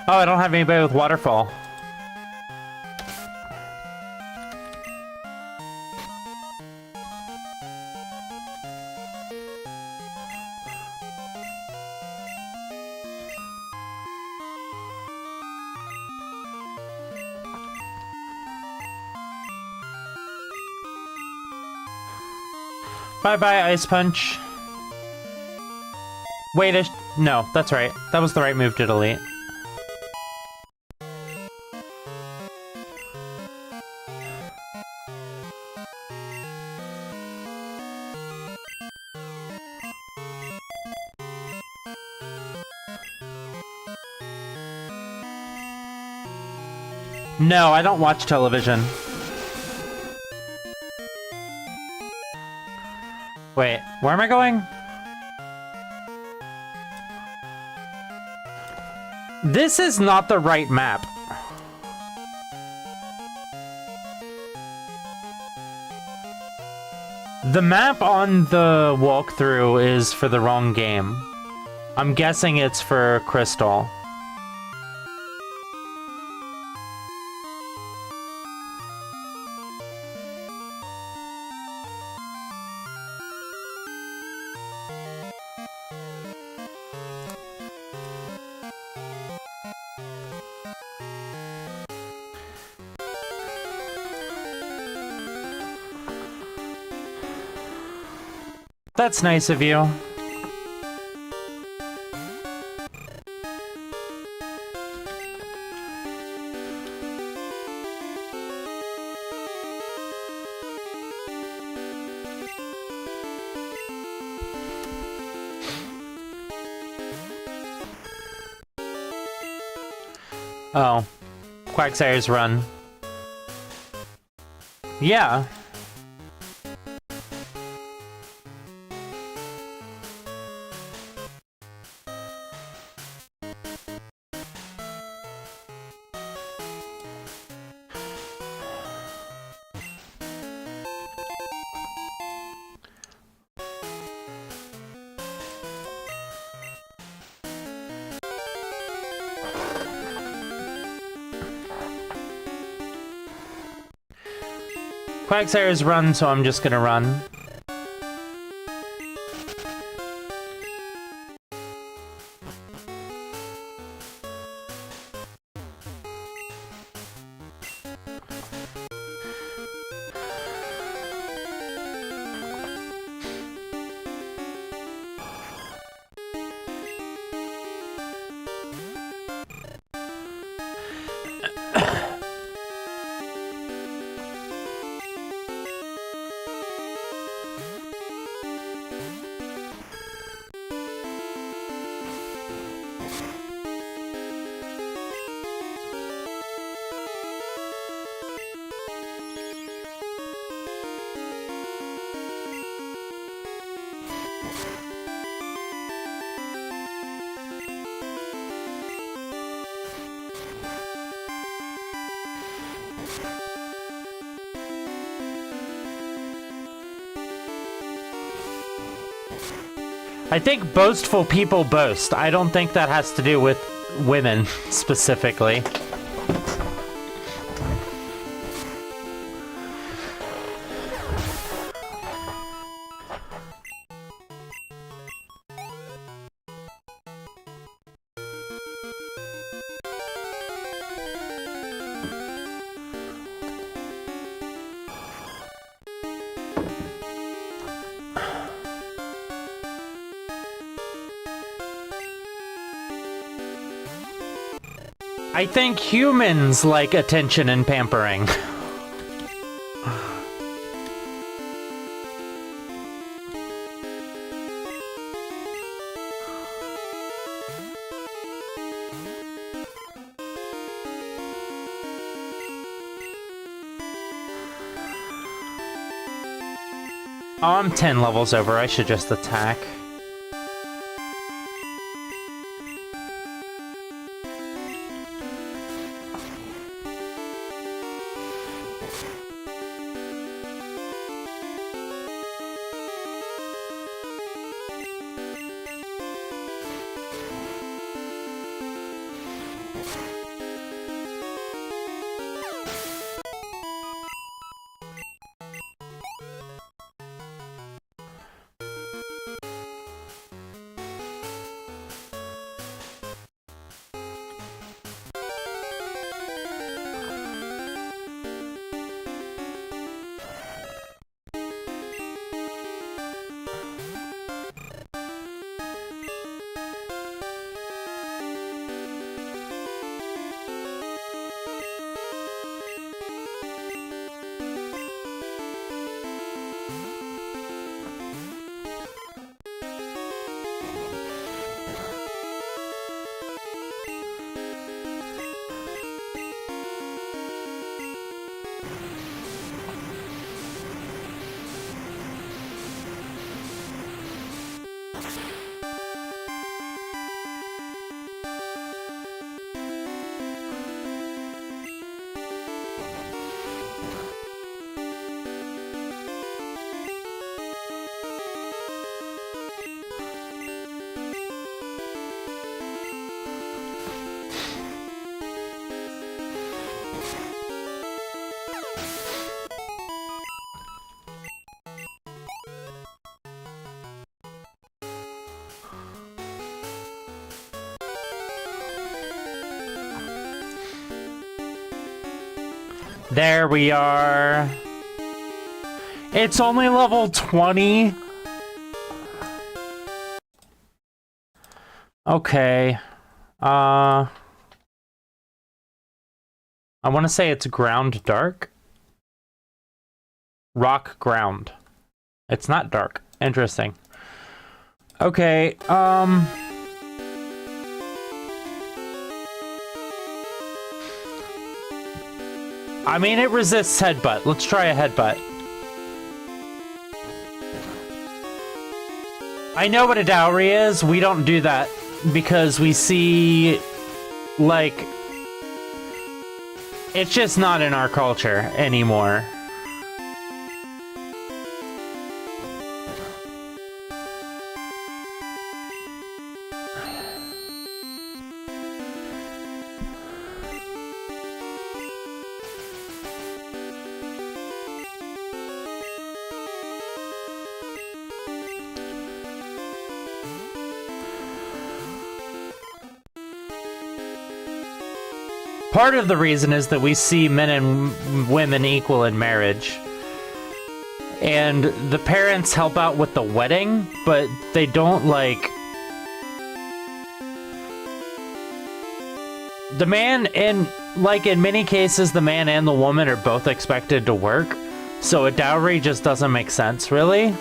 Oh, I don't have anybody with waterfall. Bye-bye, Ice Punch. Wait, no, that's right. That was the right move to delete. No, I don't watch television. Wait, where am I going? This is not the right map. The map on the walkthrough is for the wrong game. I'm guessing it's for Crystal. That's nice of you. Oh. Quagsire's run. Yeah. Quagsire's run, so I'm just gonna run. I think boastful people boast. I don't think that has to do with women specifically. I think humans like attention and pampering. Oh, I'm 10 levels over. I should just attack. There we are. It's only level 20. Okay. I want to say it's ground dark. Rock ground. It's not dark. Interesting. Okay, I mean, it resists headbutt. Let's try a headbutt. I know what a dowry is. We don't do that because we see, like, it's just not in our culture anymore. Part of the reason is that we see men and women equal in marriage. And the parents help out with the wedding, but they don't, like... The man, in many cases, the man and the woman are both expected to work. So a dowry just doesn't make sense, really.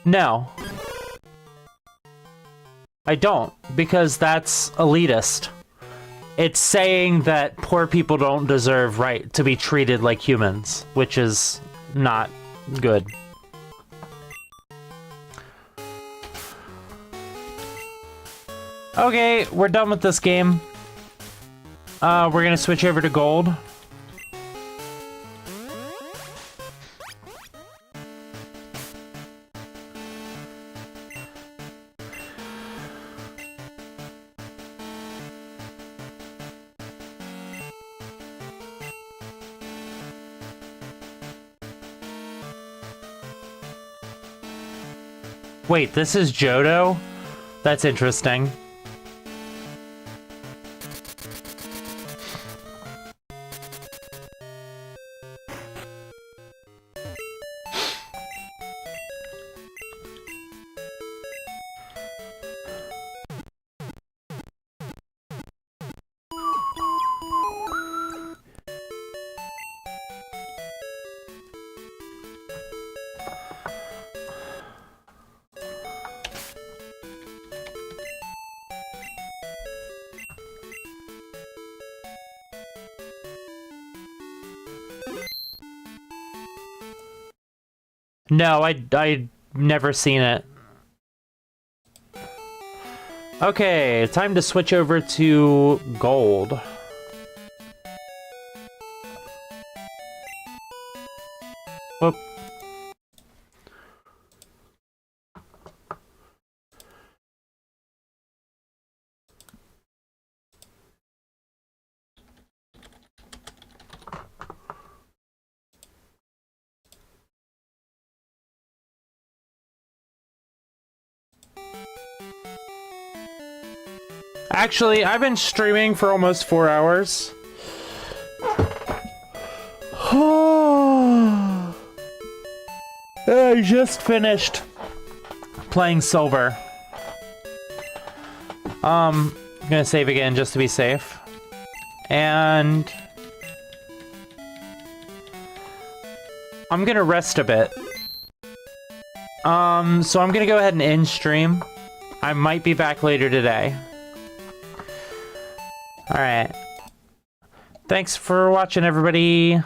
No. I don't, because that's elitist. It's saying that poor people don't deserve right to be treated like humans, which is not good. Okay, we're done with this game. We're gonna switch over to gold. Wait, this is Johto? That's interesting. No, I never seen it. Okay, time to switch over to gold. Whoop. Actually, I've been streaming for almost 4 hours. I just finished playing silver. I'm gonna save again just to be safe. And I'm gonna rest a bit. So I'm gonna go ahead and end stream. I might be back later today. Alright. Thanks for watching, everybody.